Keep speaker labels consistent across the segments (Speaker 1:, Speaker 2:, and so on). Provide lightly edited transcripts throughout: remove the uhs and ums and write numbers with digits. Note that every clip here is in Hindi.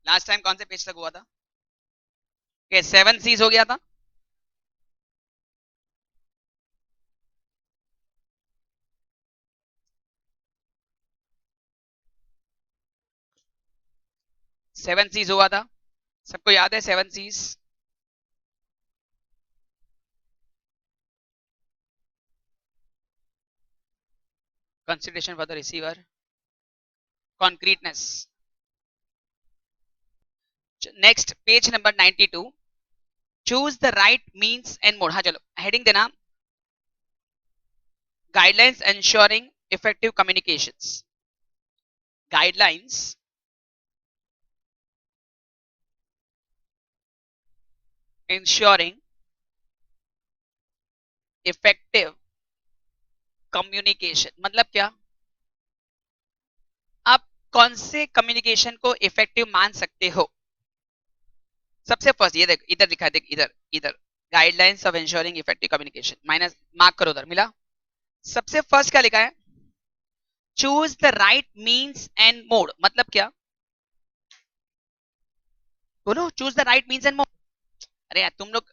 Speaker 1: लास्ट टाइम कौन से पेज तक हुआ था? 7 सीज हो गया था। सेवन सीज हुआ था, सबको याद है 7 Cs? Consideration for the receiver, concreteness. Next page number 92, choose the right means and mode. हाँ चलो, हेडिंग देना, guidelines ensuring effective communications. Guidelines ensuring effective communication मतलब क्या? आप कौन से कम्युनिकेशन को इफेक्टिव मान सकते हो? सबसे फर्स्ट ये देख, इधर दिखा, देख इधर, इधर guidelines of ensuring effective communication, minus mark करो उधर, मिला? सबसे फर्स्ट क्या लिखा है? Choose the right means and mode, मतलब क्या? बोलो, choose the right means and mode. अरे यार तुम लोग,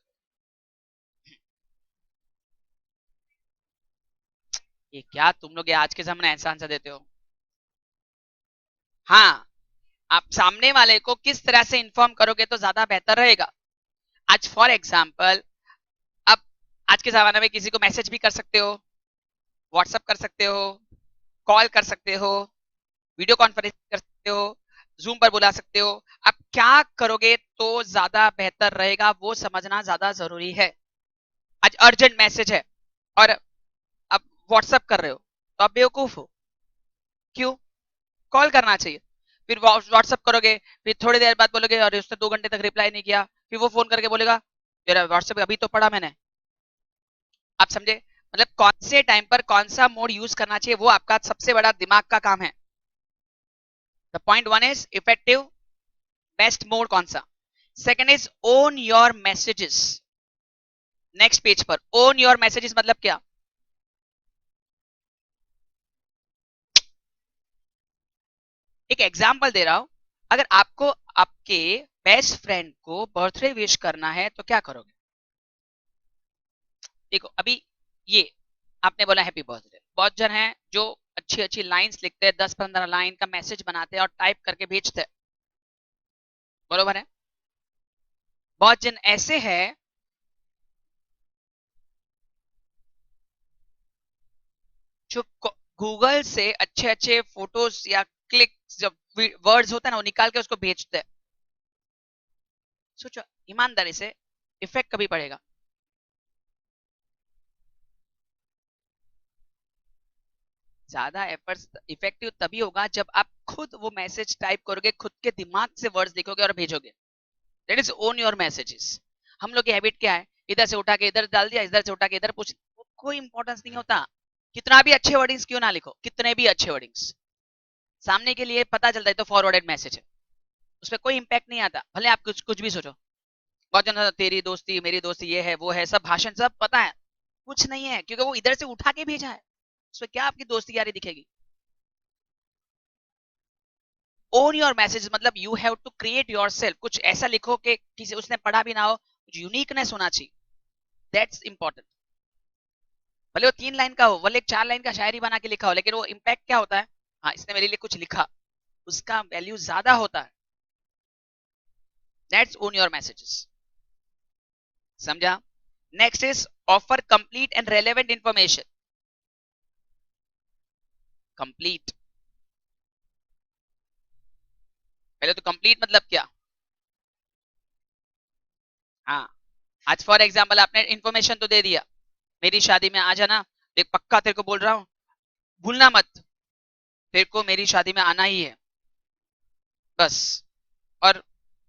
Speaker 1: ये क्या तुम लोग ये आज के सामने ऐसा आंसर देते हो? हाँ, आप सामने वाले को किस तरह से इन्फॉर्म करोगे तो ज्यादा बेहतर रहेगा। आज फॉर एग्जाम्पल, अब आज के जमाने में किसी को मैसेज भी कर सकते हो, व्हाट्सअप कर सकते हो, कॉल कर सकते हो, वीडियो कॉन्फ्रेंस कर सकते हो, जूम पर बुला सकते हो। अब क्या करोगे तो ज्यादा बेहतर रहेगा वो समझना ज्यादा जरूरी है। आज अर्जेंट मैसेज है और अब व्हाट्सअप कर रहे हो तो आप बेवकूफ हो। क्यों? कॉल करना चाहिए। फिर व्हाट्सअप करोगे, फिर थोड़ी देर बाद बोलोगे अरे उसने 2 घंटे तक रिप्लाई नहीं किया, फिर वो फोन करके बोलेगा तेरा व्हाट्सएप अभी तो पढ़ा मैंने। आप समझे? मतलब कौन से टाइम पर कौन सा मोड यूज करना चाहिए वो आपका सबसे बड़ा दिमाग का काम है। The point one is effective best mode कौन सा। Second is own your messages. Next page पर ओन योर मैसेजेस मतलब क्या? एक एग्जांपल दे रहा हूं, अगर आपको आपके बेस्ट फ्रेंड को बर्थडे विश करना है तो क्या करोगे? देखो अभी ये आपने बोला हैप्पी बर्थडे, बहुत जन है जो अच्छी अच्छी लाइंस लिखते हैं, 10-15 लाइन का मैसेज बनाते हैं और टाइप करके भेजते हैं, बरोबर है? बहुत जन ऐसे हैं जो गूगल से अच्छे अच्छे फोटोज या क्लिक जब वर्ड्स होता है ना वो निकाल के उसको भेजते हैं। सोचो, ईमानदारी से इफेक्ट कभी पड़ेगा? ज्यादा एफर्ट्स इफेक्टिव तभी होगा जब आप खुद वो मैसेज टाइप करोगे, खुद के दिमाग से वर्ड्स लिखोगे और भेजोगे। That is own your messages. हम लोग की हैबिट क्या है, इधर से उठा के इधर डाल दिया, इधर से उठा के इधर पूछ, कोई इंपॉर्टेंस नहीं होता। कितना भी अच्छे वर्डिंग्स क्यों ना लिखो, कितने भी अच्छे वर्डिंग्स, सामने के लिए पता चलता है तो फॉरवर्डेड मैसेज है, उस पर कोई इंपैक्ट नहीं आता, भले आप कुछ कुछ भी सोचो। बहुत जन तेरी दोस्ती मेरी दोस्ती ये है वो है, सब भाषण सब पता है, कुछ नहीं है क्योंकि वो इधर से उठा के भेजा है। उसमें क्या आपकी दोस्ती यारी दिखेगी? ओन योर मैसेज मतलब you have to create your self, कुछ ऐसा लिखो कि किसी उसने पढ़ा भी ना हो, कुछ यूनिकनेस होना चाहिए। That's important. भले वो 3 लाइन का हो, भले एक 4 लाइन का शायरी बना के लिखा हो, लेकिन वो इम्पैक्ट क्या होता है? हाँ इसने मेरे लिए कुछ लिखा, उसका वैल्यू ज्यादा होता है। That's own your messages. समझा? Next is offer complete and relevant information. Complete, पहले तो कंप्लीट मतलब क्या? हाँ, आज फॉर एग्जाम्पल आपने इंफॉर्मेशन तो दे दिया, मेरी शादी में आ जाना, देख पक्का तेरे को बोल रहा हूँ, भूलना मत, तेरे को मेरी शादी में आना ही है, बस। और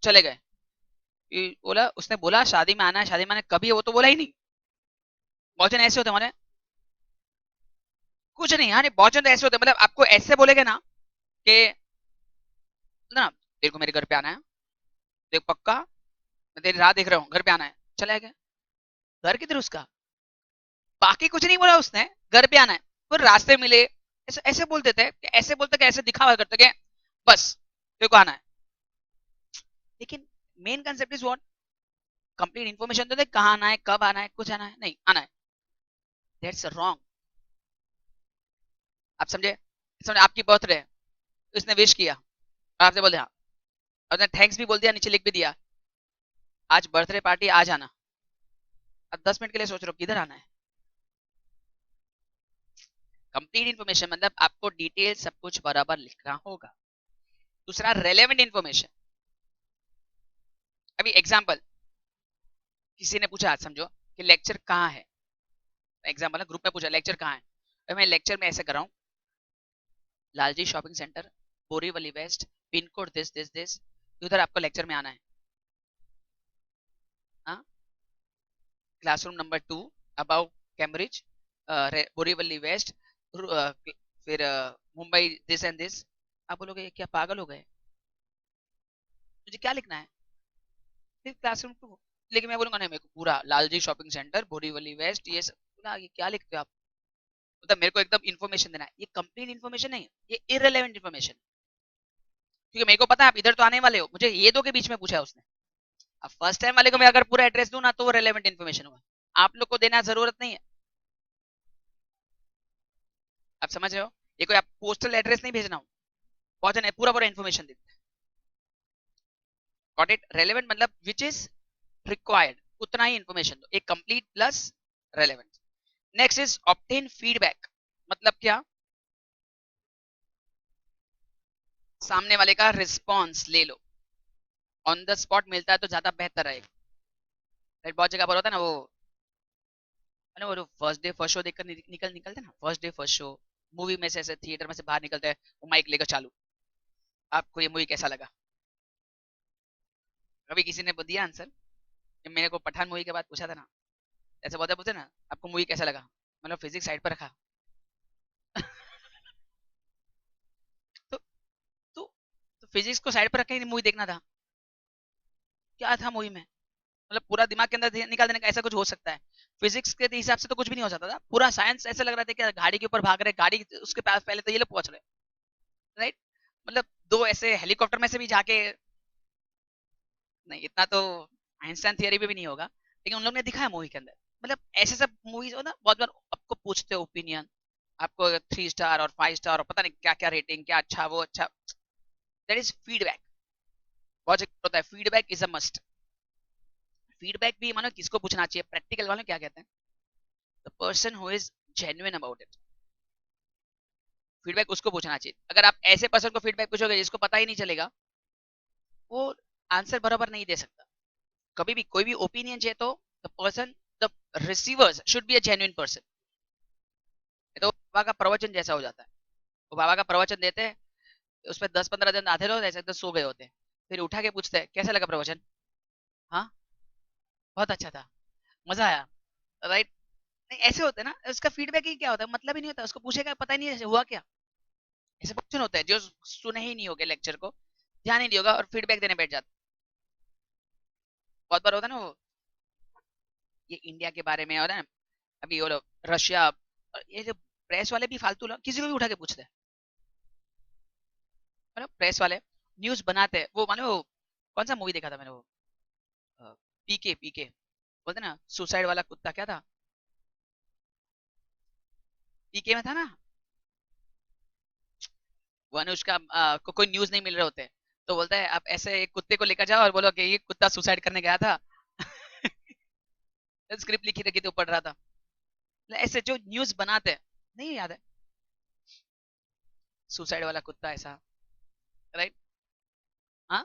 Speaker 1: चले गए। बोला उसने बोला शादी में आना है, शादी में आना है, कभी वो तो बोला ही नहीं। बहुत जन ऐसे होते हमारे, कुछ नहीं, हाँ नहीं, बहुत जन तो ऐसे होते मतलब आपको ऐसे बोलेगे ना कि ना तेरे को मेरे घर पे आना है, देख पक्का मैं तेरी राह देख रहा हूँ, घर पे आना है, चला गया। घर किधर उसका? बाकी कुछ नहीं बोला उसने, घर पे आना है। फिर रास्ते मिले, ऐसे ऐसे बोल देते हैं, ऐसे बोलते कि ऐसे दिखावा करते कि बस तेरे को आना है। लेकिन main concept is what, complete information तो दे, कहाँ आना है, कब आना है, कुछ आना है नहीं आना है। That's wrong. आप समझे? समझे आपकी बर्थडे है, उसने विश किया और आपसे बोल दिया, और उसने थैंक्स भी बोल दिया, नीचे लिख भी दिया आज बर्थडे पार्टी आ जाना। अब 10 मिनट के लिए सोच रहे हो किधर आना है। कंप्लीट इन्फॉर्मेशन मतलब आपको डिटेल सब कुछ बराबर लिखना होगा। दूसरा रेलेवेंट इन्फॉर्मेशन। अभी एग्जांपल, किसी ने पूछा, आज समझो कि लेक्चर कहाँ है, एग्जांपल ग्रुप में पूछा लेक्चर कहाँ है, तो मैं लेक्चर में ऐसे कर रहा हूँ, Lalji shopping centre, Borivali west, pin code this this this, उधर आपको लेक्चर में आना है। हाँ, classroom number 2 above Cambridge, Borivali west, फिर मुंबई दिस एंड दिस। आप बोलोगे क्या पागल हो गए, मुझे क्या लिखना है, फिर क्लासरूम 2। लेकिन मैं बोलूंगा नहीं, मेरे को पूरा Lalji shopping centre, Borivali west, ये सब बोला, ये क्या लिखते हो आप, मतलब मेरे को एकदम इन्फॉर्मेशन देना है। ये कंप्लीट इन्फॉर्मेशन नहीं है, ये इररिलेवेंट इन्फॉर्मेशन। क्योंकि मेरे को पता है आप इधर तो आने वाले हो, मुझे ये दो के बीच में पूछा है उसने। अब फर्स्ट टाइम वाले को मैं अगर पूरा एड्रेस दूं ना तो वो रेलेवेंट इन्फॉर्मेशन हुआ, आप लोग को देना जरूरत नहीं है। आप समझ रहे हो, ये कोई आप पोस्टल एड्रेस नहीं भेजना हो, पहुंचना है, पूरा पूरा इन्फॉर्मेशन देते हैं। Got it? रेलेवेंट मतलब विच इज रिक्वायर्ड, उतना ही इन्फॉर्मेशन दो, एक complete plus relevant. Next is obtain feedback. मतलब क्या, सामने वाले का रिस्पॉन्स ले लो, ऑन द स्पॉट मिलता है तो ज्यादा बेहतर रहेगा। बहुत जगह पर होता है ना वो, अरे वो फर्स्ट डे फर्स्ट शो देखकर निकलते ना, first day first show, movie में से ऐसे थिएटर में से बाहर निकलते हैं, वो माइक लेकर चालू, आपको ये मूवी कैसा लगा। कभी किसी ने दिया आंसर, जब मेरे को पठान मूवी के बाद पूछा था ना, ऐसे बहुत पूछते ना आपको मूवी कैसा लगा, मतलब फिजिक्स साइड पर रखा। तो तो, तो फिजिक्स को साइड पर रख के मूवी देखना था, क्या था मूवी में, मतलब पूरा दिमाग के अंदर निकाल देने का, ऐसा कुछ हो सकता है। फिजिक्स के हिसाब से तो कुछ भी नहीं हो सकता था, पूरा साइंस ऐसे लग रहा था कि गाड़ी के ऊपर भाग रहे, गाड़ी उसके पास पहले तो ये लोग पहुंच रहे, राइट। मतलब दो ऐसे हेलीकॉप्टर में से भी जाके, नहीं इतना तो आइंस्टाइन थियरी पे भी नहीं होगा, लेकिन उन लोग ने दिखाया मूवी के अंदर। मतलब ऐसे सब मूवीज हो ना, बहुत बार आपको पूछते हो ओपिनियन, आपको 3 स्टार और 5 स्टार और पता नहीं क्या क्या रेटिंग, क्या अच्छा वो अच्छा, दैट इज फीडबैक। बहुत जगह होता है feedback is a must. Feedback भी मानो किसको पूछना चाहिए, प्रैक्टिकल वाले क्या कहते हैं, the person who is genuine about it. Feedback उसको पूछना चाहिए। अगर आप ऐसे पर्सन को फीडबैक पूछोगे जिसको पता ही नहीं चलेगा, वो आंसर बराबर नहीं दे सकता। कभी भी कोई भी ओपिनियन चाहिए तो the person, the receivers should be a genuine person. तो बाबा का प्रवचन जैसा हो जाता है, वो बाबा का प्रवचन देते हैं, उस पर 10-15 दिन आधे लोग ऐसे एकदम सो गए होते हैं, फिर उठा के पूछते हैं कैसा लगा प्रवचन, हाँ बहुत अच्छा था, मजा आया, राइट। नहीं ऐसे होते हैं ना, उसका फीडबैक ही क्या होता है, मतलब ही नहीं होता, उसको पूछेगा पता ही नहीं है हुआ क्या। ऐसे क्वेश्चन होता है जो सुने ही नहीं होगे लेक्चर को, ध्यान नहीं दिया होगा और फीडबैक देने बैठ जाता। बहुत बार होता है ना वो, ये इंडिया के बारे में और है, अभी और रशिया, और ये जो प्रेस वाले भी फालतू लोग किसी को भी उठा के पूछते हैं, है ना। प्रेस वाले न्यूज बनाते हैं, वो माने वो कौन सा मूवी देखा था मैंने वो, पीके पीके, बोलते ना सुसाइड वाला कुत्ता, क्या था पीके में था ना, वो उसका को कोई न्यूज नहीं मिल रहे होते, तो बोलता है आप ऐसे एक कुत्ते को लेकर जाओ और बोलो कि ये कुत्ता सुसाइड करने गया था। स्क्रिप्ट लिखी रखी थी, पढ़ रहा था। मतलब ऐसे जो न्यूज बनाते हैं, नहीं याद है, सुसाइड वाला कुत्ता ऐसा, राइट। हाँ,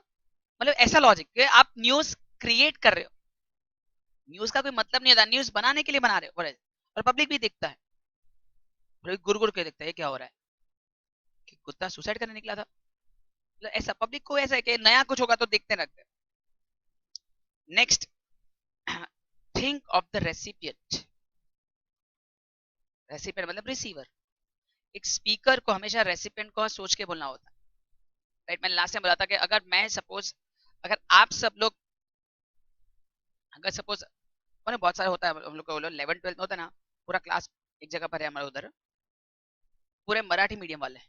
Speaker 1: मतलब ऐसा लॉजिक कि आप न्यूज क्रिएट कर रहे हो, न्यूज का कोई मतलब नहीं होता, न्यूज बनाने के लिए बना रहे हो, और पब्लिक भी देखता है, गुर गुर के देखता है ये क्या हो रहा है, कि कुत्ता सुसाइड करने निकला था। मतलब ऐसा पब्लिक को ऐसा है कि नया कुछ होगा तो देखते रहते हैं। Next, think of the recipient. Recipient मतलब रिसीवर। एक स्पीकर को हमेशा रेसिपिएंट को सोच के बोलना होता है, राइट। मैंने लास्ट टाइम बोला था कि अगर मैं सपोज, अगर आप सब लोग, अगर सपोज मैंने बहुत सारे होता है हम लोग को, 11-12 में होता है ना, पूरा क्लास एक जगह पर है हमारे उधर, पूरे मराठी मीडियम वाले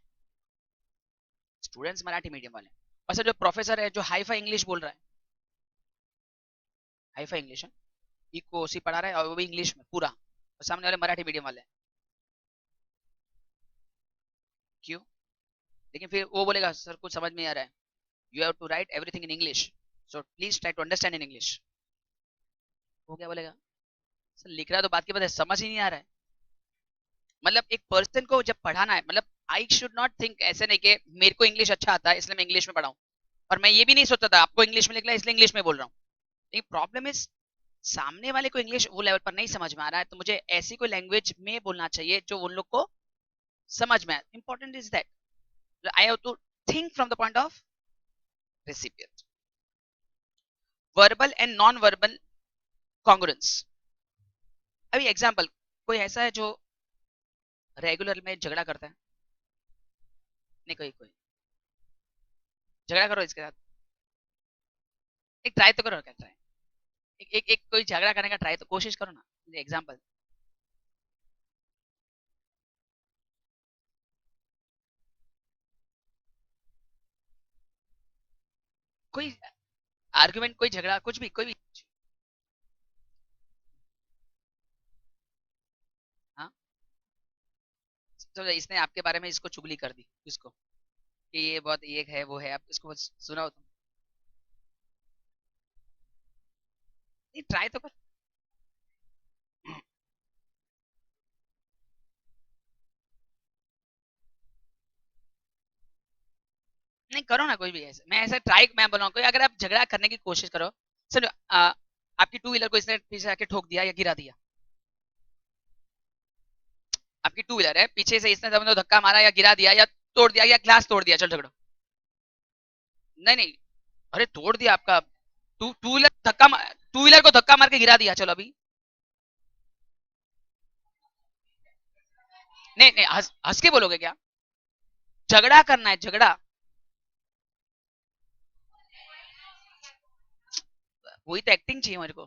Speaker 1: स्टूडेंट्स, मराठी मीडियम वाले, और सर जो प्रोफेसर है जो हाई फाई इंग्लिश बोल रहा है, हाई फाई इंग्लिश है, इको ओसी पढ़ा रहा है और वो भी इंग्लिश में पूरा, और सामने वाले मराठी मीडियम वाले हैं। क्यों? लेकिन फिर वो बोलेगा सर कुछ समझ में नहीं आ रहा है, you have to write everything in English, so please try to understand in English. वो क्या बोलेगा? सर लिख रहा है तो बात की बात है, समझ ही नहीं आ रहा है। मतलब एक पर्सन को जब पढ़ाना है, मतलब आई शुड नॉट थिंक ऐसे नहीं कि मेरे को इंग्लिश अच्छा आता है इसलिए मैं इंग्लिश में पढ़ाऊं, और मैं ये भी नहीं सोचता था आपको इंग्लिश में लिखना है इसलिए इंग्लिश में बोल रहा हूँ। लेकिन प्रॉब्लम इज सामने वाले को इंग्लिश वो लेवल पर नहीं समझ में आ रहा है, तो मुझे ऐसी कोई लैंग्वेज में बोलना चाहिए जो उन लोग को समझ में आए। Important is that I have to think from the point of recipient. Verbal and non verbal congruence. अभी एग्जांपल, कोई ऐसा है जो रेगुलर में झगड़ा करता है? नहीं, कोई कोई झगड़ा करो इसके साथ, एक ट्राई तो करो, क्या ट्राई, एक कोई झगड़ा करने का ट्राई तो कोशिश करो ना, एग्जांपल। कोई आर्गुमेंट, कोई झगड़ा, कुछ भी, कोई भी। हाँ, तो इसने आपके बारे में इसको चुगली कर दी इसको कि ये बहुत ये है वो है, आप इसको बस सुनाओ तुम। नहीं, ट्राई तो कर। नहीं करो ना, कोई भी ऐसे, मैं ऐसा ट्राई, मैं बोल रहा हूँ कोई अगर आप झगड़ा करने की कोशिश करो, सुनो, आपकी टू व्हीलर को इसने पीछे आके ठोक दिया या गिरा दिया, आपकी टू व्हीलर है, पीछे से इसने समझो धक्का मारा या गिरा दिया या तोड़ दिया या ग्लास तोड़ दिया, चल झगड़ो। नहीं नहीं, अरे तोड़ दिया आपका, टू टू व्हीलर धक्का, टू व्हीलर को धक्का मार के गिरा दिया, चलो अभी। नहीं नहीं, हंस हंस के बोलोगे क्या? झगड़ा करना है, झगड़ा। वही तो एक्टिंग चाहिए मेरे को,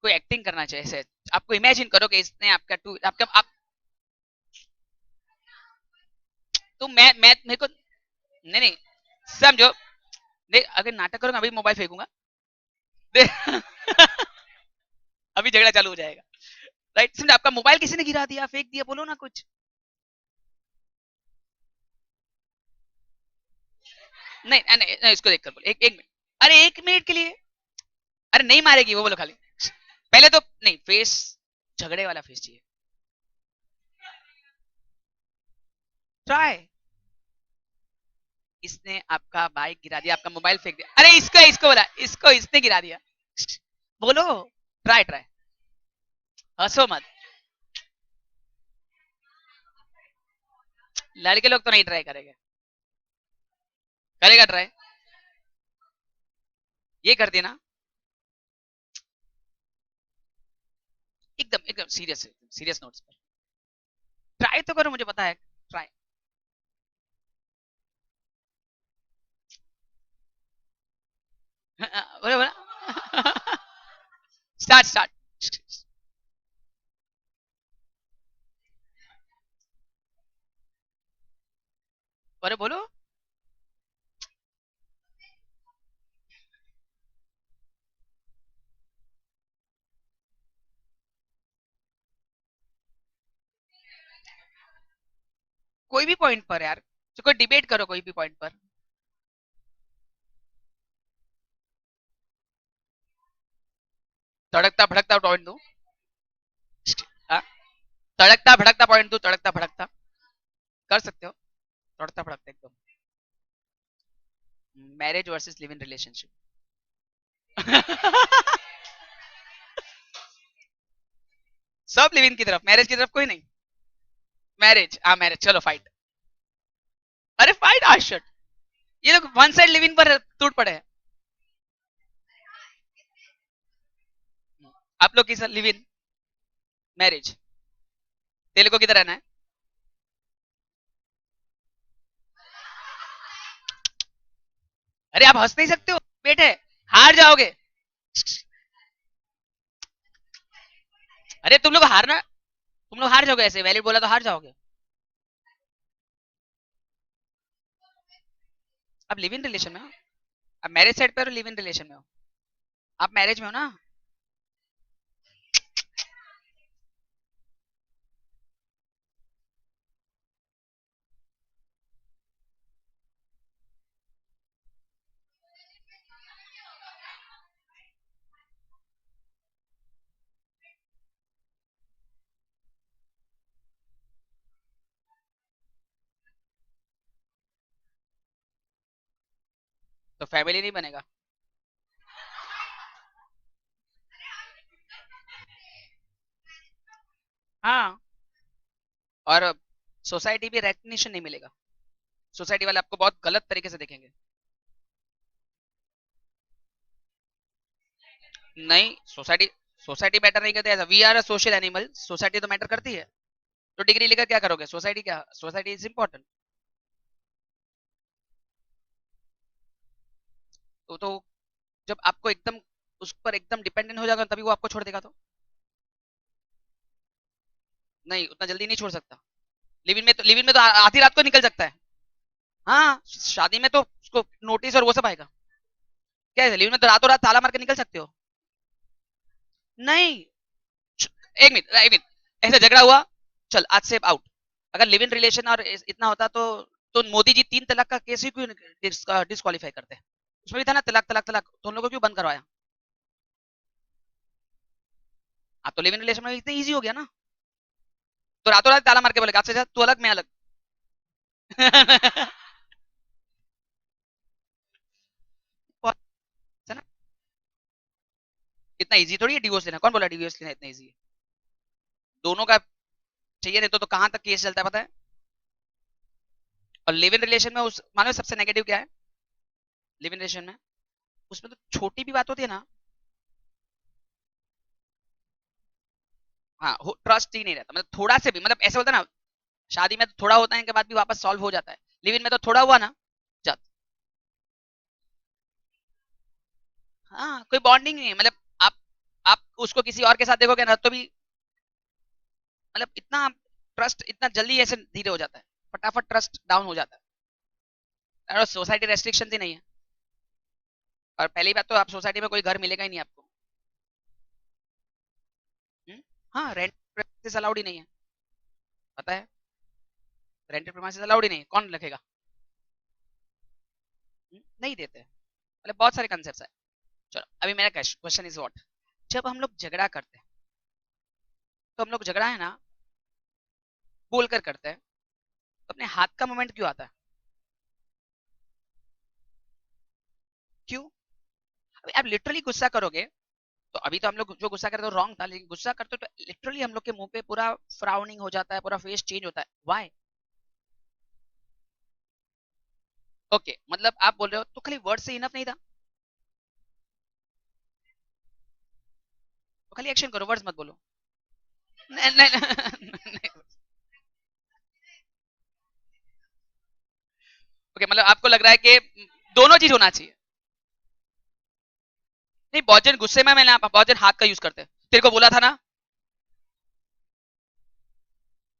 Speaker 1: कोई एक्टिंग करना चाहिए ऐसे। आपको इमेजिन करो कि इसने आपका टू आपका आप, तो मैं मेरे को, नहीं नहीं, समझो, देख अगर नाटक करूंगा अभी मोबाइल फेंकूंगा। अभी झगड़ा चालू हो जाएगा, राइट? समझो आपका मोबाइल किसी ने गिरा दिया, फेंक दिया, बोलो ना कुछ। नहीं नहीं, नहीं इसको देखकर बोलो, एक एक मिनट, अरे एक मिनट के लिए, अरे नहीं मारेगी वो, बोलो खाली। पहले तो नहीं, फेस झगड़े वाला फेस चाहिए। ट्राई। इसने आपका बाइक गिरा दिया, आपका मोबाइल फेंक दिया, अरे इसको इसको बोला, इसको इसने गिरा दिया, बोलो। ट्राई ट्राई, हंसो मत। लड़के लोग तो नहीं ट्राई करेंगे, करेगा ट्राई, ये कर देना, एकदम एकदम सीरियस, सीरियस नोट्स पर ट्राई तो करो, मुझे पता है, ट्राई। बोलो बोला। Start start. अरे बोलो। कोई भी पॉइंट पर यार, तो कोई डिबेट करो कोई भी पॉइंट पर। तड़कता भड़कता पॉइंट दो। हाँ? तड़कता भड़कता पॉइंट दो, तड़कता भड़कता कर सकते हो, तड़कता भड़कता एकदम। Marriage versus live in relationship. सब लिव इन की तरफ, मैरिज की तरफ कोई नहीं। मैरिज, हाँ मैरिज, चलो फाइट। अरे फाइट आशट, ये लोग वन साइड लिव इन पर टूट पड़े हैं। आप लोग किस लिव इन, मैरिज, तेरे को किधर रहना है? अरे आप हंस नहीं सकते हो बेटे, हार जाओगे। अरे तुम लोग हारना, तुम लोग हार जाओगे, ऐसे वैलिड बोला तो हार जाओगे। आप लिव इन रिलेशन में हो, आप मैरिज साइड पे हो, लिव इन रिलेशन में हो, आप मैरिज में हो ना? तो फैमिली नहीं बनेगा। हाँ, और सोसाइटी भी रेकग्निशन नहीं मिलेगा। सोसाइटी वाले आपको बहुत गलत तरीके से देखेंगे। नहीं, सोसाइटी सोसाइटी मैटर नहीं करती। ऐसा we are a social animal, society तो मैटर करती है। तो डिग्री लेकर क्या करोगे? सोसाइटी क्या, सोसाइटी इज इंपॉर्टेंट। तो जब आपको एकदम उस पर एकदम डिपेंडेंट हो जाएगा तभी वो आपको छोड़ देगा। तो नहीं, उतना जल्दी नहीं छोड़ सकता। लिव इन में तो आधी रात को निकल सकता है। हाँ, शादी में तो उसको नोटिस और वो सब आएगा। क्या है, लिव इन में तो रातों रात ताला मार के निकल सकते हो। नहीं, एक मिनट एक मिनट, ऐसा झगड़ा हुआ, चल आज से आउट। अगर लिव इन रिलेशन और इतना होता तो मोदी जी 3 तलाक का केस ही क्यों डिस्कालीफाई करते? उसमें भी था ना तलाक तलाक तलाक, तो उन लोगों को क्यों बंद करवाया? हाँ, तो लिव इन रिलेशन में इतना इजी हो गया ना। तो रातों रात ताला मार के बोले आज से जा, तू अलग मैं अलग। है ना? इतना इजी थोड़ी है डिवोर्स लेना। कौन बोला डिवोर्स लेना इतना इजी है? दोनों का चाहिए, नहीं तो कहां तक केस चलता है पता है। और लिव इन रिलेशन में उस मानो सबसे नेगेटिव क्या है लिव इन रिलेशन में? उसमें तो छोटी भी बात होती है ना। हाँ, ट्रस्ट ही नहीं रहता। मतलब थोड़ा से भी, मतलब ऐसे होता है ना, शादी में तो थोड़ा होता है के बाद भी वापस सॉल्व हो जाता है। लिव इन में तो थोड़ा हुआ ना, जा। हाँ, कोई बॉन्डिंग नहीं है। मतलब आप उसको किसी और के साथ देखोगे ना तो भी, मतलब इतना ट्रस्ट इतना जल्दी ऐसे धीरे हो जाता है, फटाफट ट्रस्ट डाउन हो जाता है। और सोसाइटी रेस्ट्रिक्शन ही नहीं है। और पहली बात तो आप सोसाइटी में कोई घर मिलेगा ही नहीं आपको। हम्म? हाँ, रेंट अलाउड ही नहीं है, पता है। रेंटेड प्रीमाइसेस अलाउड ही नहीं है, कौन रखेगा? नहीं देते हैं। मतलब बहुत सारे कंसेप्ट है। चलो, अभी मेरा क्वेश्चन इज व्हाट, जब हम लोग झगड़ा करते हैं तो हम लोग झगड़ा है ना बोल कर करते हैं, तो अपने हाथ का मूवमेंट क्यों आता है? क्यों? अभी आप लिटरली गुस्सा करोगे तो अभी तो हम लोग जो गुस्सा करते तो रॉन्ग था, लेकिन गुस्सा करते तो लिटरली हम लोग के मुंह पे पूरा फ्राउनिंग हो जाता है, पूरा फेस चेंज होता है। व्हाई? ओके, मतलब आप बोल रहे हो तो खाली वर्ड से इनफ नहीं था? तो खाली एक्शन करो, वर्ड्स मत बोलो। नहीं नहीं, नहीं। ओके, मतलब आपको लग रहा है कि दोनों चीज होना चाहिए। नहीं, बहुत जन गुस्से में मैंने बहुत जन हाथ का यूज करते हैं। तेरे को बोला था ना,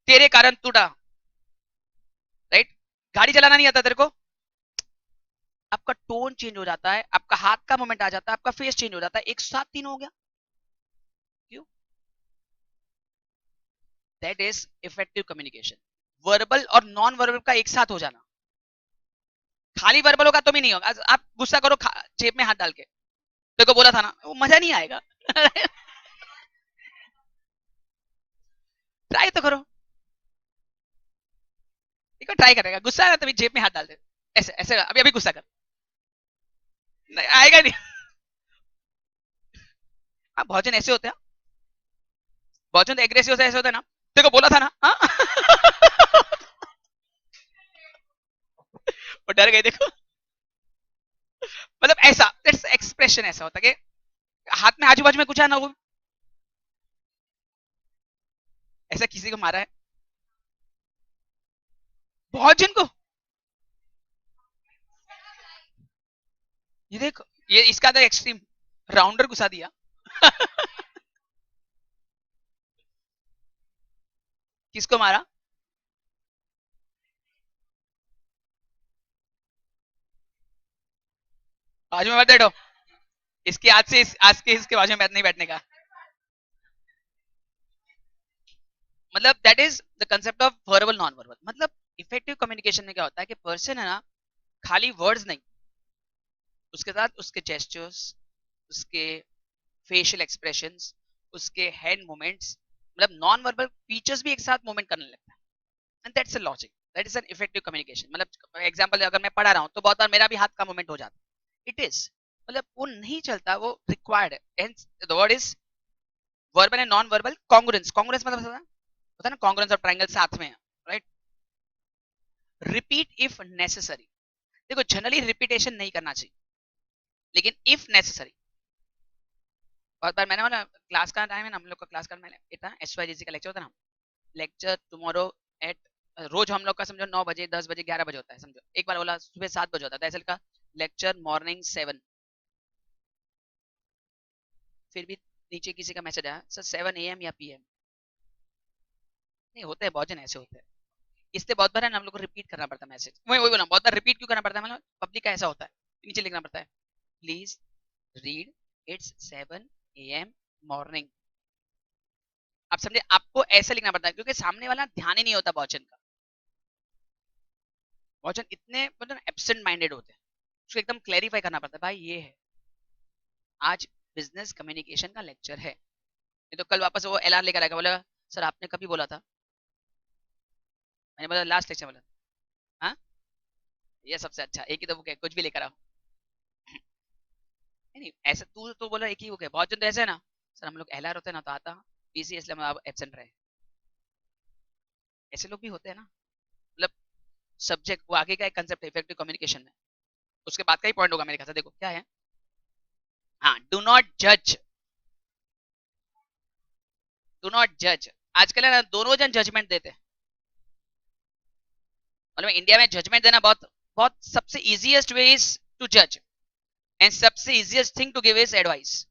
Speaker 1: तेरे कारण टूटा। राइट? गाड़ी चलाना नहीं आता तेरे को, आपका टोन चेंज हो जाता है, आपका हाथ का मूवमेंट आ जाता है, आपका फेस चेंज हो जाता है, एक साथ तीन हो गया। क्यों? That is effective communication. Verbal और नॉन वर्बल का एक साथ हो जाना। खाली वर्बल होगा तो भी नहीं होगा। आप गुस्सा करो जेब में हाथ डाल के, तेरे को बोला था ना, वो मजा नहीं आएगा। ट्राई तो करो। ठीक है, ट्राई करेगा, गुस्सा है तभी जेब में हाथ डाल दे। ऐसे ऐसे अभी अभी गुस्सा कर, नहीं आएगा नहीं। हाँ, भोजन ऐसे होते हैं। भोजन एग्रेसिव ऐसे होता है ना, तेरे को बोला था ना, हाँ। वो डर गए देखो। मतलब ऐसा इट्स एक्सप्रेशन ऐसा होता है कि हाथ में आजू बाजू में कुछ है ना, वो ऐसा किसी को मारा है बहुत जन को। ये देखो, ये इसका तो एक्सट्रीम राउंडर घुसा दिया। किसको मारा? बाजू में मत बैठो। इसके आज से आज के इसके बाजू में नहीं बैठने का। मतलब that is the concept of verbal non verbal. मतलब इफेक्टिव कम्युनिकेशन में क्या होता है कि पर्सन है ना, खाली वर्ड्स नहीं, उसके साथ उसके जेस्चर्स, उसके फेशियल एक्सप्रेशंस, उसके हैंड मूवमेंट्स, मतलब नॉन वर्बल फीचर्स भी एक साथ मूवमेंट करने लगता है। And that's a logic, that is an effective communication. मतलब एग्जांपल, अगर मैं पढ़ा रहा हूँ तो बहुत बार मेरा भी हाथ का मूवमेंट हो जाता है। इट इज, मतलब वो नहीं चलता, वो रिक्वायर्ड है। Hence the word is verbal and non verbal congruence. Congruence मतलब होता है ना, कॉन्ग्रुएंस और ट्रायंगल साथ में है, राइट। रिपीट इफ नेसेसरी, देखो जनरली रिपीटेशन नहीं करना चाहिए, लेकिन इफ नेसेसरी, बहुत बार मैंने बोला क्लास का टाइम है ना, हम लोग का क्लास का मैंने इतना एसवाईजीसी का लेक्चर होता है ना, लेक्चर टुमारो एट, रोज हम लोग का समझो 9 बजे 10 बजे 11 बजे होता है, समझो एक बार बोला सुबह 7 बजे होता है, ऐसे का लेक्चर मॉर्निंग 7, फिर भी नीचे किसी का मैसेज आया सर 7 AM या PM, नहीं होते हैं बहुत जन ऐसे होते हैं, इसलिए बहुत बार है ना हम लोग को रिपीट करना पड़ता है मैसेज, वही वही बोला बहुत बार रिपीट क्यों करना पड़ता है, मतलब पब्लिक का ऐसा होता है, नीचे लिखना पड़ता है please read, it's 7 AM morning. आप समझे, आपको ऐसा लिखना पड़ता है क्योंकि सामने वाला ध्यान ही नहीं होता बहुत जन का, बहुत जन इतने मतलब एब्सेंट माइंडेड होते हैं, उसको एकदम क्लैरिफाई करना पड़ता है भाई ये है आज बिजनेस कम्युनिकेशन का लेक्चर है, नहीं तो कल वापस वो LR लेकर आएगा, बोलेगा सर आपने कभी बोला था, मैंने बोला लास्ट लेक्चर बोला, हाँ ये सबसे अच्छा एक ही तो बुक है कुछ भी लेकर आओ, नहीं ऐसा तू तो बोला एक ही बुक है, बहुत जन तो ऐसे है ना सर हम लोग LR होते हैं ना तो आता PC इसलिए हम एब्सेंट रहे, ऐसे लोग भी होते हैं ना, मतलब सब्जेक्ट वो आगे का एक कंसेप्ट है इफेक्टिव कम्युनिकेशन में, उसके बाद का ही पॉइंट होगा मेरे ख्याल से, देखो क्या है, हाँ डू नॉट जज, आजकल है ना दोनों जन जजमेंट देते हैं, मतलब इंडिया में जजमेंट देना बहुत बहुत सबसे इजीएस्ट वे इज टू जज, एंड सबसे easiest thing to give is advice,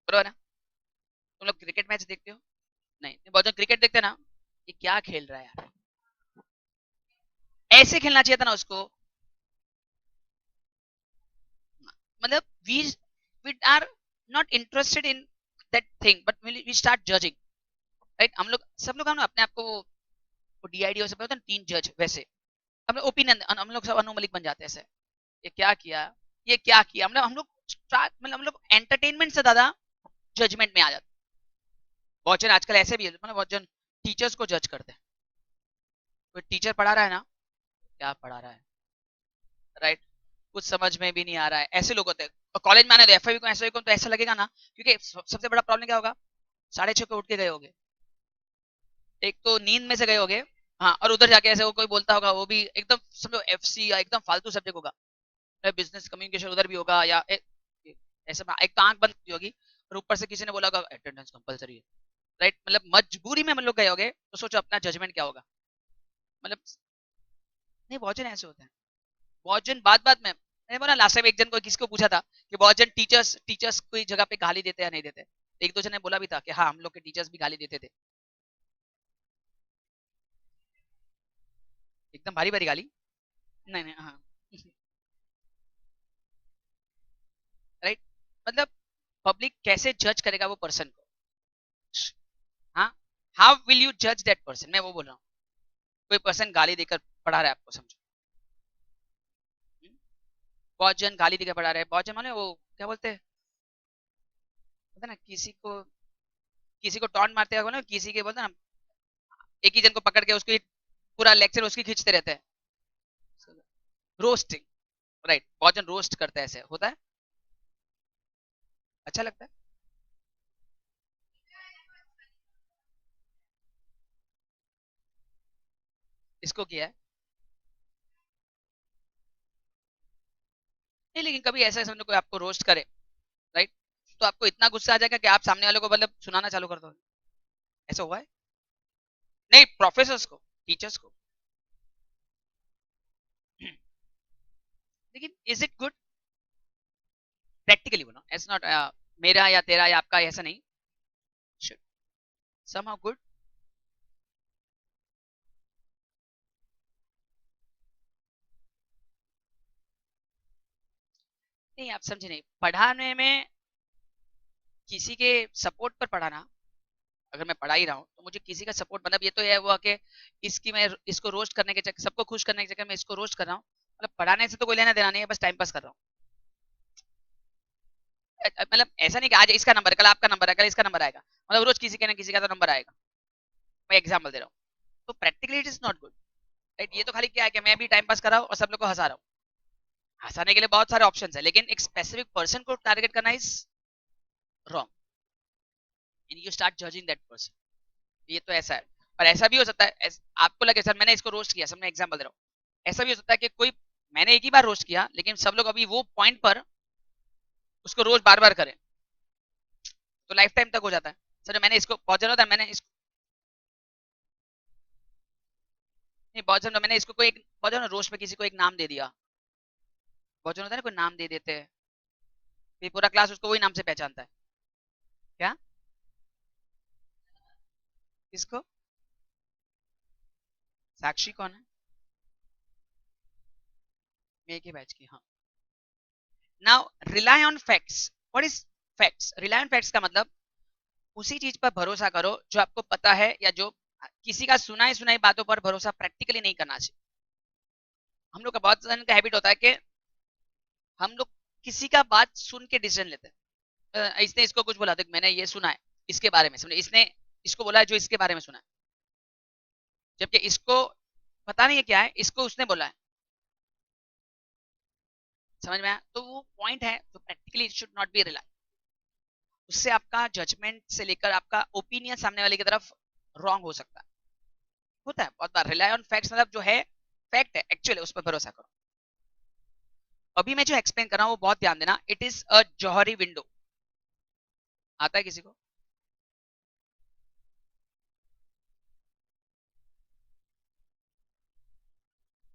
Speaker 1: बरोबर ना। तुम लोग क्रिकेट मैच देखते हो, नहीं बहुत जन क्रिकेट देखते हैं ना, ये क्या खेल रहा है यार, ऐसे खेलना चाहिए था ना उसको, मतलब we are not interested in that thing but we start judging, right. हम लोग सब लोग हम अपने आप को DIDO से होता है 3 जज, वैसे हम लोग ओपिनियन हम लोग सब अनुमलिक बन जाते हैं ऐसे, ये क्या किया, ये क्या किया, मतलब हम लोग मतलब हम लोग एंटरटेनमेंट से ज्यादा जजमेंट में आ जाते, बहुत जन आजकल ऐसे भी है, मतलब बहुत जन टीचर्स को जज करते हैं, कोई टीचर पढ़ा रहा है ना, क्या पढ़ा रहा है, राइट, कुछ समझ में भी नहीं आ रहा है, ऐसे लोग होते हैं, और कॉलेज में आने दो FIB को SIB को तो ऐसा लगेगा ना, क्योंकि सबसे बड़ा प्रॉब्लम क्या होगा, 6:30 को उठ के गए होगे, एक तो नींद में से गए होगे, हाँ, और उधर जाके ऐसे वो कोई बोलता होगा वो भी एकदम समझो FC या एकदम फालतू सब्जेक्ट होगा, बिजनेस कम्युनिकेशन उधर भी होगा, या ऐसे में एक तो आंख बंद होगी, और ऊपर से किसी ने बोला होगा अटेंडेंस कंपलसरी है, राइट, मतलब मजबूरी में हम लोग गए होगे, तो सोचो अपना जजमेंट क्या होगा, मतलब नहीं बहुत जन ऐसे होते हैं, बहुत जन बात बात में, मैंने बोला लास्ट टाइम एक जन को किसी को पूछा था कि बहुत जन टीचर्स टीचर्स कोई जगह पे गाली देते या नहीं देते, एक दो जन ने बोला भी था कि हाँ हम लोग के टीचर्स भी गाली देते थे, एकदम भारी भारी गाली, नहीं नहीं हाँ राइट, मतलब पब्लिक कैसे जज करेगा वो पर्सन को, हाँ, हाउ विल यू जज दैट पर्सन, मैं वो बोल रहा हूँ, कोई पर्सन गाली देकर पढ़ा रहा है आपको, समझो, बहुत जन गाली देकर पढ़ा रहे हैं, बहुत जन माने वो क्या बोलते हैं, पता ना किसी को टॉन्ट मारते हैं ना, किसी के बोलते हैं ना, एक ही जन को पकड़ के उसकी पूरा लेक्चर उसकी खींचते रहते हैं, रोस्टिंग, राइट, बहुत जन रोस्ट करते हैं, ऐसे होता है, अच्छा लगता है, इसको किया है, नहीं लेकिन कभी ऐसा समझो कोई आपको रोस्ट करे, राइट, तो आपको इतना गुस्सा आ जाएगा कि आप सामने वाले को मतलब सुनाना चालू कर दो, ऐसा हुआ है, नहीं प्रोफेसर्स को, टीचर्स को, लेकिन इज इट गुड, प्रैक्टिकली बोलो, इट्स नॉट मेरा या तेरा या आपका ऐसा नहीं, शुड somehow good, नहीं आप समझे नहीं, पढ़ाने में किसी के सपोर्ट पर पढ़ाना, अगर मैं पढ़ा ही रहा हूँ तो मुझे किसी का सपोर्ट, मतलब ये तो है वो कि इसकी मैं इसको रोस्ट करने के चक्कर, सबको खुश करने के चक्कर में इसको रोस्ट कर रहा हूँ, मतलब पढ़ाने से तो कोई लेना देना नहीं है, बस टाइम पास कर रहा हूँ, मतलब ऐसा नहीं कि आज इसका नंबर कल आपका नंबर है, कल इसका नंबर आएगा, मतलब रोज किसी के ना किसी का तो नंबर आएगा, मैं एग्जाम्पल दे रहा हूँ, तो practically it is not good, right, ये तो खाली क्या है कि मैं भी टाइम पास कर रहा हूँ और सब लोग को हंसा रहा हूँ, हंसाने के लिए बहुत सारे ऑप्शन है, लेकिन एक स्पेसिफिक पर्सन को टारगेट करना is wrong and you start judging that person. ये तो ऐसा है। और ऐसा भी हो सकता है, आपको लगे सर मैंने इसको रोस्ट किया, सब मैं एग्जांपल दे रहा हूँ, ऐसा भी हो सकता है कि कोई मैंने एक ही बार रोस्ट किया लेकिन सब लोग अभी वो पॉइंट पर उसको रोज बार बार करें, तो लाइफ टाइम तक हो जाता है। सर मैंने इसको बहुत जन होता है, मैंने इसको नहीं, बहुत जन मैंने इसको कोई बहुत जन रोस्ट पे किसी को एक नाम दे दिया, बहुत जन होता है ना कोई नाम दे देते हैं, फिर पूरा क्लास उसको वही नाम से पहचानता है। क्या? किसको? साक्षी कौन है? मैं के बैच की, हाँ। Now rely on facts. What is facts? Rely on facts का मतलब उसी चीज पर भरोसा करो जो आपको पता है, या जो किसी का सुनाई सुनाई बातों पर भरोसा प्रैक्टिकली नहीं करना चाहिए। हम लोग का बहुत जन का हैबिट होता है कि हम लोग किसी का बात सुन के डिसीजन लेते हैं। इसने इसको कुछ बोला तो मैंने ये सुना है इसके बारे में, समझे, इसने इसको बोला है जो इसके बारे में सुना है, जबकि इसको पता नहीं है क्या है, इसको उसने बोला है। समझ में आया? तो वो पॉइंट है, तो practically it should not be rely. उससे आपका जजमेंट से लेकर आपका ओपिनियन सामने वाले की तरफ रॉन्ग हो सकता है। होता है बहुत बार। रिलाई ऑन फैक्ट्स मतलब जो है फैक्ट है एक्चुअली, उस पर भरोसा करो। अभी मैं जो एक्सप्लेन कर रहा हूँ वो बहुत ध्यान देना। It is a Johari window. आता है किसी को?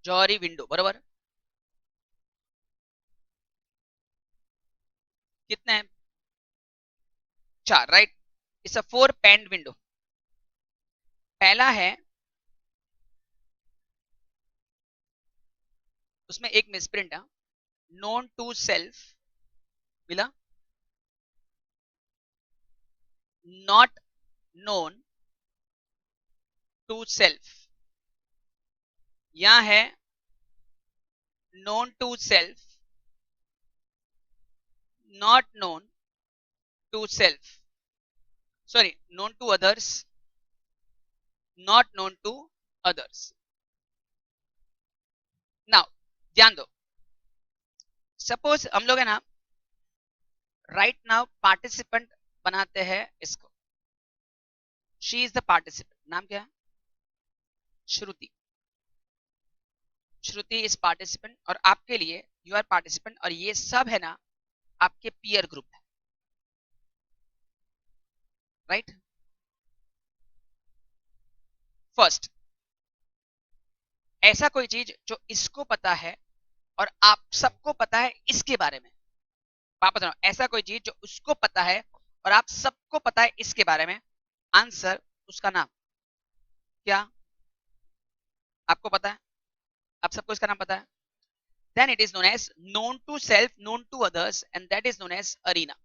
Speaker 1: जौहरी विंडो बराबर कितने हैं? चार, right. It's a four paned window. पहला है, उसमें एक मिसप्रिंट है, नोन टू सेल्फ मिला, नॉट नोन टू सेल्फ। यहां है known to self, not known to self, sorry, known to others, not known to others. Now ध्यान दो, सपोज हम लोग है ना राइट नाउ पार्टिसिपेंट बनाते हैं इसको। शी इज द पार्टिसिपेंट, नाम क्या है? श्रुति। श्रुति इज पार्टिसिपेंट और आपके लिए यू आर पार्टिसिपेंट, और ये सब है ना आपके पीयर ग्रुप है, राइट। फर्स्ट, ऐसा कोई चीज जो इसको पता है और आप सबको पता है इसके बारे में। वापस रहा, ऐसा कोई चीज जो उसको पता है और आप सबको पता है इसके बारे में। आंसर, उसका नाम क्या आपको पता है? आप सबको इसका नाम पता है? Then it is known as known to self, known to others, and that is known as arena.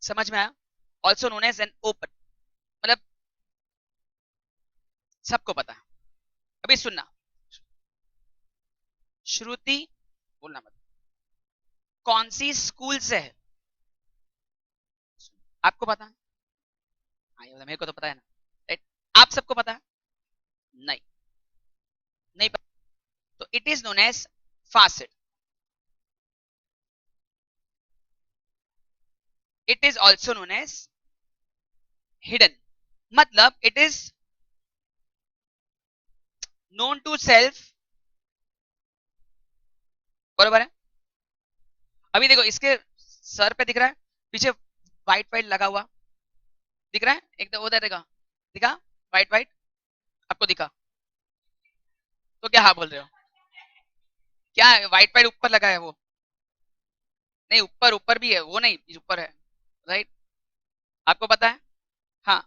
Speaker 1: समझ में आया? Also known as an open, मतलब सबको पता है। अभी सुनना, श्रुति बोलना मत, कौन सी स्कूल से है आपको पता है? हाँ, ये मेरे को तो पता है ना, राइट। आप सबको पता है? नहीं, नहीं पता। तो it is known as facade. It is also known as hidden, मतलब it is known to self, बरोबर है। अभी देखो इसके सर पे दिख रहा है पीछे व्हाइट व्हाइट लगा हुआ, दिख रहा है एकदम उधर, देखा दिखा व्हाइट व्हाइट आपको दिखा, तो क्या हाँ बोल रहे हो? क्या व्हाइट व्हाइट ऊपर लगा है वो? नहीं, ऊपर ऊपर भी है वो, नहीं ऊपर है, राइट। आपको पता है? हाँ,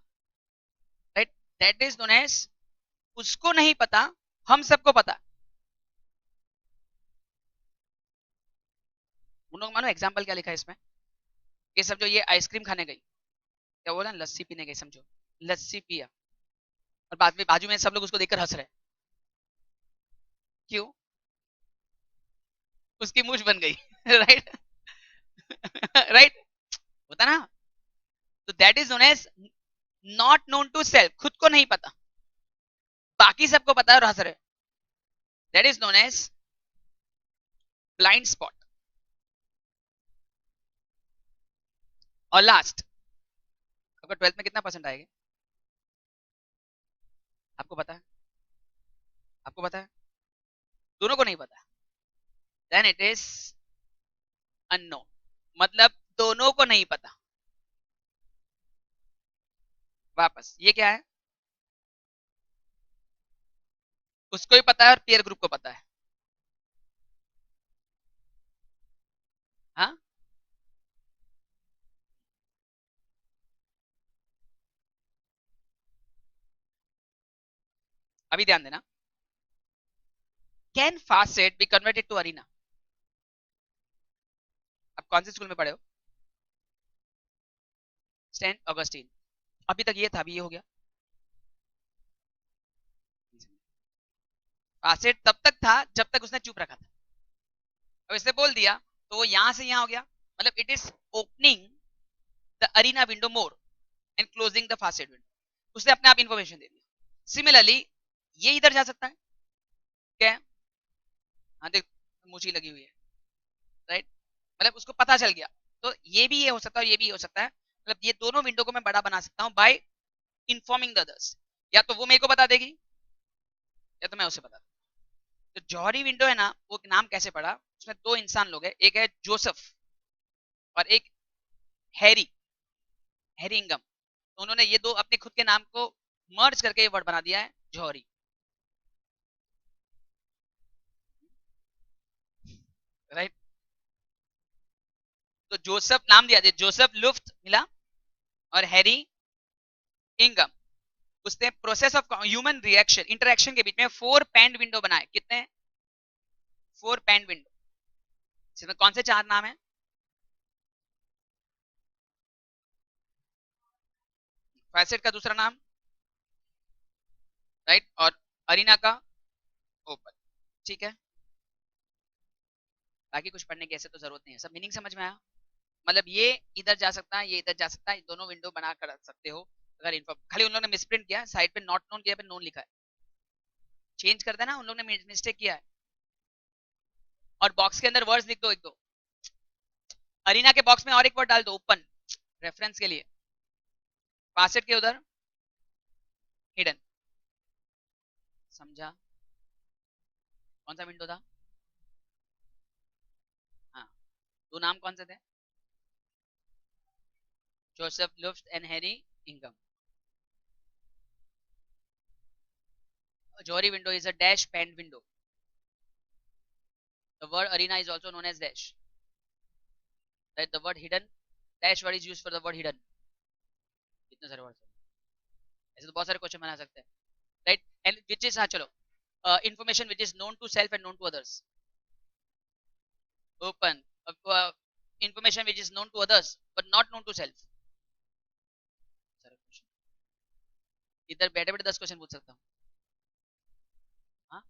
Speaker 1: right. That is known as, उसको नहीं पता, हम सबको पता। उन लोग मानो एग्जाम्पल क्या लिखा है इसमें, ये सब जो ये आइसक्रीम खाने गई, क्या बोला, लस्सी पीने गई, समझो लस्सी पिया, और बाद में बाजू में सब लोग उसको देखकर हंस रहे, क्यों? उसकी मूछ बन गई राइट राइट, होता ना। तो that is known as not known to self, खुद को नहीं पता, बाकी सबको पता है और हंस रहे। That is known as blind spot. और लास्ट, आपका 12th में कितना परसेंट आएगा? आपको पता है? आपको पता है? दोनों को नहीं पता, देन इट इज अननोन, मतलब दोनों को नहीं पता। वापस ये क्या है? उसको भी पता है और पीयर ग्रुप को पता है। हाँ, अभी ध्यान देना। Can facade be converted to arena? आप कौन से स्कूल में पढ़े हो? Saint Augustine. अभी तक ये था, अभी ये हो गया। फास्टेट तब तक था जब तक उसने चुप रखा था। अब इसने बोल दिया तो वो यहां से यहां हो गया, मतलब it is opening the arena window more and closing the facade window. उसने अपने आप इंफॉर्मेशन दे दिया। सिमिलरली ये इधर जा सकता है, क्या है? हाँ देख, मुझी लगी हुई है, राइट, मतलब उसको पता चल गया। तो ये हो सकता है और ये भी हो सकता है, मतलब ये दोनों विंडो को मैं बड़ा बना सकता हूँ बाय इन्फॉर्मिंग द अदर्स। या तो वो मेरे को बता देगी या तो मैं उसे बता दूँ। तो जौहरी विंडो है ना, वो नाम कैसे पड़ा? उसमें दो इंसान लोग हैं, एक है जोसेफ और एक हैरी, हैरिंगम। तो उन्होंने ये दो अपने खुद के नाम को मर्ज करके ये वर्ड बना दिया है जौहरी, राइट। तो जोसेफ नाम दिया, जोसेफ लुफ्ट मिला और हैरी इंगम। उसने process of human reaction interaction के बीच में 4 पैंड विंडो बनाए। कितने? 4 पैंड विंडो। इसमें कौन से 4 नाम है? फैसेट का दूसरा नाम, राइट, और अरीना का ओपन। ठीक है, बाकी कुछ पढ़ने की ऐसे तो जरूरत नहीं है, सब मीनिंग समझ में आया। मतलब ये इधर जा सकता है, ये इधर जा सकता है, दोनों विंडो बना कर रख सकते हो। अगर इन्फो खाली उन लोगों ने मिसप्रिंट किया, साइड पे नॉट नोन किया पे नोन लिखा है, चेंज कर देना, उन लोगों ने मिस्टेक किया है। और बॉक्स के अंदर वर्ड्स लिख दो एक दो, अरीना के बॉक्स में और एक वर्ड डाल दो ओपन, रेफरेंस के लिए। फासेट के उधर हिडन। समझा? कौन सा विंडो था? हाँ, दो नाम कौन से थे? जोसेफ लुफ्ट एंड हैरी इंगम। Johari window is a dash panned window. The word arena is also known as dash. Right? The word hidden, dash word is used for the word hidden. इतने सारे वर्ड, ऐसे तो बहुत सारे क्वेश्चन बना सकते हैं, राइट। एंड विच इज, हाँ चलो, information which is known to self and known to others, open. Information which is known to others but not known to self. इधर बैठे बैठे 10 क्वेश्चन पूछ सकता हूँ। हाँ,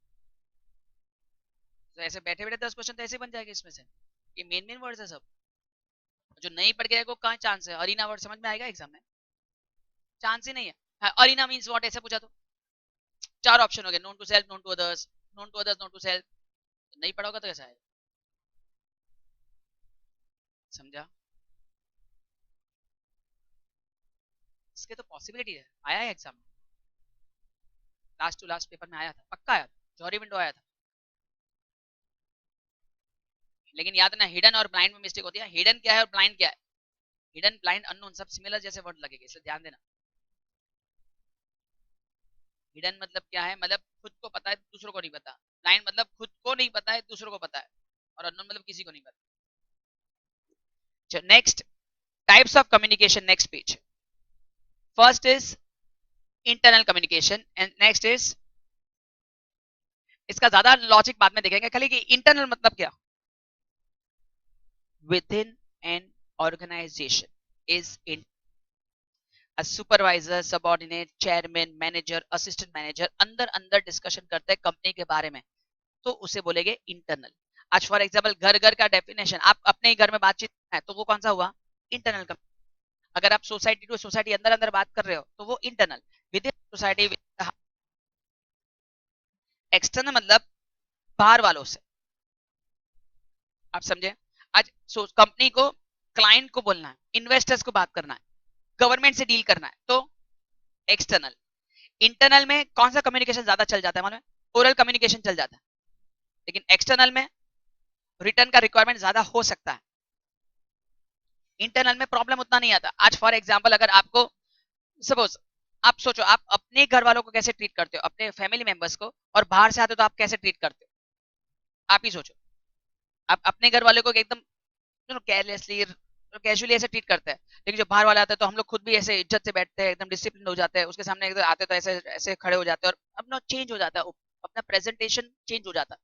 Speaker 1: तो ऐसे बैठे बैठे 10 क्वेश्चन तो ऐसे बन जाएगा इसमें से। ये मेन मेन वर्ड्स है सब, जो नहीं पढ़ के को कहाँ चांस है? अरीना वर्ड समझ में आएगा एग्जाम में? चांस ही नहीं है। हाँ, अरीना मींस व्हाट ऐसे पूछा तो 4 ऑप्शन हो गए, known to self, known to others, known to others, known to self. नहीं पढ़ा होगा तो कैसा है? समझा? इसके तो पॉसिबिलिटी है, आया है एग्जाम में, लास्ट टू लास्ट पेपर में आया था, पक्का आया था, जौहरी विंडो आया था। लेकिन याद ना, हिडन और ब्लाइंड में मिस्टेक होती है। हिडन क्या है और ब्लाइंड क्या है? हिडन, ब्लाइंड, अननोन सब सिमिलर जैसे वर्ड लगेंगे, इसलिए ध्यान देना। हिडन मतलब क्या है? मतलब खुद को पता है दूसरों को नहीं पता। ब्लाइंड मतलब खुद को नहीं पता है दूसरों को पता है। और अननोन मतलब किसी को नहीं पता। Next, types of communication, next page. First is internal communication and next is, इसका ज्यादा लॉजिक बाद में देखेंगे, खाली कि इंटरनल मतलब क्या। Within an organisation is in a supervisor, subordinate, chairman, manager, assistant manager अंदर अंदर डिस्कशन करते हैं कंपनी के बारे में, तो उसे बोलेंगे इंटरनल। आज फॉर एग्जांपल घर घर का डेफिनेशन, आप अपने ही घर में बातचीत है तो वो कौन सा हुआ? इंटरनल। अगर आप सोसाइटी टू सोसाइटी अंदर अंदर बात कर रहे हो तो वो internal. With in society, external मतलब बाहर वालों से। आप समझे? आज कंपनी को क्लाइंट को बोलना है, इन्वेस्टर्स को बात करना है, गवर्नमेंट से डील करना है, तो एक्सटर्नल। इंटरनल में कौन सा कम्युनिकेशन ज्यादा चल जाता है मालूम है? ओरल कम्युनिकेशन चल जाता है। लेकिन एक्सटर्नल में रिटर्न का रिक्वायरमेंट ज्यादा हो सकता है, इंटरनल में प्रॉब्लम उतना नहीं आता। आज फॉर एग्जांपल अगर आपको सपोज, आप सोचो आप अपने घर वालों को कैसे ट्रीट करते हो, अपने फैमिली मेंबर्स को, और बाहर से आते हो तो आप कैसे ट्रीट करते हो, आप ही सोचो। आप अपने घर वालों को एकदम केयरलेसली कैजुअली ऐसे ट्रीट करते हैं, लेकिन जो बाहर वाले आते हैं तो हम लोग खुद भी ऐसे इज्जत से बैठते हैं, एकदम डिसिप्लिन हो जाते हैं, उसके सामने एकदम आते तो ऐसे ऐसे खड़े हो जाते हैं, और अपना चेंज हो जाता है, अपना प्रेजेंटेशन चेंज हो जाता है।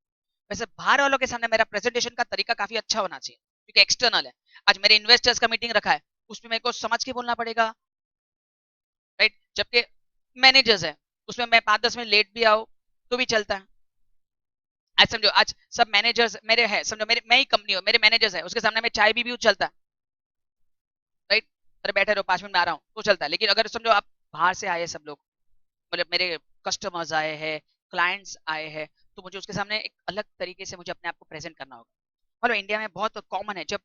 Speaker 1: वैसे बाहर वालों के सामने मेरा प्रेजेंटेशन का तरीका काफी अच्छा होना चाहिए, क्योंकि एक्सटर्नल है। आज मेरे इन्वेस्टर्स का मीटिंग रखा है, उसमें मेरे को समझ के बोलना पड़ेगा, राइट? जबकि मैनेजर्स है, उसमें मैं 5-10 मिनट लेट भी आओ तो भी चलता है। आज समझो, आज सब मैनेजर्स मेरे हैं, समझो मेरे मैं ही कंपनी हूँ, मेरे मैनेजर्स है, उसके सामने मैं चाय भी चलता है, राइट? अरे बैठे रहो, 5 मिनट में आ रहा हूँ तो चलता है। लेकिन अगर समझो आप बाहर से आए सब लोग, मतलब मेरे कस्टमर्स आए हैं, क्लाइंट्स आए हैं, तो मुझे उसके सामने एक अलग तरीके से मुझे अपने आप को प्रेजेंट करना होगा। मतलब इंडिया में बहुत कॉमन है, जब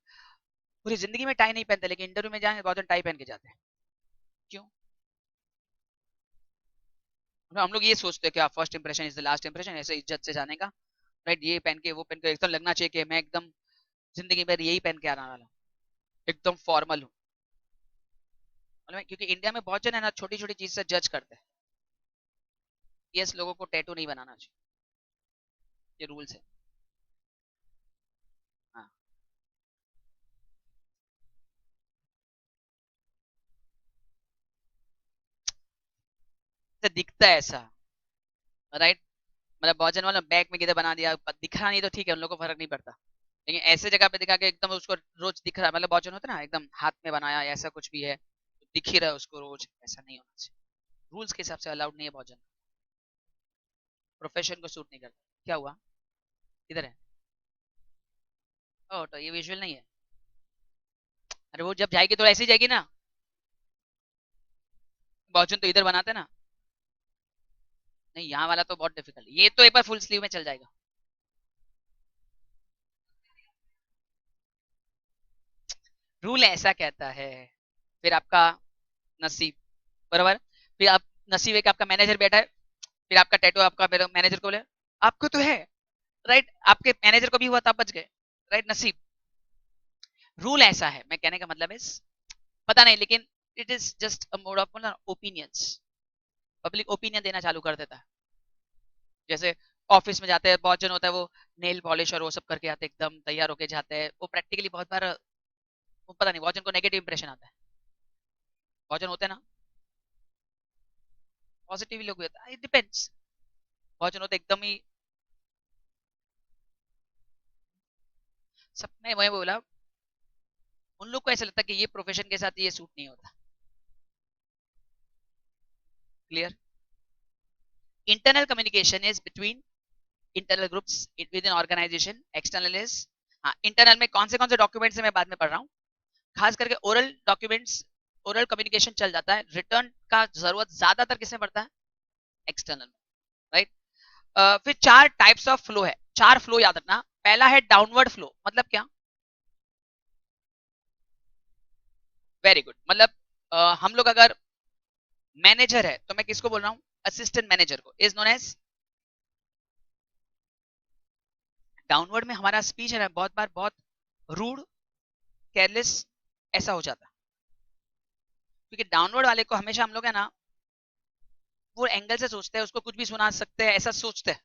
Speaker 1: पूरी जिंदगी में टाई नहीं पहनते, लेकिन इंटरव्यू में जाएंगे बहुत टाई पहन के जाते हैं। क्यों? मतलब हम लोग ये सोचते हैं कि first impression is the last impression, ऐसे इज्जत से जाने का, राइट? ये पहन के वो पहन के एकदम लगना चाहिए कि मैं एकदम जिंदगी भर यही पहन के आने वाला हूँ, एकदम फॉर्मल हूँ। मतलब क्योंकि इंडिया में बहुत जन है ना, छोटी छोटी चीज से जज करते हैं। यस, लोगों को टैटू नहीं बनाना चाहिए, ये रूल्स है। हाँ, तो दिखता है ऐसा, राइट? मतलब बहुत जन वाला बैग में किधर बना दिया, दिखा नहीं तो ठीक है, उन लोगों को फर्क नहीं पड़ता। लेकिन ऐसे जगह पे दिखा के एकदम उसको रोज दिख रहा है, मतलब बहुत जन होता है ना एकदम हाथ में बनाया ऐसा कुछ भी है, तो दिख ही रहा है उसको रोज, ऐसा नहीं होना चाहिए। रूल्स के हिसाब से अलाउड नहीं है बहुत जन, प्रोफेशन को सूट नहीं करता। क्या हुआ? किधर है? ओ, तो ये विजुअल नहीं है। अरे वो जब जाएगी तो ऐसे ही जाएगी ना, बहुत जन तो इधर बनाते हैं ना। नहीं, यहाँ वाला तो बहुत डिफिकल्ट, ये तो एक बार फुल स्लीव में चल जाएगा। रूल ऐसा कहता है, फिर आपका नसीब, बराबर? फिर आप, नसीब है कि आपका मैनेजर बैठा है, फिर आपका टैटू आपका मैनेजर को बोले आपको तो है, राइट? आपके मैनेजर को भी हुआ तो आप बच गए, राइट? नसीब। रूल ऐसा है, मैं कहने का मतलब है, पता नहीं, लेकिन it is just a mode of opinions. Public opinion देना चालू कर देता है। जैसे ऑफिस में जाते हैं, बहुत जन होता है वो नेल पॉलिश और वो सब करके आते हैं, एकदम तैयार होके जाते हैं, वो प्रैक्टिकली बहुत बार वो पता नहीं, बहुत जन को नेगेटिव इंप्रेशन आता है। बहुत जन होते हैं ना, पॉजिटिव लोग भी होता है, इट डिपेंड्स। बहुत जन होते हैं एकदम ही, सब में वही बोला, उन लोग को ऐसा लगता है कि ये प्रोफेशन के साथ ये सूट नहीं होता। Clear? Internal communication is between internal groups within organisation, external is, हाँ, इंटरनल में कौन से डॉक्यूमेंट्स मैं बाद में पढ़ रहा हूँ, खास करके ओरल डॉक्यूमेंट्स, ओरल कम्युनिकेशन चल जाता है, रिटर्न का जरूरत ज्यादातर किसमें पड़ता है? External, right? फिर 4 टाइप्स ऑफ फ्लो है, 4 फ्लो याद रखना। पहला है डाउनवर्ड फ्लो, मतलब क्या? वेरी गुड, मतलब हम लोग अगर मैनेजर है तो मैं किसको बोल रहा हूँ? असिस्टेंट मैनेजर को, इज नोन एज डाउनवर्ड। में हमारा स्पीच है ना, बहुत बार बहुत रूड, केयरलेस ऐसा हो जाता है, क्योंकि डाउनवर्ड वाले को हमेशा हम लोग है ना, वो एंगल से सोचते हैं, उसको कुछ भी सुना सकते हैं ऐसा सोचते हैं।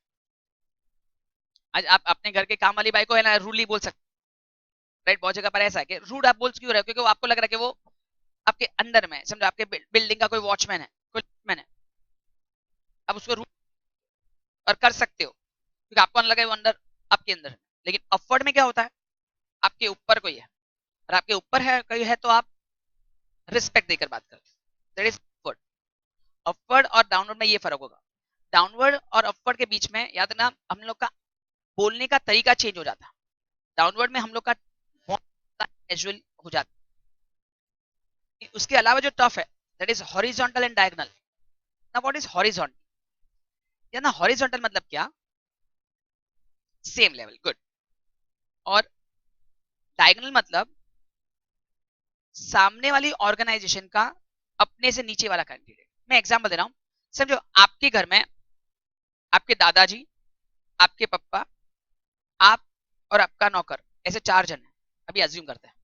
Speaker 1: आज आप अपने घर के काम वाली बाई को है ना रूडली बोल सकते, राइट? बहुत जगह पर ऐसा है कि रूड आप बोल क्यों रहे हो, क्योंकि वो आपको लग रहा है कि वो आपके अंदर में, समझो आपके बिल्डिंग का कोई वॉचमैन है, कोई मैन है, आप उसको रूड और कर सकते हो, क्योंकि आपको लगा वो अंदर, आपके अंदर है। लेकिन अपवर्ड में क्या होता है, आपके ऊपर कोई है, और आपके ऊपर है कोई है तो आप रिस्पेक्ट देकर बात करते हैं, दैट इज अपवर्ड। अपवर्ड और डाउनवर्ड में ये फर्क होगा। डाउनवर्ड और अपवर्ड के बीच में याद रखना, हम लोग का बोलने का तरीका चेंज हो जाता है। डाउनवर्ड में हम लोग का कैजुअल हो जाता है। उसके अलावा जो टफ है, that is horizontal and diagonal. ना व्हाट इज हॉरिजॉन्टल, या ना हॉरिजॉन्टल मतलब क्या? Same level, good. और डायगोनल मतलब सामने वाली ऑर्गेनाइजेशन का अपने से नीचे वाला कैंडिडेट। मैं एग्जांपल दे रहा हूं, समझो आपके घर में आपके दादाजी, आपके पापा, आप और आपका नौकर, ऐसे 4 जन हैं, अभी अज्यूम करते हैं।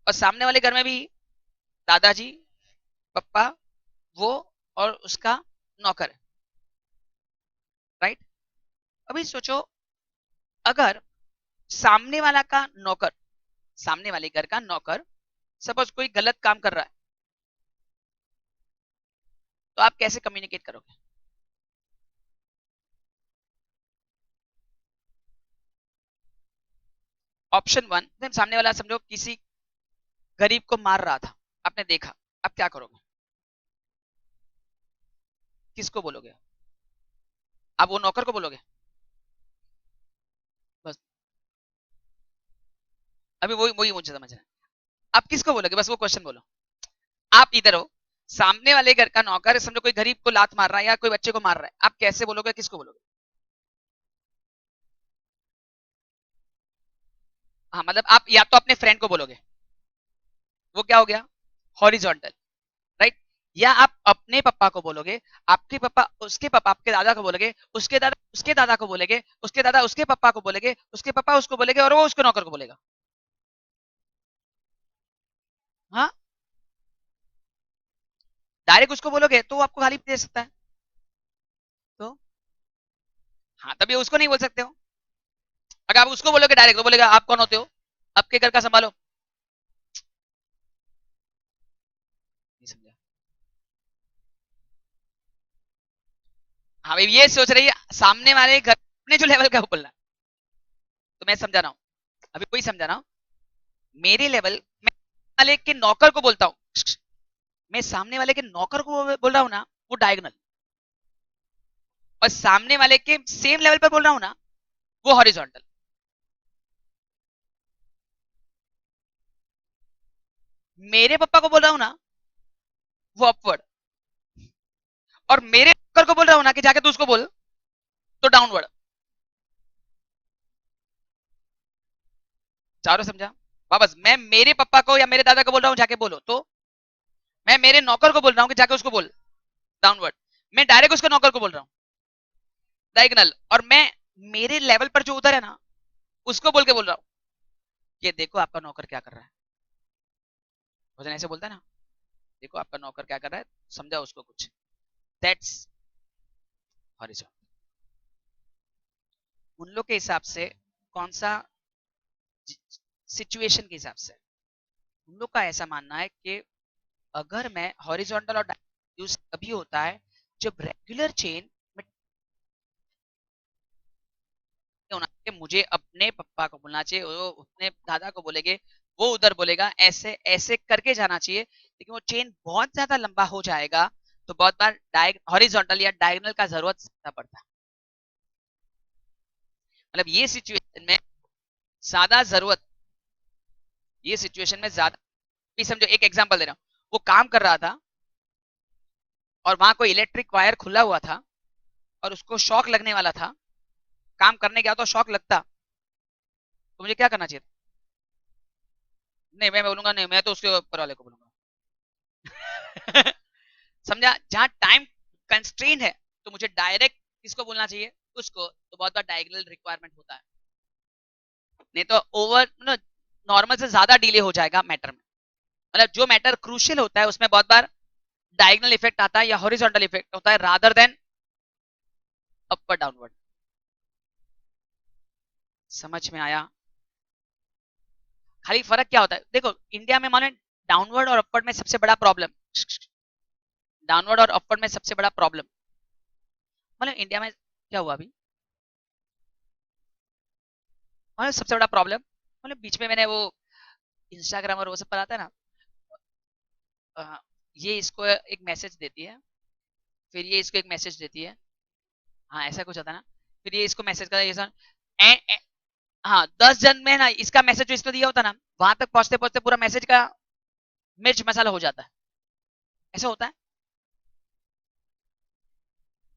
Speaker 1: और सामने वाले घर में भी दादाजी, पापा, वो और उसका नौकर है, राइट। अभी सोचो, अगर सामने वाला का नौकर, सामने वाले घर का नौकर सपोज कोई गलत काम कर रहा है, तो आप कैसे कम्युनिकेट करोगे? ऑप्शन 1, सामने वाला समझो किसी गरीब को मार रहा था, आपने देखा, आप क्या करोगे? किसको बोलोगे? आप वो नौकर को बोलोगे? बस, अभी वही वही मुझे समझ रहा है। आप किसको बोलोगे, बस वो क्वेश्चन बोलो। आप इधर हो, सामने वाले घर का नौकर समझो कोई गरीब को लात मार रहा है या कोई बच्चे को मार रहा है, आप कैसे बोलोगे, किसको बोलोगे? हाँ, मतलब आप या तो अपने फ्रेंड को बोलोगे, वो क्या हो गया, हॉरिजॉन्टल, राइट। या आप अपने पापा को बोलोगे, आपके पापा उसके पापा आपके दादा को बोलोगे, उसके दादा उसके दादा को बोलेगे, उसके दादा उसके पापा को बोलेगे, उसके पापा उसको बोलेगे, और वो उसके नौकर को बोलेगा। हाँ, डायरेक्ट उसको बोलोगे तो वो आपको गाली दे सकता है। तो हाँ, तभी उसको नहीं बोल सकते हो। अगर आप उसको बोलोगे डायरेक्ट, तो बोलेगा आप कौन होते हो, आपके घर का संभालो। नहीं समझा? हाँ भाई, ये सोच रही है सामने वाले घर अपने जो लेवल का बोलना है। तो मैं समझा रहा हूँ, अभी कोई समझा रहा हूँ। मेरे लेवल, मैं वाले के नौकर को बोलता हूँ, मैं सामने वाले के नौकर को बोल रहा हूँ ना, वो डायगोनल। और सामने वाले के सेम लेवल पर बोल रहा हूँ ना, वो हॉरिजॉन्टल। मेरे पापा को बोल रहा हूँ ना, वो अपवर्ड। और मेरे नौकर को बोल रहा हूँ ना कि जाके तू उसको बोल, तो डाउनवर्ड। चारों समझा? वापस, मैं मेरे पापा को या मेरे दादा को बोल रहा हूँ जाके बोलो, तो मैं मेरे नौकर को बोल रहा हूँ कि जाके उसको बोल, डाउनवर्ड। मैं डायरेक्ट उसको नौकर को बोल रहा हूँ, डायगोनल। और मैं मेरे लेवल पर जो उधर है ना, उसको बोल के बोल रहा हूँ, ये देखो आपका नौकर क्या कर रहा है। भजन ऐसे बोलता है ना, देखो आपका नौकर क्या कर रहा है, समझा उसको कुछ। That's horizontal. उन लोग के हिसाब से कौन सा, सिचुएशन के हिसाब से उन लोग का ऐसा मानना है कि अगर मैं हॉरिजॉन्टल और यूज तभी होता है जब रेगुलर चेन में होना चाहिए, मुझे अपने पापा को बोलना चाहिए, वो अपने दादा को बोलेंगे, वो उधर बोलेगा, ऐसे ऐसे करके जाना चाहिए। लेकिन वो चेन बहुत ज्यादा लंबा हो जाएगा, तो बहुत बार हॉरिजॉन्टल या डायगोनल का जरूरत पड़ता है। मतलब ये सिचुएशन में ज्यादा जरूरत, ये सिचुएशन में ज्यादा, भी समझो एक एग्जांपल दे रहा हूँ, वो काम कर रहा था और वहां कोई इलेक्ट्रिक वायर खुला हुआ था और उसको शॉक लगने वाला था, काम करने गया तो शॉक लगता, तो मुझे क्या करना चाहिए? नहीं, मैं बोलूंगा नहीं, मैं तो उसके ऊपर वाले को बोलूंगा। समझा? जहां टाइम कंस्ट्रेन है, तो मुझे डायरेक्ट किसको बोलना चाहिए, उसको। तो बहुत बार डायगोनल रिक्वायरमेंट होता है, नहीं तो ओवर नॉर्मल से ज्यादा डिले हो जाएगा मैटर में। मतलब जो मैटर क्रूशियल होता है उसमें बहुत बार डायगोनल इफेक्ट आता है या हॉरिजॉन्टल इफेक्ट होता है, रादर देन अपर डाउनवर्ड। समझ में आया? खाली फर्क क्या होता है, देखो इंडिया में मानो डाउनवर्ड और अपवर्ड में सबसे बड़ा प्रॉब्लम, डाउनवर्ड और अपवर्ड में सबसे बड़ा प्रॉब्लम, मतलब इंडिया में क्या हुआ अभी, मतलब सबसे बड़ा प्रॉब्लम, मतलब बीच में मैंने वो इंस्टाग्राम और वो सब पर आता है ना, ये इसको एक मैसेज देती है, फिर ये इसको एक मैसेज देती है, हाँ ऐसा कुछ होता है ना, फिर ये इसको मैसेज करता है, ये सब हाँ 10 जन में ना इसका मैसेज जो इसको दिया होता है ना, वहां तक पहुंचते पहुंचते पूरा मैसेज का मिर्च मसाला हो जाता है। ऐसा होता है,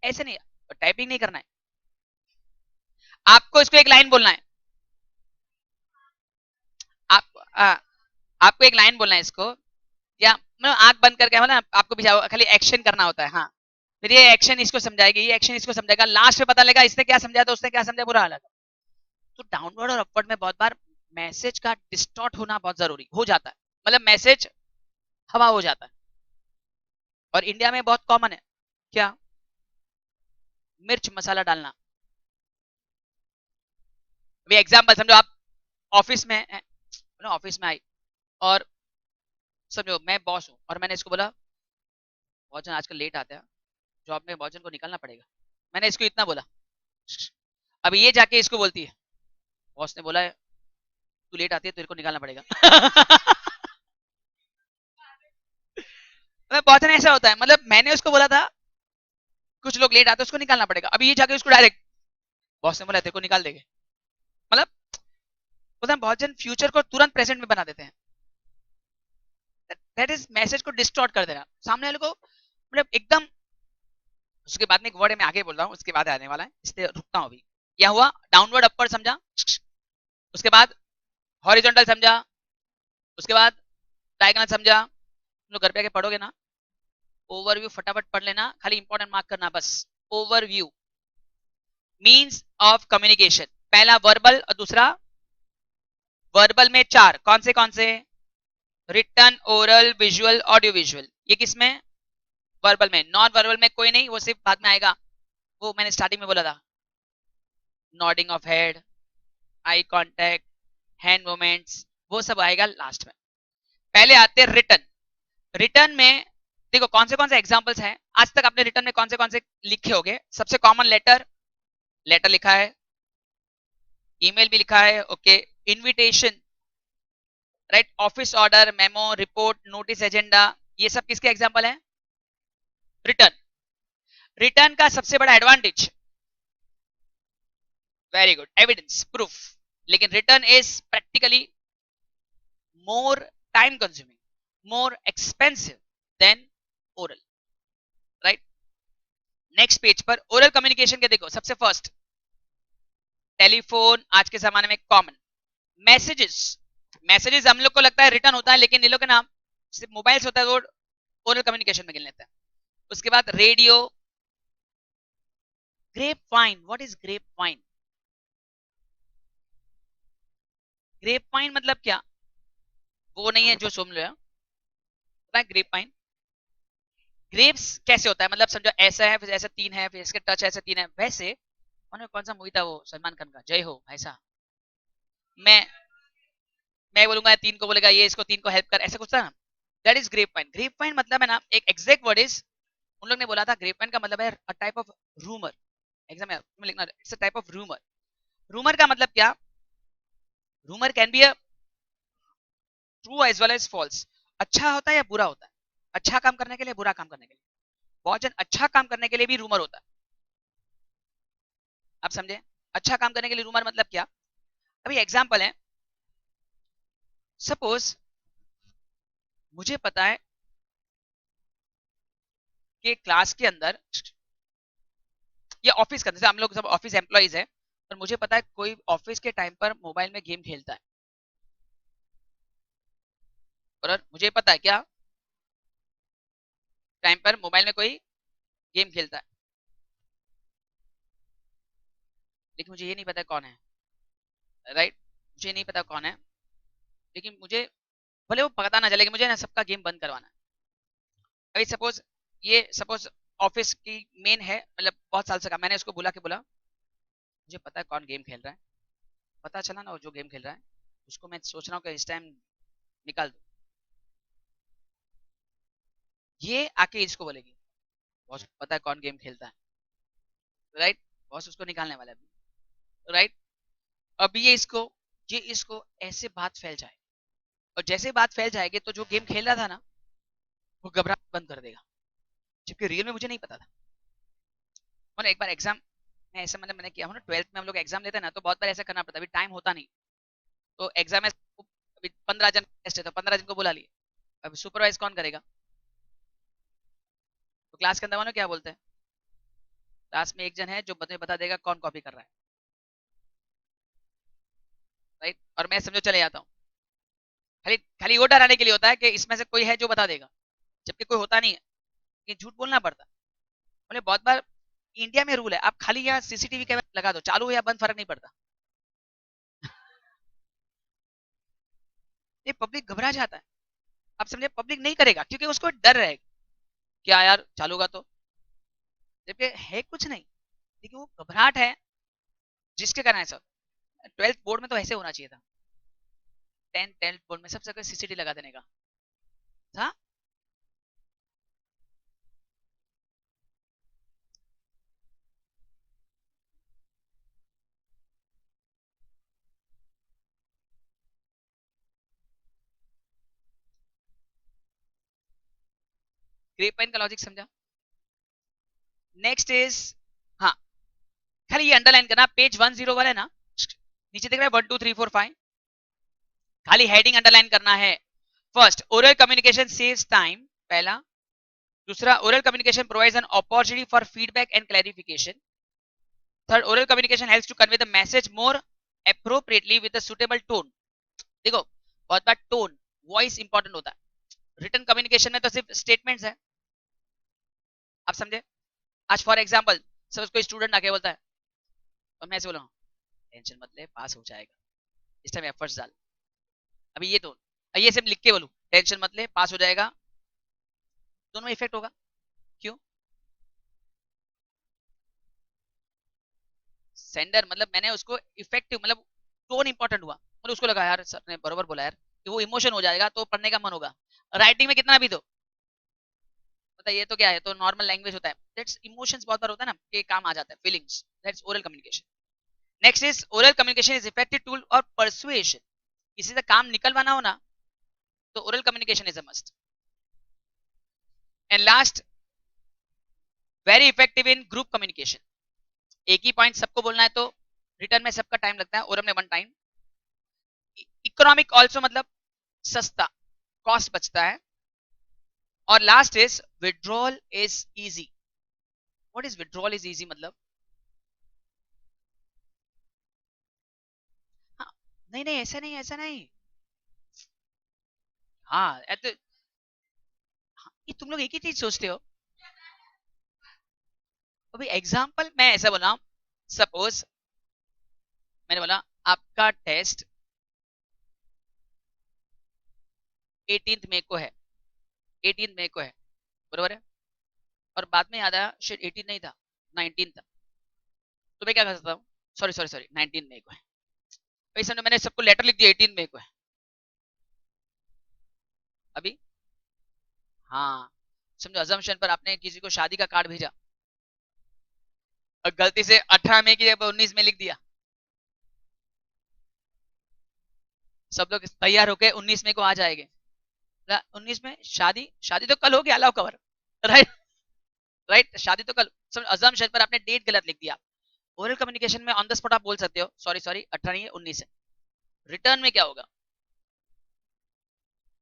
Speaker 1: ऐसे नहीं, टाइपिंग नहीं करना है। आपको इसको एक लाइन बोलना है, आप आपको एक लाइन बोलना है इसको, या मतलब आंख बंद करके ना आपको भी खाली एक्शन करना होता है। हाँ, फिर ये एक्शन इसको समझाएगी, ये एक्शन इसको समझाएगा, लास्ट में पता लगा इसने क्या समझाया तो उसने क्या समझा, बुरा हाल है। तो डाउनवर्ड और अपवर्ड में बहुत बार मैसेज का डिस्टॉर्ट होना बहुत जरूरी हो जाता है, मतलब मैसेज हवा हो जाता है। और इंडिया में बहुत कॉमन है क्या, मिर्च मसाला डालना। अभी एग्जाम्पल समझो, आप ऑफिस में ऑफिस में आई और समझो मैं बॉस हूँ और मैंने इसको बोला बहुत जन आजकल लेट आते हैं, जॉब में बहुत जन को निकलना पड़ेगा, मैंने इसको इतना बोला। अभी ये जाके इसको बोलती है बॉस ने बोला है तू लेट आती है तेरे को निकालना पड़ेगा। मतलब बहुत जन ऐसा होता है, मतलब मैंने उसको बोला था कुछ लोग लेट आते हैं उसको निकालना पड़ेगा, अभी ये जाके उसको डायरेक्ट बॉस ने बोला तेरे को निकाल देंगे। मतलब पता है बहुत जन फ्यूचर को तुरंत प्रेजेंट में बना देते हैं, दैट इज मैसेज को डिस्टॉर्ट कर देना सामने वाले को, मतलब एकदम। उसके बाद में एक वर्ड मैं आगे बोल रहा हूँ, उसके बाद आने वाला है, इसलिए रुकता हूँ अभी। क्या हुआ, डाउनवर्ड अपवर्ड समझा, उसके बाद हॉरिजॉन्टल समझा, उसके बाद डायगोनल समझा। तुम लोग घर पे आके पढ़ोगे ना, ओवरव्यू फटाफट पढ़ लेना, खाली इंपॉर्टेंट मार्क करना बस। ओवरव्यू मींस ऑफ कम्युनिकेशन, पहला वर्बल और दूसरा वर्बल में चार, कौन से, written, oral, visual, audio visual. ये किसमें, वर्बल में। नॉन वर्बल में कोई नहीं, वो सिर्फ बाद में आएगा, वो मैंने स्टार्टिंग में बोला था, nodding of head, eye contact, hand movements, वो सब आएगा लास्ट में। पहले आते हैं रिटन। रिटर्न में देखो कौन से एग्जांपल्स हैं, आज तक आपने रिटर्न में कौन से लिखे होंगे। सबसे कॉमन लेटर, लेटर लिखा है, ईमेल भी लिखा है, okay, invitation, right, office order, memo, report, notice, agenda, ये सब किसके एग्जांपल हैं, रिटर्न। रिटर्न का सबसे बड़ा advantage, very good, evidence, proof. लेकिन written is practically more time consuming, more expensive than oral, right. Next page पर ओरल कम्युनिकेशन के देखो, सबसे फर्स्ट टेलीफोन, आज के जमाने में कॉमन। मैसेजेस, मैसेजेस हम लोग को लगता है रिटर्न होता है, लेकिन इन लोग का नाम सिर्फ मोबाइल से होता है, वो ओरल कम्युनिकेशन में गिन लेते हैं। उसके बाद radio, grapevine, what is grapevine, grapevine मतलब क्या, वो नहीं है जो सुन लो, पता है ग्रेप वाइन, ग्रेप्स कैसे होता है, मतलब समझो ऐसा है, फिर ऐसा तीन है, फिर इसके टच ऐसे तीन है, वैसे कौन सा मूवी था वो सलमान खान का, जय हो ऐसा, मैं मैं बोलूंगा तीन को बोलेगा ये इसको तीन को हेल्प कर, ऐसा कुछ था ना, that is grapevine. Grapevine मतलब है ना, एक एग्जैक्ट वर्ड इज, उन लोग ने बोला था ग्रेप वाइन का मतलब है a type of rumour. Exam में लिखना, it's a type of rumour. Rumour का मतलब क्या, rumour can be a true as well as false, अच्छा होता है या बुरा होता है, अच्छा काम करने के लिए, बुरा काम करने के लिए। बहुत जन अच्छा काम करने के लिए भी रूमर होता है, आप समझे, अच्छा काम करने के लिए रूमर मतलब क्या। अभी एग्जाम्पल है, सपोज मुझे पता है कि क्लास के अंदर या ऑफिस के अंदर, हम लोग सब ऑफिस एम्प्लॉइज है, और मुझे पता है कोई ऑफिस के टाइम पर मोबाइल में गेम खेलता है, और मुझे पता है क्या टाइम पर मोबाइल में कोई गेम खेलता है, लेकिन मुझे ये नहीं पता कौन है, राइट, मुझे नहीं पता कौन है, लेकिन मुझे भले वो पता ना चले कि मुझे ना सबका गेम बंद करवाना है। अभी सपोज, ये सपोज ऑफिस की मेन है, मतलब बहुत साल से का, मैंने उसको बुला के बोला मुझे पता है कौन गेम खेल रहा है, पता चला ना वो जो गेम खेल रहा है उसको मैं सोच रहा हूँ कि इस टाइम निकाल दूं, ये आके इसको बोलेगी बॉस पता है कौन गेम खेलता है, राइट, बॉस उसको निकालने वाला है, राइट। अब ये इसको ऐसे बात फैल जाए, और जैसे बात फैल जाएगी तो जो गेम खेल रहा था ना वो घबराहट बंद कर देगा, जबकि रियल में मुझे नहीं पता था। मैंने एक बार एग्जाम में ऐसा, मतलब मैंने किया हूँ ना, 12th में हम लोग एग्जाम लेते हैं ना, तो बहुत बार ऐसा करना पड़ता है, अभी टाइम होता नहीं, तो एग्जाम में अभी 15 जन टेस्ट है तो 15 जन को बुला लिए, अब सुपरवाइज कौन करेगा, तो क्लास के अंदर मानो क्या बोलते हैं, क्लास में एक जन है जो बता देगा कौन कॉपी कर रहा है, राइट, और मैं समझो चले जाता हूँ। खाली खाली वो डराने के लिए होता है कि इसमें से कोई है जो बता देगा, जबकि कोई होता नहीं है, ये झूठ बोलना पड़ता है। बोले बहुत बार इंडिया में रूल है, आप खाली यहाँ सीसीटीवी कैमरा लगा दो, चालू या बंद फर्क नहीं पड़ता। ये पब्लिक घबरा जाता है, आप समझे, पब्लिक नहीं करेगा क्योंकि उसको डर रहेगा, क्या यार चालू होगा तो, जबकि है कुछ नहीं, लेकिन वो घबराहट है जिसके कारण ऐसा। 12th बोर्ड में तो ऐसे होना चाहिए था, 10th बोर्ड में सब जगह सीसीटीवी लगा देने का था। ग्रेपवाइन का लॉजिक समझा। नेक्स्ट इज, हाँ, खाली ये अंडरलाइन करना, पेज 101 है ना, नीचे देख रहे हैं 1 2 3 4 5, खाली हेडिंग अंडरलाइन करना है। First, oral communication saves time, पहला। दूसरा, oral communication provides an opportunity for feedback and clarification. Third, oral communication helps to convey the message more appropriately with a suitable tone. देखो, बहुत बार टोन, वॉइस इंपॉर्टेंट होता है, रिटन कम्युनिकेशन में तो सिर्फ स्टेटमेंट्स है, आप समझे। आज फॉर एग्जांपल सपोज कोई स्टूडेंट आके बोलता है, और मैं ऐसे बोला, टेंशन मत ले, पास हो जाएगा, इस टाइम एफर्ट्स डाल। अभी ये तो, ये सिर्फ लिख के बोलूं, टेंशन मत ले, पास हो जाएगा, दोनों में इफेक्ट होगा। क्यों? सेंडर मतलब मैंने उसको इफेक्टिव, मतलब टोन इंपॉर्टेंट हुआ, मतलब उसको लगा यार सर ने बरोबर बोला यार, कि वो इमोशन हो जाएगा तो पढ़ने का मन होगा। राइटिंग में कितना भी दो, पता ये तो क्या है, तो नॉर्मल लैंग्वेज होता है, दैट्स इमोशंस, बहुत बार होता है ना कि काम आ जाता है, feelings, that's oral communication. Next is, oral communication is effective tool और परसुएशन। किसी से काम निकलवाना हो ना, तो oral communication is a must. And last, very effective in group communication. एक ही पॉइंट सबको बोलना है तो रिटर्न में सबका टाइम लगता है, ओरल में 1 टाइम। इकोनॉमिक ऑल्सो, मतलब सस्ता, कॉस्ट बचता है। और last is, withdrawal is easy. What is withdrawal is easy मतलब? हाँ, नहीं नहीं ऐसा नहीं, ऐसा नहीं। हाँ तो, हाँ, ये तुम लोग एक ही चीज सोचते हो। अभी एग्जाम्पल मैं ऐसा बोला, सपोज मैंने बोला आपका टेस्ट 18 मई को है, 18 मई को है, बरोबर है, और बाद में याद आया शिट 18 नहीं था, 19 था, तो मैं क्या कर सकता हूँ, सॉरी सॉरी सॉरी 19 मई को है, भाई समझो मैंने सबको लेटर लिख दिया 18 मई को है। अभी, हाँ, समझो अजम्पशन पर आपने किसी को शादी का कार्ड भेजा और गलती से 18 मई की जगह 19 में लिख दिया, सब लोग तैयार होके 19 मई को आ जाएंगे, 19 में शादी, शादी तो कल हो गया, अलाउ कवर, राइट, राइट, शादी तो कल, अजम्पशन पर आपने डेट गलत लिख दिया। ओरल कम्युनिकेशन में ऑन द स्पॉट आप बोल सकते हो सॉरी सॉरी 18 नहीं है 19 है, रिटर्न में क्या होगा,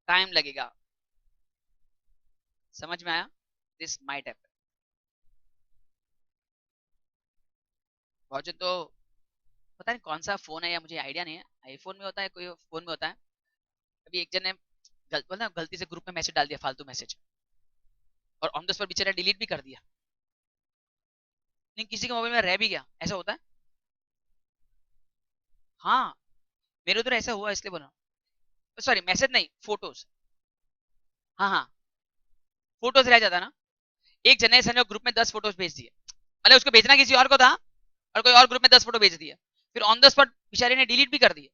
Speaker 1: टाइम लगेगा। समझ में आया? This might happen. बहुत तो पता नहीं कौन सा फोन है, या मुझे आइडिया नहीं है, आईफोन में होता है, कोई फोन में होता है। अभी एक जन ने गलती से ग्रुप में मैसेज डाल दिया, फालतू मैसेज, और ऑन द स्पॉट बेचारा डिलीट भी कर दिया, लेकिन किसी के मोबाइल में रह भी गया, ऐसा होता है। हाँ, मेरे उधर ऐसा हुआ इसलिए बोला, सॉरी मैसेज नहीं, फोटोज, हाँ हाँ, फोटोज रह जाता ना। एक जने ने ग्रुप में 10 फोटोज भेज दिए, मतलब उसको भेजना किसी और को था, और कोई और ग्रुप में 10 फोटो भेज दिया, फिर ऑन द स्पॉट बेचारे ने डिलीट भी कर दिए,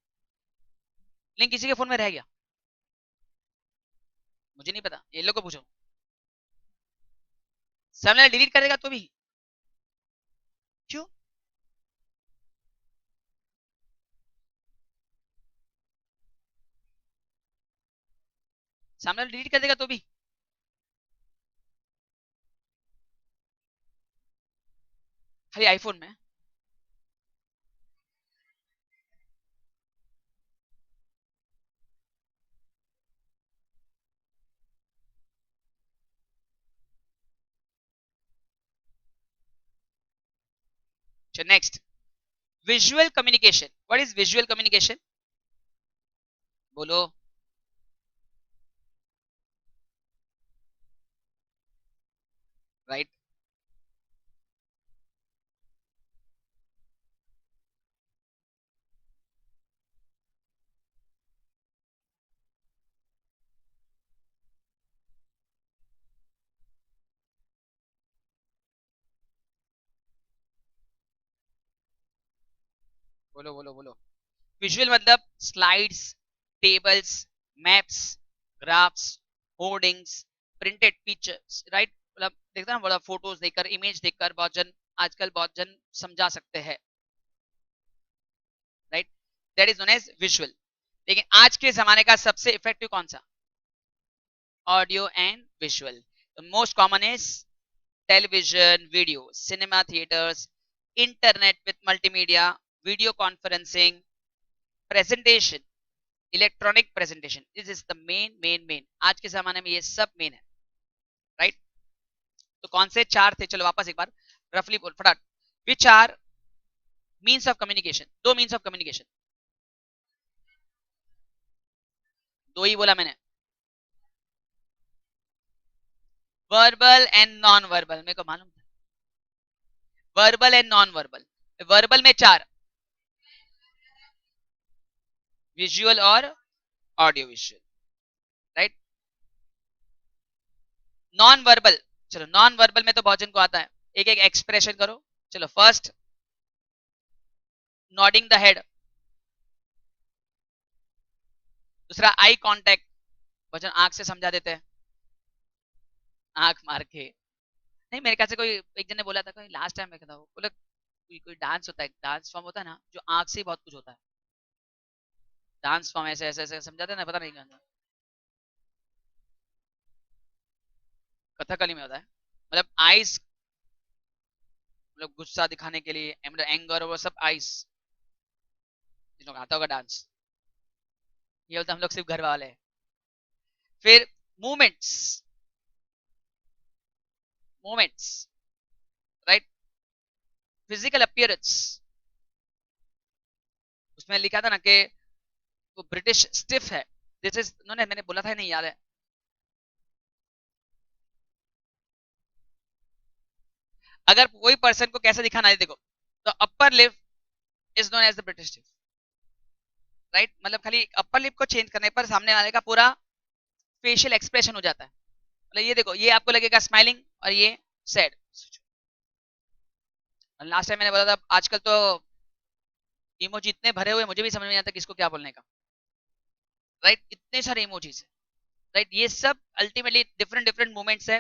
Speaker 1: लिंक किसी के फोन में रह गया। मुझे नहीं पता, ये लोग को पूछो, सामने डिलीट करेगा तो भी, क्यों? सामने डिलीट कर देगा तो भी। खाली आईफोन में। Next, visual communication. What is visual communication? बोलो। राइट, बोलो बोलो बोलो। विजुअल मतलब slides, tables, maps, graphs, hoardings, printed pictures, right. मतलब देखते हैं ना, मतलब फोटोज देखकर, इमेज देखकर बहुत जन, आजकल बहुत जन समझा सकते हैं, right. That is known as visual. लेकिन आज के जमाने का सबसे इफेक्टिव कौन सा? Audio and visual. Most common is television, video, cinema theatres, internet with multimedia, video conferencing, presentation, electronic presentation. This is the main आज के जमाने में ये सब मेन है, राइट। तो कौन से चार थे? चलो वापस एक बार रफली बोल फटाफट। Which are means of communication? दो मीन्स ऑफ कम्युनिकेशन, दो ही बोला मैंने। वर्बल एंड नॉन वर्बल, मेरे को मालूम था। Verbal and non verbal. Verbal में चार, विजुअल और audio visual, right. Non verbal, चलो नॉन वर्बल में तो बहुत जन को आता है। एक एक एक्सप्रेशन करो। चलो फर्स्ट, नॉडिंग द हेड। दूसरा, आई कांटेक्ट, वचन आंख से समझा देते हैं, आंख मार के। नहीं, मेरे ख्याल से कोई एक जन ने बोला था, कोई लास्ट टाइम देखा था, वो बोला कोई कोई डांस होता है, डांस फॉर्म होता है ना, जो आंख से ही बहुत कुछ होता है। डांस फॉर्म ऐसे ऐसे ऐसे समझाते हैं ना, पता नहीं क्या, कथकली में होता है। मतलब आइस, मतलब गुस्सा दिखाने के लिए, मतलब एंगर, वो सब आइस। जिन लोग आता होगा डांस, ये होता है, हम लोग सिर्फ घर वाले हैं। फिर movements, movements, right. Physical appearance, उसमें लिखा था ना कि वो ब्रिटिश स्टिफ है। दिस इज, उन्होंने, मैंने बोला था नहीं याद है। अगर कोई पर्सन को कैसा दिखाना है, देखो, तो upper lip is known as the British stiff, right. मतलब खाली अपर लिप को चेंज करने पर सामने वाले का पूरा फेशियल एक्सप्रेशन हो जाता है। मतलब ये देखो, ये आपको लगेगा स्माइलिंग और ये सैड। लास्ट टाइम मैंने बोला था, आजकल तो इमोजी इतने भरे हुए, मुझे भी समझ में नहीं आता किसको क्या बोलने का, राइट। इतने सारे इमोजीज, राइट। ये सब अल्टीमेटली डिफरेंट डिफरेंट मूवमेंट्स है,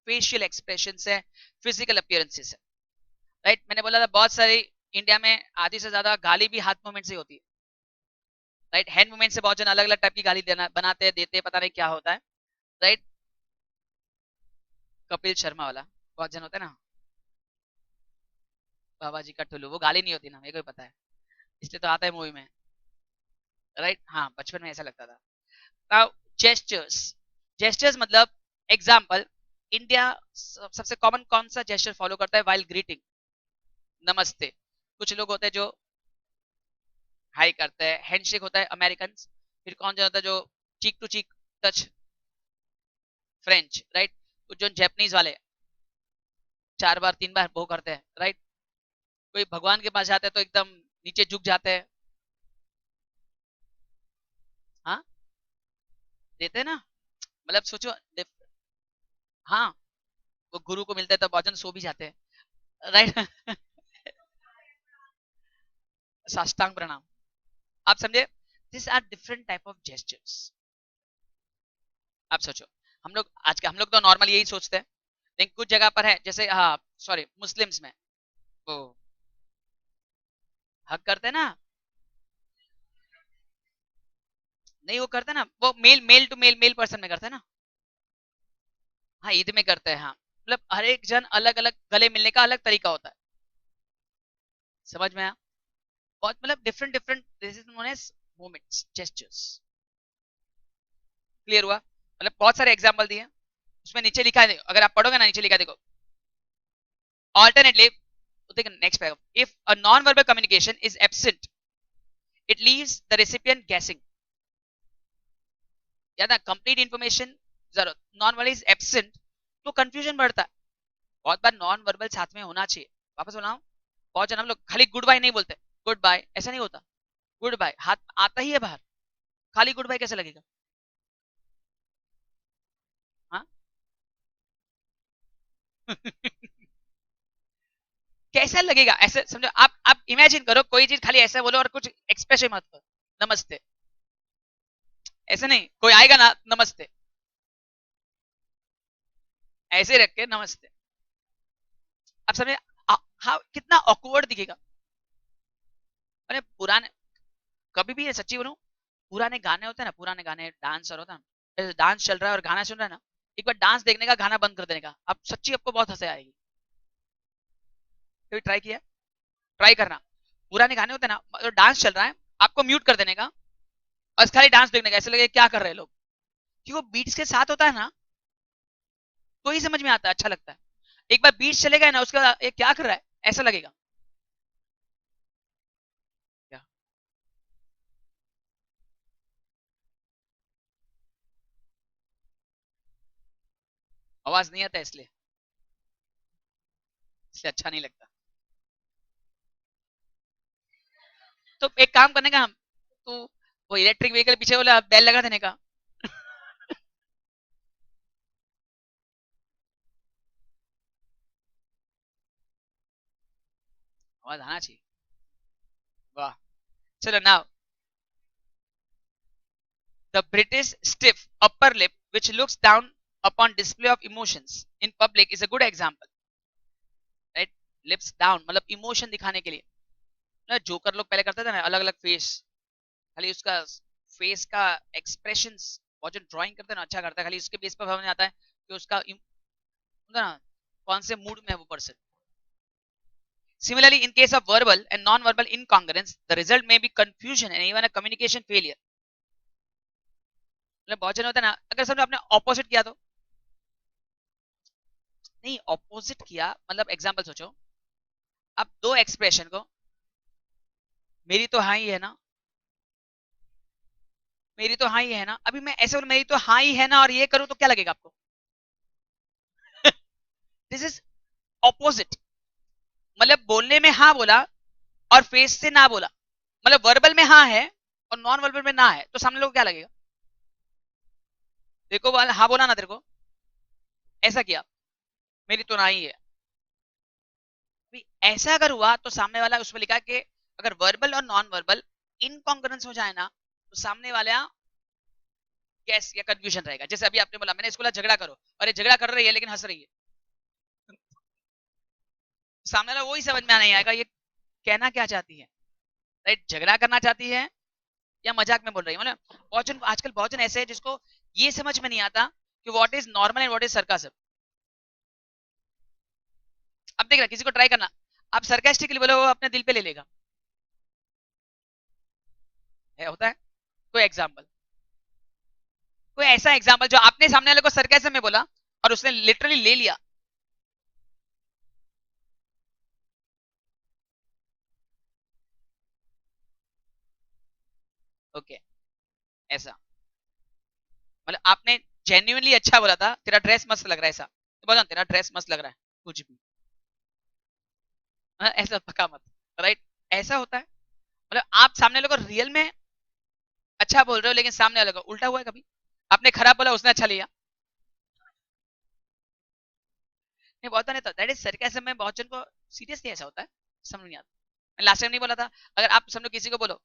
Speaker 1: फेशियल एक्सप्रेशंस है, फिजिकल अपीयरेंसेस है, राइट। मैंने बोला था बहुत सारी, इंडिया में आधी से ज्यादा गाली भी हाथ मूवमेंट से होती है, राइट। हैंड मूवमेंट से बहुत जन अलग अलग टाइप की गाली देना बनाते हैं, देते हैं, पता नहीं क्या होता है, राइट। कपिल शर्मा वाला बहुत जन होता है ना, बाबा जी का टुल्लू, वो गाली नहीं होती ना, मेरे को भी पता है, इसलिए तो आता है मूवी में, राइट। हाँ, बचपन में ऐसा लगता था। नाउ जेस्चर्स, जेस्चर्स मतलब एग्जांपल, इंडिया सबसे कॉमन कौन सा जेस्चर फॉलो करता है वाइल ग्रीटिंग? नमस्ते। कुछ लोग होते हैं जो हाई करते हैं, हैंडशेक होता है अमेरिकन। फिर कौन जो होता है जो cheek to cheek touch? French, right. कुछ जो जैपनीज वाले चार बार तीन बार वो करते हैं, राइट। कोई भगवान के पास जाते हैं तो एकदम नीचे झुक जाते हैं, हाँ, देते हैं ना। मतलब सोचो, हाँ, वो गुरु को मिलते हैं तो भजन सो भी जाते हैं, राइट। साष्टांग प्रणाम, आप समझे। This are different type of gestures. आप सोचो, हम लोग तो नॉर्मल यही सोचते हैं, लेकिन कुछ जगह पर है, जैसे हाँ सॉरी, मुस्लिम्स में वो हक करते हैं ना, नहीं वो करते हैं ना, वो male male to male, male person में करते हैं ना। हाँ, ईद में करते हैं, हाँ। मतलब हर एक जन अलग अलग गले मिलने का अलग तरीका होता है, समझ में आया। बहुत मतलब different different, this is known as moments, gestures. Clear हुआ? मतलब बहुत सारे एग्जांपल दिए, उसमें नीचे लिखा है, अगर आप पढ़ोगे ना, नीचे लिखा है देखो, alternately, देखो next paragraph, if a non verbal communication is absent, it leaves the recipient guessing, या ना कंप्लीट इंफॉर्मेशन जरूरत, नॉन वर्बल इज एब्सेंट, तो कंफ्यूजन बढ़ता है। बहुत बार नॉन वर्बल साथ में होना चाहिए। वापस बोला, बहुत जन हम लोग खाली गुड बाय नहीं बोलते, गुड बाय ऐसा नहीं होता, गुड बाय हाथ आता ही है बाहर, खाली गुड बाय कैसे लगेगा? हाँ कैसा लगेगा ऐसे समझो, आप इमेजिन करो कोई चीज खाली ऐसे बोलो और कुछ एक्सप्रेशन मत करो, नमस्ते ऐसे नहीं, कोई आएगा ना नमस्ते ऐसे रख के नमस्ते, आप समझे हाँ कितना ऑकवर्ड दिखेगा। अरे पुराने, कभी भी ये सच्ची बोलूं, पुराने गाने होते हैं ना, पुराने गाने डांसर होता है ना, डांस चल रहा है और गाना सुन रहा है ना, एक बार डांस देखने का गाना बंद कर देने का, आप सच्ची आपको बहुत हंसी आएगी। कभी ट्राई किया? ट्राई करना, पुराने गाने होते हैं ना और डांस चल रहा है, आपको म्यूट कर देने का और खाली डांस देखने का, ऐसे लगे क्या कर रहे हैं लोग, कि वो बीट्स के साथ होता है ना, तो ही समझ में आता है, अच्छा लगता है। एक बार बीट्स चले गए ना, उसके बाद ये क्या कर रहा है ऐसा लगेगा। क्या आवाज नहीं आता इसलिए, इसलिए अच्छा नहीं लगता। तो एक काम करने का हम, तो वो इलेक्ट्रिक व्हीकल पीछे वाला बेल लगा देने का। आवाज आना चाहिए। वाह। चलो now, the British stiff upper lip which looks down upon display of emotions in public is a good example, right? Lips down मतलब इमोशन दिखाने के लिए ना, जोकर लोग पहले करते थे ना अलग अलग फेस, खाली उसका फेस का एक्सप्रेशंस, और जो ड्राइंग करते हैं ना अच्छा करता है, खाली उसके बेस पर समझ में आता है कि उसका ना कौन से मूड में है वो person. Similarly, in case of verbal and non-verbal incongruence, the result may be confusion and even a communication failure. मतलब बहुत जन होता है ना, अगर समझो आपने ऑपोजिट किया तो, नहीं ऑपोजिट किया मतलब एग्जांपल सोचो, अब दो एक्सप्रेशन को, मेरी तो हाँ ही है ना, मेरी तो हाँ ही है ना, अभी मैं ऐसे बोलूं मेरी तो हाँ ही है ना और ये करूं तो क्या लगेगा आपको? दिस इज ऑपोजिट, मतलब बोलने में हाँ बोला और फेस से ना बोला, मतलब वर्बल में हाँ है और नॉन वर्बल में ना है, तो सामने लोग को क्या लगेगा? देखो हाँ बोला ना तेरे को, ऐसा किया, मेरी तो ना ही है। अभी ऐसा अगर हुआ तो सामने वाला उसमें लिखा कि अगर वर्बल और नॉन वर्बल इनकॉन्ग्रुएंस हो जाए ना, तो सामने वाला गैस या कंफ्यूजन रहेगा। जैसे अभी आपने बोला, मैंने इसको बोला झगड़ा करो, और ये झगड़ा कर रही है लेकिन हंस रही है, सामने वाला वही समझ में नहीं आएगा ये कहना क्या चाहती है, राइट? झगड़ा करना चाहती है या मजाक में बोल रही है। मतलब बहुत जन आजकल बहुत जन ऐसे है जिसको ये समझ में नहीं आता कि what is normal and what is sarcasm. अब देख रहा किसी को ट्राई करना, आप सरकास्टिकली बोलो वो अपने दिल पे ले लेगा, है होता है। कोई एग्जांपल, कोई ऐसा एग्जांपल जो आपने सामने वाले को सरकाजम में बोला और उसने लिटरली ले लिया। ओके ऐसा, मतलब आपने जेन्युइनली अच्छा बोला था, तेरा ड्रेस मस्त लग रहा है, ऐसा तो बोला तेरा ड्रेस मस्त लग रहा है, कुछ भी ऐसा पक्का मत, राइट? ऐसा होता है, मतलब आप सामने वाले को रियल में अच्छा बोल रहे हो लेकिन सामने वाले को उल्टा हुआ है कभी, आपने खराब बोला उसने अच्छा लिया। नहीं बहुत नहीं था, दैट इज सरकाज़म में बहुत जन को सीरियसली ऐसा होता है, समझ नहीं आता। मैं लास्ट टाइम नहीं बोला था, अगर आप समझो किसी को बोलो,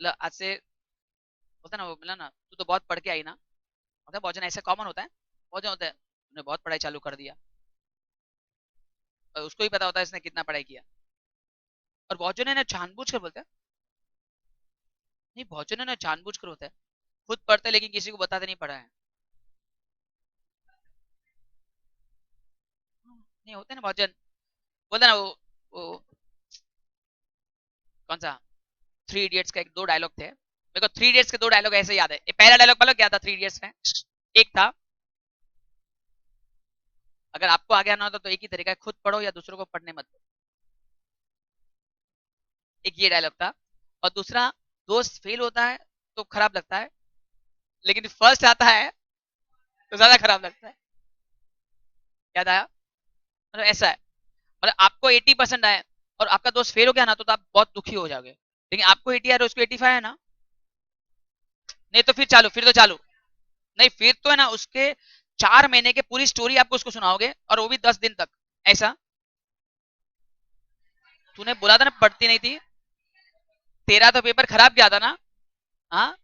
Speaker 1: मतलब आज से होता है ना वो, मिला ना तू तो बहुत पढ़ के आई ना, होता है बहुत जन ऐसा कॉमन होता है, बहुत जन होता है उन्होंने बहुत पढ़ाई चालू कर दिया और उसको ही पता होता है इसने कितना पढ़ाई किया। और बहुत जन है ना जानबूझ कर बोलते हैं, नहीं बहुत जन है ना जानबूझ कर होता है, खुद पढ़ते लेकिन किसी को बताते नहीं पढ़ा है। नहीं होते ना बहुत जन, बोलते ना वो कौन सा, थ्री इडियट्स का एक दो डायलॉग थे, मेरे को थ्री इडियट्स के दो डायलॉग ऐसे याद है। पहला डायलॉग बोलो क्या था थ्री इडियट्स में, एक था, अगर आपको आगे आना होता तो एक ही तरीका है, खुद पढ़ो या दूसरों को पढ़ने मत दो, एक ये डायलॉग था। और दूसरा, दोस्त फेल होता है तो खराब लगता है, लेकिन फर्स्ट आता है तो ज्यादा खराब लगता है। याद आया? मतलब ऐसा है, मतलब आपको 80% आया और आपका दोस्त फेल हो गया ना, तो आप बहुत दुखी हो जाओगे। लेकिन आपको 80 आ रहा है, उसको 85 है ना, नहीं तो फिर चालू, फिर तो चालू। नहीं फिर तो है ना, उसके 4 महीने के पूरी स्टोरी आपको उसको सुनाओगे, और वो भी 10 दिन तक। ऐसा तूने बोला था ना पढ़ती नहीं थी, तेरा तो पेपर खराब गया था ना। हाँ,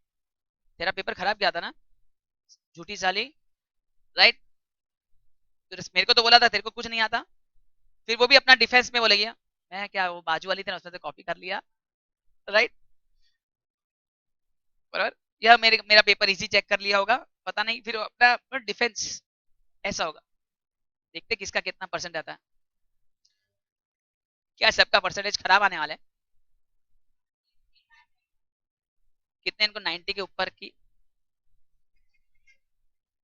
Speaker 1: तेरा पेपर खराब गया था ना, झूठी साली। राइट, तो मेरे को तो बोला था तेरे को कुछ नहीं आता, फिर वो भी अपना डिफेंस में बोले गया, मैं क्या, वो बाजू वाली थी ना, उसने तो कॉपी कर लिया। राइट, बराबर। या मेरा पेपर इजी चेक कर लिया होगा, पता नहीं, फिर अपना डिफेंस ऐसा होगा। देखते किसका कितना परसेंट आता है। क्या सबका परसेंटेज खराब आने वाला है? कितने इनको 90 के ऊपर की?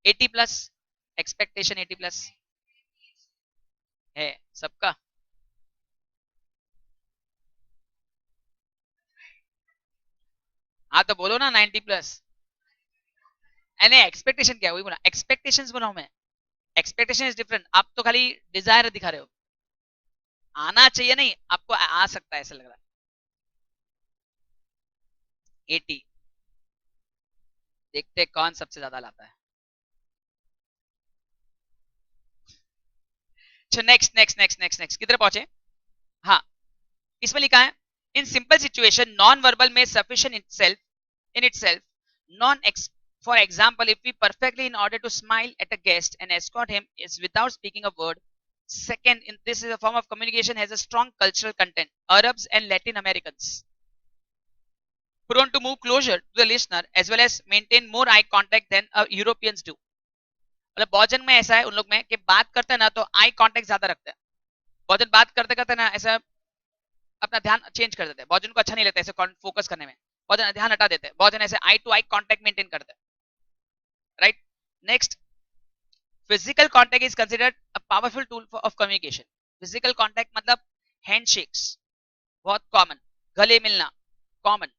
Speaker 1: 80 प्लस, एक्सपेक्टेशन 80 प्लस है सबका। हाँ तो बोलो ना 90 प्लस। नहीं, एक्सपेक्टेशन क्या है, वही बोला, एक्सपेक्टेशंस बोला हूं मैं। एक्सपेक्टेशन इज डिफरेंट, आप तो खाली डिजायर दिखा रहे हो। आना चाहिए नहीं, आपको आ सकता है ऐसा लग रहा है। 80, देखते हैं कौन सबसे ज्यादा लाता है। अच्छा, next next next next next किधर पहुंचे? हाँ, इसमें लिखा है, in simple situation non verbal में sufficient in itself non ex for example if we perfectly in order to smile at a guest and escort him is without speaking a word. Second, in this is a form of communication has a strong cultural content. Arabs and Latin Americans prone to move closer to the listener as well as maintain more eye contact than Europeans do. मतलब बहुत जन में ऐसा है उन लोग में कि बात करते हैं ना तो आई कांटेक्ट ज्यादा रखते हैं। बहुत जन बात करते करते ना ऐसा अपना ध्यान चेंज कर देते हैं, बहुत जन को अच्छा नहीं लगता ऐसे फोकस करने में, बहुत जन ध्यान हटा देते हैं, बहुत जन ऐसे आई टू आई कांटेक्ट मेंटेन करते हैं। Right, next, physical contact is considered a powerful tool of communication. Physical contact मतलब हैंडशेक्स बहुत कॉमन, गले मिलना कॉमन,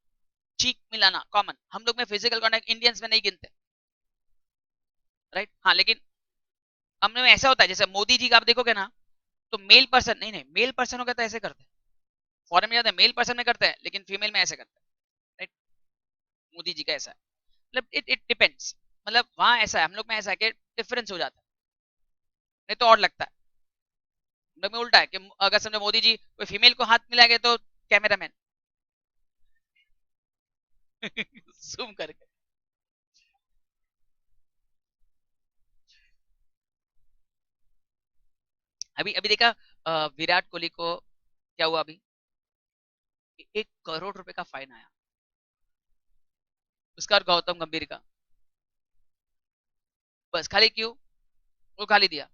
Speaker 1: चीक मिलाना कॉमन, हम लोग में फिजिकल कांटेक्ट इंडियंस में नहीं गिनते। राइट, हाँ लेकिन हम में ऐसा होता है, जैसे मोदी जी का आप देखोगे ना, तो मेल पर्सन, नहीं नहीं मेल पर्सन हो गया तो ऐसे करते हैं, फॉरेन में जाते हैं मेल पर्सन में करते हैं, लेकिन फीमेल में ऐसे करते हैं। राइट, मोदी जी का ऐसा है, मतलब इट इट डिपेंड्स, मतलब वहां ऐसा है, हम लोग में ऐसा है कि डिफरेंस हो जाता है, नहीं तो और लगता है। हम लोग में उल्टा है कि अगर समझो मोदी जी कोई फीमेल को हाथ मिलाएंगे तो कैमरामैन जूम करके। अभी अभी देखा विराट कोहली को क्या हुआ अभी, 1 करोड़ रुपए का फाइन आया उसका और गौतम गंभीर का। बस खाली क्यों? वो गाली दिया,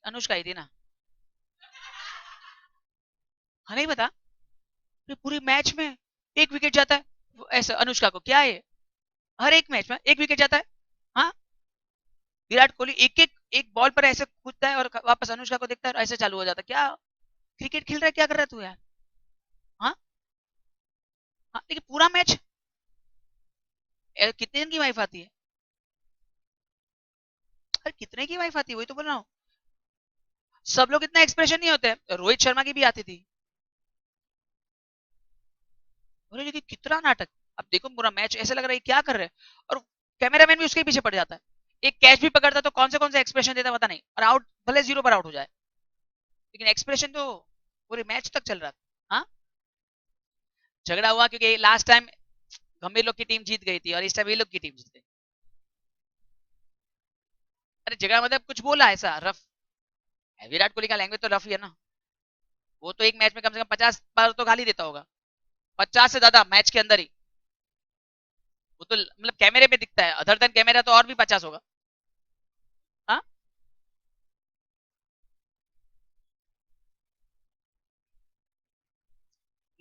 Speaker 1: अनुष्का ही थी ना। हाँ नहीं बता, पूरे मैच में 1 विकेट जाता है, ऐसा अनुष्का को क्या है, हर एक मैच में 1 विकेट जाता है। हाँ, विराट कोहली एक बॉल पर ऐसे कूदता है और वापस अनुष्का को देखता है और ऐसे चालू हो जाता है, क्या क्रिकेट खेल रहा है, क्या कर रहा है तू यार? हाँ, हाँ लेकिन पूरा मैच, कितने दिन की वाइफ आती है? अरे कितने की वाइफ आती है, वही तो बोल रहा हूँ। सब लोग इतना एक्सप्रेशन नहीं होते, रोहित शर्मा की भी आती थी। अरे लेकिन कितना नाटक, अब देखो पूरा मैच ऐसे लग रहा है क्या कर रहे हैं, और कैमरामैन भी उसके पीछे पड़ जाता है। एक कैच भी पकड़ता तो कौन से एक्सप्रेशन देता पता नहीं, और आउट भले 0 पर आउट हो जाए, लेकिन एक्सप्रेशन तो पूरे मैच तक चल रहा था। हाँ, झगड़ा हुआ क्योंकि लास्ट टाइम गंभीर लोग की टीम जीत गई थी और इस टाइम ये लोग की टीम जीत गई। अरे झगड़ा मतलब कुछ बोला ऐसा रफ, विराट कोहली का लैंग्वेज तो रफ ही है ना, वो तो एक मैच में कम से कम 50 बार तो गाली देता होगा, 50 से ज्यादा मैच के अंदर ही। वो तो मतलब कैमरे पे दिखता है, अदर देन कैमरा तो और भी 50 होगा। हाँ,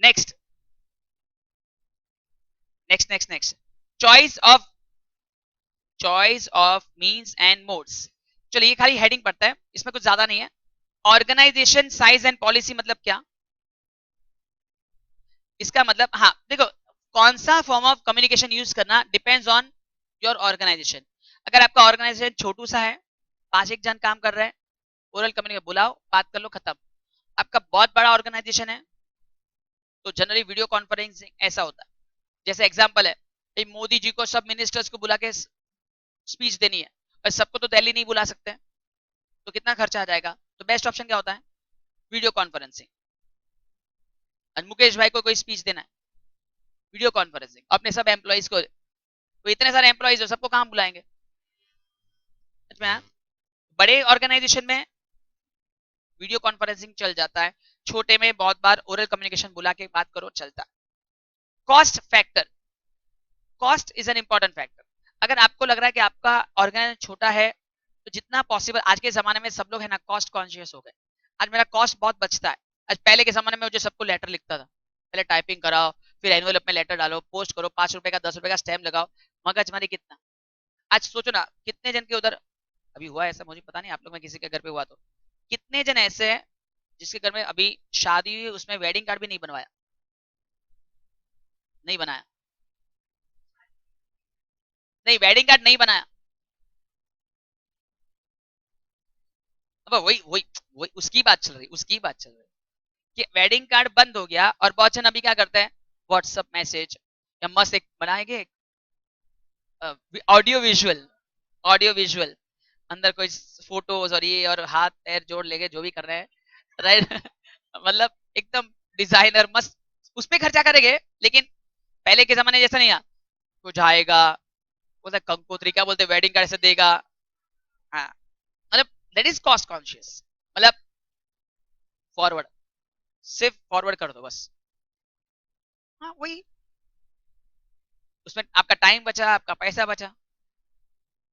Speaker 1: next next next next, choice of choice of means and modes. चलिए ये खाली हेडिंग पड़ता है, इसमें कुछ ज्यादा नहीं है। ऑर्गेनाइजेशन साइज एंड पॉलिसी मतलब क्या? इसका मतलब हाँ देखो, कौन सा फॉर्म ऑफ कम्युनिकेशन यूज करना डिपेंड्स ऑन योर ऑर्गेनाइजेशन। अगर आपका ऑर्गेनाइजेशन छोटू सा है, 5 एक जन काम कर रहे हैं, ओरल कम्युनिकेशन बुलाओ, बात कर लो, खत्म। आपका बहुत बड़ा ऑर्गेनाइजेशन है तो जनरली वीडियो कॉन्फ्रेंसिंग ऐसा होता है। जैसे एग्जांपल है, मोदी जी को सब मिनिस्टर्स को बुला के स्पीच देनी है, और सबको तो दिल्ली नहीं बुला सकते, तो कितना खर्चा आ जाएगा? तो बेस्ट ऑप्शन क्या होता है? Video conferencing. और मुकेश भाई को कोई स्पीच देना है, वीडियो कॉन्फ्रेंसिंग। अपने सब एम्प्लॉइज को, तो इतने सारे एम्प्लॉइज हो, सबको कहां बुलाएंगे? बड़े ऑर्गेनाइजेशन में वीडियो कॉन्फ्रेंसिंग चल जाता है, छोटे में बहुत बार ओरल कम्युनिकेशन बुला के बात करो, चलता है। Cost factor, cost is an important factor. अगर आपको लग रहा है कि आपका ऑर्गेनाइजेशन छोटा है, तो जितना पॉसिबल, आज के जमाने में सब लोग है ना कॉस्ट कॉन्शियस हो गए। आज मेरा कॉस्ट बहुत बचता है। आज पहले के जमाने में मुझे सबको लेटर लिखता था, पहले टाइपिंग कराओ, फिर एनवेलप में लेटर डालो, पोस्ट करो, 5 रुपए का 10 रुपए का स्टैम्प लगाओ, मगजमारी कितना। आज सोचो ना कितने जन के उधर अभी हुआ ऐसा, मुझे पता नहीं आप लोग में किसी के घर पे हुआ तो, कितने जन ऐसे हैं जिसके घर में अभी शादी हुई, उसमें वेडिंग कार्ड भी नहीं बनवाया, नहीं बनाया, नहीं वेडिंग कार्ड नहीं बनाया। अब वही वही वही उसकी बात चल रही, उसकी बात चल रही कि वेडिंग कार्ड बंद हो गया, और बहुत जन अभी क्या करते हैं, व्हाट्सएप मैसेज, या मस्त एक बनाएंगे ऑडियो विजुअल, ऑडियो विजुअल, अंदर कोई फोटोज और ये और हाथ पैर जोड़ लेके जो भी कर रहे हैं, राइट। मतलब एकदम डिजाइनर मस्त, उस पे खर्चा करेंगे। लेकिन पहले के जमाने जैसा नहीं है, कुछ आएगा, बोलते कंकोत्री, क्या बोलते, वेडिंग कार्ड ऐसे देगा। हाँ, मतलब दैट इज कॉस्ट कॉन्शियस। मतलब फॉरवर्ड, सिर्फ फॉरवर्ड कर दो बस। हाँ वही, उसमें आपका टाइम बचा, आपका पैसा बचा,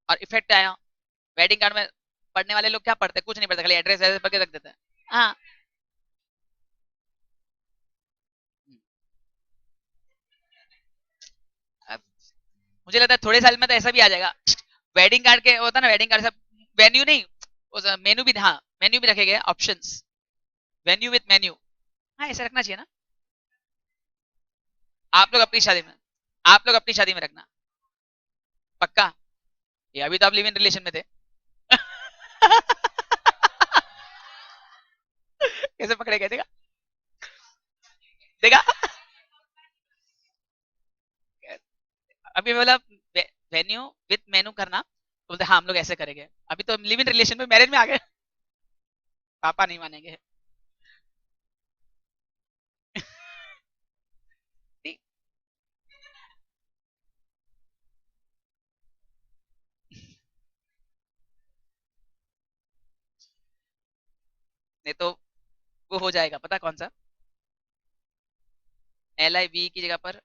Speaker 1: और इफेक्ट आया। वेडिंग कार्ड में पढ़ने वाले लोग क्या पढ़ते हैं? कुछ नहीं पढ़ते, खाली एड्रेस ऐसे पढ़ के रख देते हैं। हाँ, अब मुझे लगता है थोड़े साल में तो ऐसा भी आ जाएगा, वेडिंग कार्ड के होता है ना, वेडिंग कार्ड सब वेन्यू नहीं, मेनू भी, हाँ मेन्यू भी रखे गए, ऑप्शंस, वेन्यू विद मेन्यू। हाँ ऐसा रखना चाहिए ना। आप लोग अपनी शादी में, आप लोग अपनी शादी में रखना पक्का। ये अभी तो आप लिव इन रिलेशन में थे। कैसे पकड़े गए? देखा, देखा। अभी बोला वेन्यू विद मेनू करना, तो बोलते हाँ हम लोग ऐसे करेंगे। अभी तो लिव इन रिलेशन में, मैरिज में आ गए, पापा नहीं मानेंगे। नहीं, नहीं तो वो हो जाएगा, पता कौन सा, LIV की जगह पर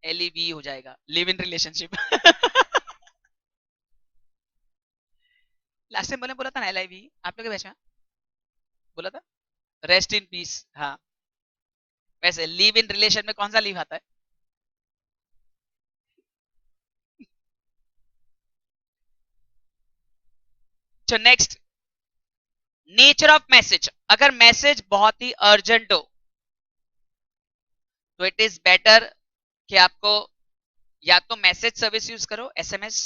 Speaker 1: LEV हो जाएगा, live in relationship. Last time बोला था ना LIV, आप लोग के बैच में बोला था, रेस्ट इन पीस। हाँ, वैसे लिव इन रिलेशन में कौन सा लीव आता है? तो नेक्स्ट, नेचर ऑफ मैसेज। अगर मैसेज बहुत ही अर्जेंट हो, तो इट इज बेटर कि आपको या तो मैसेज सर्विस यूज करो, SMS,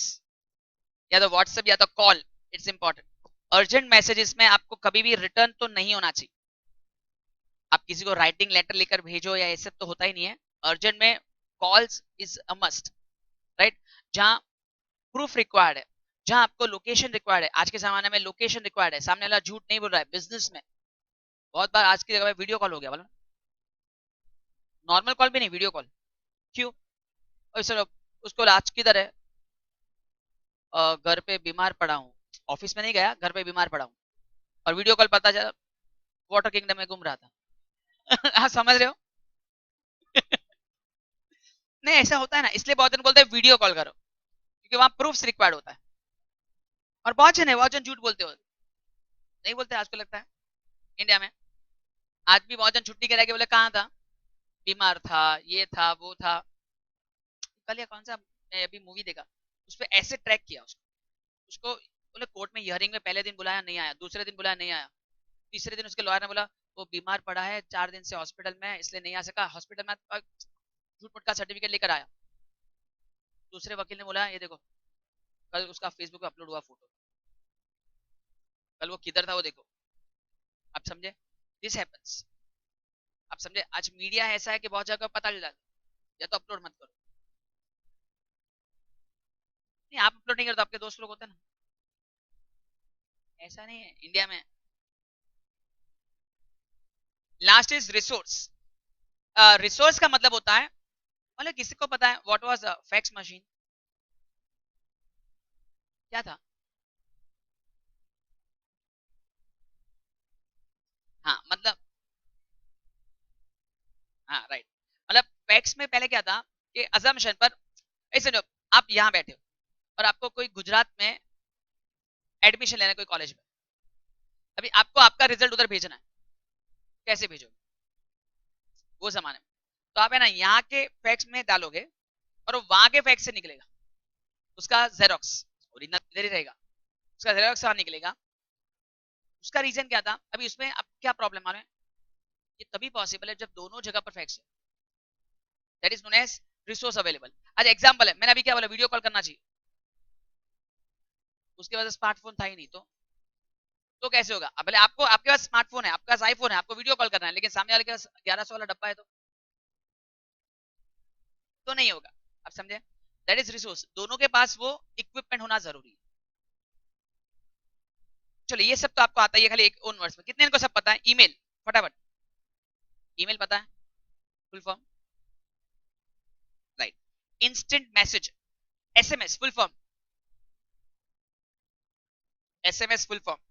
Speaker 1: या तो व्हाट्सएप, या तो call. It's important. Urgent messages में आपको कभी भी रिटर्न तो नहीं होना चाहिए। आप किसी को राइटिंग लेटर लेकर भेजो या ऐसे तो होता ही नहीं है। अर्जेंट में calls is a must, right. जहां प्रूफ रिक्वायर्ड है, जहां आपको लोकेशन रिक्वायर्ड है, आज के जमाने में लोकेशन रिक्वायर्ड है, सामने वाला झूठ नहीं बोल रहा है। बिजनेस में बहुत बार आज की जगह में वीडियो कॉल हो गया, बोला नॉर्मल कॉल भी नहीं, वीडियो कॉल। क्यों? और सर उसको आज किधर है, घर पे बीमार पड़ा हूँ, ऑफिस में नहीं गया, घर पे बीमार पड़ा हूँ, और वीडियो कॉल पता चला वाटर किंगडम में घूम रहा था। हाँ समझ रहे हो? नहीं ऐसा होता है ना, इसलिए बहुत जन बोलते हैं वीडियो कॉल करो, क्योंकि वहां प्रूफ रिक्वायर्ड होता है। और बहुत जन है, बहुत जन झूठ बोलते हो, नहीं बोलते आपको लगता है इंडिया में। आज भी बहुत जन छुट्टी करा के बोले कहाँ था, बीमार था, ये था वो था। कल या कौन सा मैं अभी मूवी देखा, उस पर ऐसे ट्रैक किया उसको, उसको बोले कोर्ट में हियरिंग में पहले दिन बुलाया नहीं आया, दूसरे दिन बुलाया नहीं आया, तीसरे दिन उसके लॉयर ने बोला वो बीमार पड़ा है, 4 दिन से हॉस्पिटल में, इसलिए नहीं आ सका हॉस्पिटल में। झूठ मूठ का सर्टिफिकेट लेकर आया, दूसरे वकील ने बोला ये देखो कल उसका फेसबुक पे अपलोड हुआ फोटो, कल वो किधर था वो देखो। आप समझे, दिस हैपेंस। आप समझे, आज मीडिया ऐसा है कि बहुत जगह पता चल जाता है, या तो अपलोड मत करो। नहीं आप अपलोड नहीं करते, आपके दोस्त लोग होते हैं ना, ऐसा नहीं है इंडिया में। Last is resource. रिसोर्स का मतलब होता है, मतलब किसी को पता है व्हाट वाज फैक्स मशीन क्या था? हाँ मतलब, हाँ राइट, मतलब फैक्स में पहले क्या था कि अजम्पशन पर, ऐसे नो, आप यहाँ बैठे हो और आपको कोई गुजरात में एडमिशन लेना है कोई कॉलेज में, अभी आपको आपका रिजल्ट उधर भेजना है, कैसे भेजोगे वो जमाने में? तो आप है ना यहाँ के फैक्स में डालोगे और वो वहां के फैक्स से निकलेगा, उसका जेरोक्स ओरिजिनल इधर ही रहेगा, उसका जेरोक्स वहां निकलेगा। उसका रीजन क्या था, अभी उसमें अब क्या प्रॉब्लम आ रहा है, ये तभी पॉसिबल है जब दोनों जगह पर फैक्स है, that is known as resource available. आज एग्जांपल है, मैंने अभी क्या बोला, वीडियो कॉल करना चाहिए, उसके बाद स्मार्टफोन था ही नहीं, तो कैसे होगा? अब भले आपको, आपके पास स्मार्टफोन है, आपके पास आईफोन है, आपको वीडियो कॉल करना है, लेकिन सामने वाले के पास 1100 वाला डब्बा है तो नहीं होगा। आप समझे, दैट इज रिसोर्स, दोनों के पास वो इक्विपमेंट होना जरूरी है। चलो ये सब तो आपको आता ही है, खाली एक ओन वर्ड्स में, कितने को सब पता है? ईमेल, फटाफट, ईमेल पता है full form? Right. Instant message, SMS full form, SMS full form,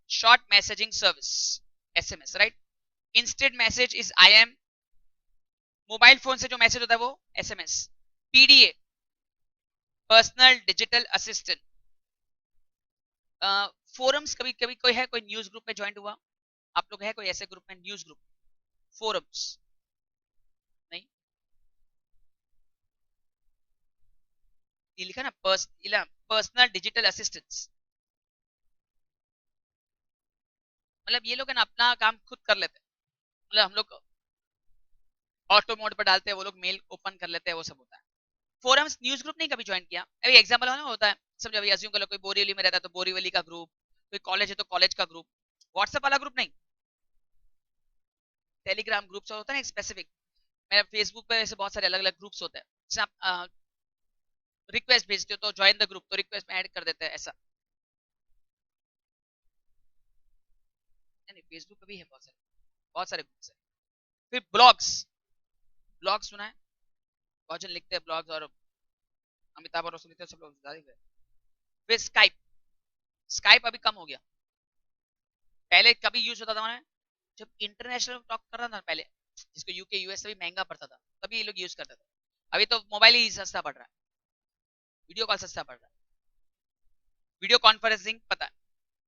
Speaker 1: short messaging service, SMS right. Instant message is IM, mobile phone से जो मैसेज होता है वो SMS. PDA, personal digital assistant. Forums, कभी कभी कोई है, कोई न्यूज ग्रुप में ज्वाइन हुआ, आप लोग है कोई ऐसे ग्रुप में, न्यूज ग्रुप, फोरम्स? नहीं, ये लिखा ना पर्सनल डिजिटल असिस्टेंस, मतलब ये लोग है ना अपना काम खुद कर लेते हैं, मतलब हम लोग ऑटो मोड पर डालते हैं, वो लोग मेल ओपन कर लेते हैं, वो सब होता है। फोरम्स, न्यूज ग्रुप नहीं कभी ज्वाइन किया? अभी एग्जांपल होता है, समझो अभी अज्यूम कर लो कोई बोरीवली में रहता है तो बोरीवली का ग्रुप, कोई कॉलेज है तो कॉलेज का ग्रुप, व्हाट्सएप वाला ग्रुप नहीं, टेलीग्राम ग्रुप्स होता है ना स्पेसिफिक। मेरा फेसबुक पे ऐसे बहुत सारे अलग अलग ग्रुप्स होते हैं, जैसे आप रिक्वेस्ट भेजते हो तो ज्वाइन द ग्रुप, तो रिक्वेस्ट में ऐड कर देते हैं ऐसा। नहीं नहीं, फेसबुक पे भी है बहुत सारे ग्रुप्स है। फिर ब्लॉग्स, ब्लॉग सुना है, बहुत जन लिखते हैं ब्लॉग्स, और अमिताभ और लिखते हैं, सब लोग ज्यादा ही है। फिर स्काइप, स्काइप अभी कम हो गया, पहले कभी यूज होता था, जब इंटरनेशनल टॉक कर रहा था पहले, जिसको यूके यूएस से भी महंगा पड़ता था, तभी ये लोग यूज करते थे। अभी तो मोबाइल ही सस्ता पड़ रहा है, वीडियो कॉल सस्ता पड़ रहा है, वीडियो कॉन्फ्रेंसिंग पता है,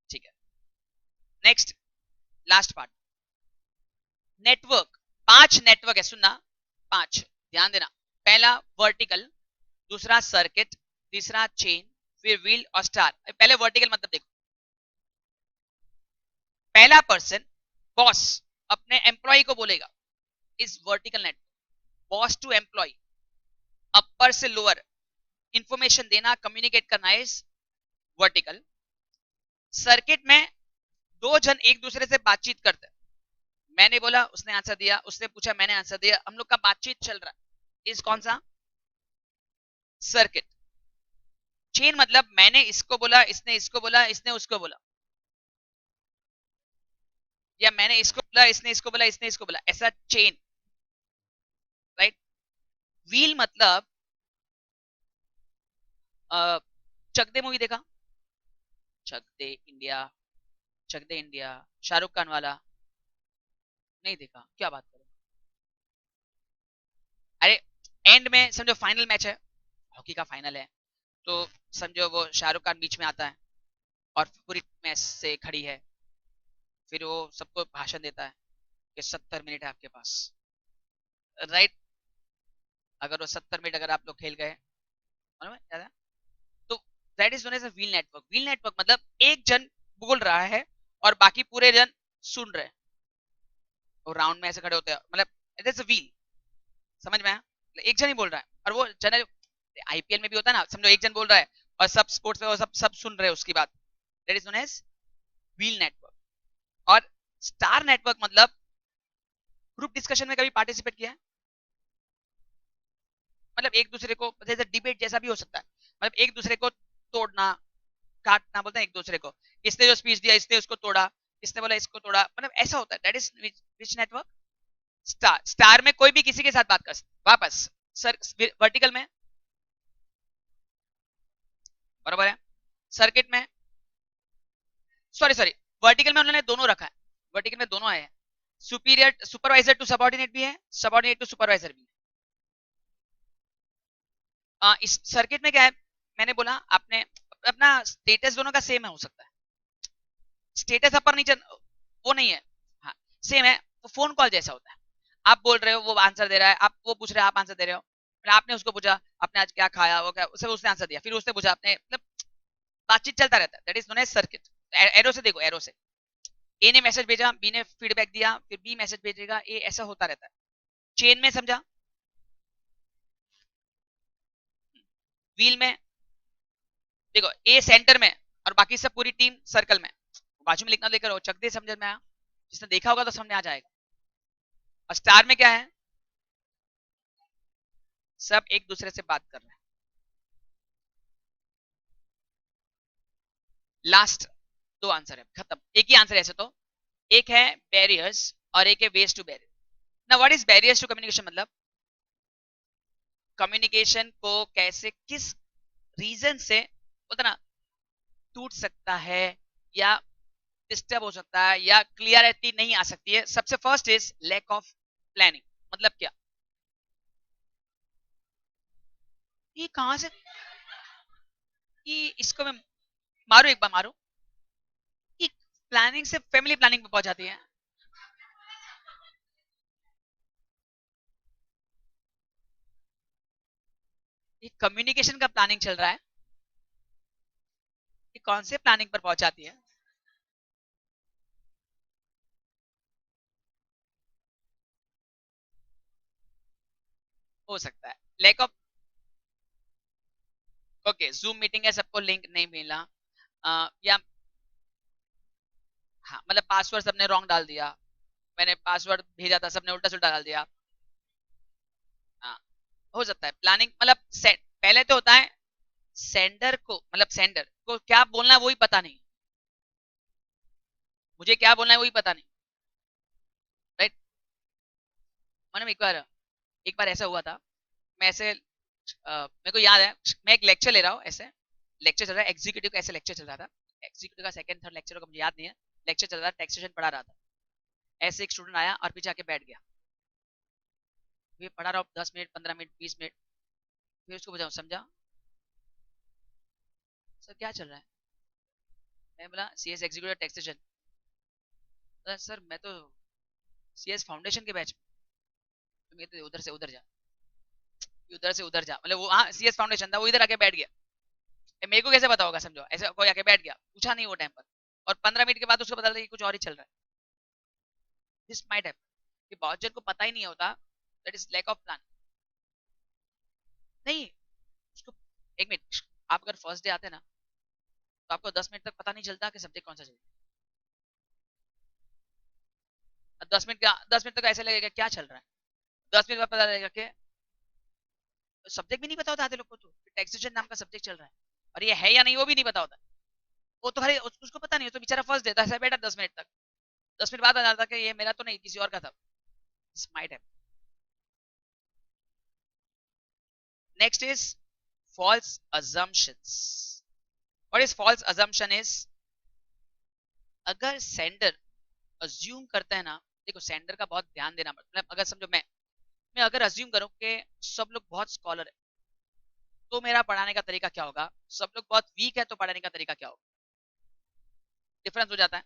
Speaker 1: ठीक है। Next, last part, network. 5 network है, सुनना, 5, ध्यान देना। पहला वर्टिकल, दूसरा सर्किट, तीसरा चेन, फिर व्हील और स्टार। पहले वर्टिकल मतलब देखो, पहला पर्सन बॉस अपने एम्प्लॉय को बोलेगा, इस vertical network, boss to employee, upper से लोअर, इंफॉर्मेशन देना, कम्युनिकेट करना इज वर्टिकल। सर्किट में दो जन एक दूसरे से बातचीत करते हैं, मैंने बोला उसने आंसर दिया, उसने पूछा मैंने आंसर दिया, हम लोग का बातचीत चल रहा है, इस कौन सा? सर्किट। चेन मतलब मैंने इसको बोला, इसने इसको बोला, इसने उसको बोला, या मैंने इसको बोला, इसने इसको बोला, इसने इसको बोला, ऐसा चेन, राइट। व्हील मतलब चक दे मूवी देखा? चक दे इंडिया, चक दे इंडिया, शाहरुख खान वाला, नहीं देखा? क्या बात करो, अरे एंड में समझो फाइनल मैच है, हॉकी का फाइनल है, तो समझो वो शाहरुख खान बीच में आता है और पूरी मैच से खड़ी है, फिर वो सबको भाषण देता है कि 70 मिनट है आपके पास, राइट। अगर वो 70 मिनट अगर आप लोग खेल गए, मालूम है याद है? तो that is known as a wheel network. Wheel network मतलब एक जन बोल रहा है और बाकी पूरे जन सुन रहे हैं, और राउंड में ऐसे खड़े होते हैं, मतलब इट इज अ व्हील। समझ में आया? एक जन ही बोल रहा है और वो जनरल आईपीएल में भी होता है ना, समझो एक जन बोल रहा है और सब स्पोर्ट्स में वो सब सब सुन रहे हैं उसकी बात, that is known as wheel network. और स्टार नेटवर्क मतलब ग्रुप डिस्कशन में कभी पार्टिसिपेट किया है? मतलब एक दूसरे को जैसे डिबेट जैसा भी हो सकता है, मतलब एक दूसरे को तोड़ना काटना बोलते हैं एक दूसरे को, इसने जो स्पीच दिया इसने उसको तोड़ा, इसने बोला इसको तोड़ा, मतलब ऐसा होता है, that is which network? Star. Star में कोई भी किसी के साथ बात कर सकता वापस। सर वर्टिकल में बराबर है, सर्किट में सॉरी सॉरी वर्टिकल में उन्होंने दोनों रखा है, वर्टिकल में दोनों आए हैं, सुपीरियर सुपरवाइजर टू सबऑर्डिनेट भी है, सबऑर्डिनेट टू सुपरवाइजर भी है। इस सर्किट में क्या है, मैंने बोला आपने अपना स्टेटस दोनों का सेम है, हो सकता है स्टेटस अपर नीचे वो नहीं है, हाँ सेम है, तो फोन कॉल जैसा होता है, आप बोल रहे हो वो आंसर दे रहा है, आप वो पूछ रहे हैं आप आंसर दे रहे हो, आपने उसको पूछा आपने आज क्या खाया वो क्या, उसे उसने आंसर दिया, फिर उसने पूछा आपने, मतलब बातचीत चलता रहता है, that is known as circuit. Arrow से देखो, एरो से ए ने मैसेज भेजा, बी ने फीडबैक दिया, फिर बी मैसेज भेजेगा, ए, ऐसा होता रहता है चेन में, समझा? व्हील में देखो ए सेंटर में और बाकी सब पूरी टीम सर्कल में, बाजू में लिखना लेकर हो चक दे, समझ में आया? जिसने देखा होगा तो समझ में आ जाएगा। और स्टार में क्या है, सब एक दूसरे से बात कर रहे हैं। लास्ट दो आंसर है, खत्म, एक ही आंसर है ऐसे तो, एक है बैरियर्स और एक है वेज टू बैरियर। ना what is barriers to communication, मतलब कम्युनिकेशन को कैसे किस रीजन से बोलते ना टूट सकता है या डिस्टर्ब हो सकता है या क्लियरिटी नहीं आ सकती है। सबसे first is lack of planning. मतलब क्या, ये कहां से, ये इसको मैं मारू एक बार मारू, ये प्लानिंग से फैमिली प्लानिंग पे पहुंच जाती है। ये कम्युनिकेशन का प्लानिंग चल रहा है, ये कौन से प्लानिंग पर पहुंच जाती है? हो सकता है lack of, okay zoom meeting है सबको लिंक नहीं मिला, या हाँ मतलब पासवर्ड सबने रॉन्ग डाल दिया, मैंने पासवर्ड भेजा था सबने उल्टा सुल्टा डाल दिया। हाँ हो सकता है प्लानिंग, मतलब पहले तो होता है सेंडर को, मतलब सेंडर को क्या बोलना है वही पता नहीं, मुझे क्या बोलना है वही पता नहीं, राइट? मतलब एक बार ऐसा हुआ था, मैं ऐसे मेरे को याद है, मैं एक लेक्चर ले रहा हूँ ऐसे, लेक्चर चल रहा है एग्जीक्यूटिव का, ऐसे लेक्चर चल रहा था, एग्जीक्यूटिव का सेकंड थर्ड लेक्चर का मुझे याद नहीं है, लेक्चर चल रहा था, टैक्सेशन पढ़ा रहा था, ऐसे एक स्टूडेंट आया और पीछे आके बैठ गया, ये पढ़ा रहा हूँ 10 मिनट 15 मिनट 20 मिनट, फिर उसको बुझाऊँ समझा सर क्या चल रहा है, मैं बोला सीएस एग्जीक्यूटिव टैक्सेशन, सर मैं तो सीएस फाउंडेशन के बैच में, तुम ये तो उधर से उधर जा, उधर से उधर जा, मतलब वो हाँ सीएस फाउंडेशन था, वो इधर आके बैठ गया, मेरे को कैसे पता होगा, समझो ऐसे कोई आके बैठ गया, पूछा नहीं वो टाइम पर, और 15 मिनट के बाद उसको पता चला कि कुछ और ही चल रहा है, दिस माइट हैपन, कि बहुत जन को पता ही नहीं होता, that is lack of plan. नहीं उसको, एक मिनट, आप अगर फर्स्ट डे आते हैं ना तो आपको 10 मिनट तक पता नहीं चलता कि सब्जेक्ट कौन सा चल रहा है, 10 मिनट तक ऐसे लगेगा क्या चल रहा है, 10 मिनट बाद पता लगेगा कि सब्जेक्ट भी नहीं पता होता आधे लोग को, तो टैक्सेशन नाम का सब्जेक्ट चल रहा है और ये है या नहीं वो भी नहीं पता होता, वो तो खैर उसको पता नहीं, तो बेचारा फर्स्ट देता है बैठा 10 मिनट तक, 10 मिनट बाद आ जाता कि ये मेरा तो नहीं किसी और का था, स्माइट है। Next is false assumptions। what is false assumption is, अगर सेंडर अज्यूम करता है ना, देखो सेंडर का बहुत ध्यान देना, मतलब अगर समझो मैं अगर अज्यूम करूं कि सब लोग बहुत स्कॉलर है तो मेरा पढ़ाने का तरीका क्या होगा, सब लोग बहुत वीक है तो पढ़ाने का तरीका क्या होगा, डिफरेंस हो जाता है।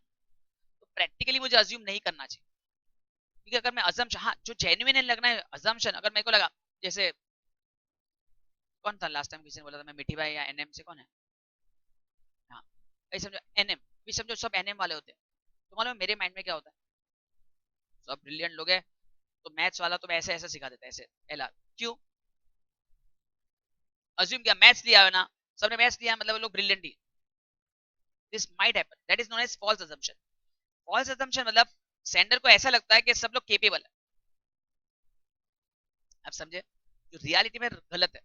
Speaker 1: तो प्रैक्टिकली मुझे अज्यूम नहीं करना चाहिए, क्योंकि अगर मैं अजम्पशन, हाँ जो जेन्युइन है लगना है अजम्पशन, अगर मेरे को लगा जैसे कौन था लास्ट टाइम किसी ने बोला था, मैं मिठी भाई या एनएम से कौन है, हाँ ऐसे समझो एनएम, भी समझो सब एनएम वाले होते हैं, तो मालूम मेरे माइंड में क्या होता है, सब ब्रिलियंट लोग हैं, तो मैथ्स वाला तो मैं ऐसे ऐसे सिखा देता है, ऐसे एलआर क्यों? अज्यूम किया मैथ्स लिया है ना, सबने मैथ्स लिया मतलब वो लोग ब्रिलियंट ही। This might happen, that is known as false assumption. False assumption मतलब सेंडर को ऐसा लगता है कि सब लोग केपेबल है। आप समझे? जो रियलिटी में गलत है।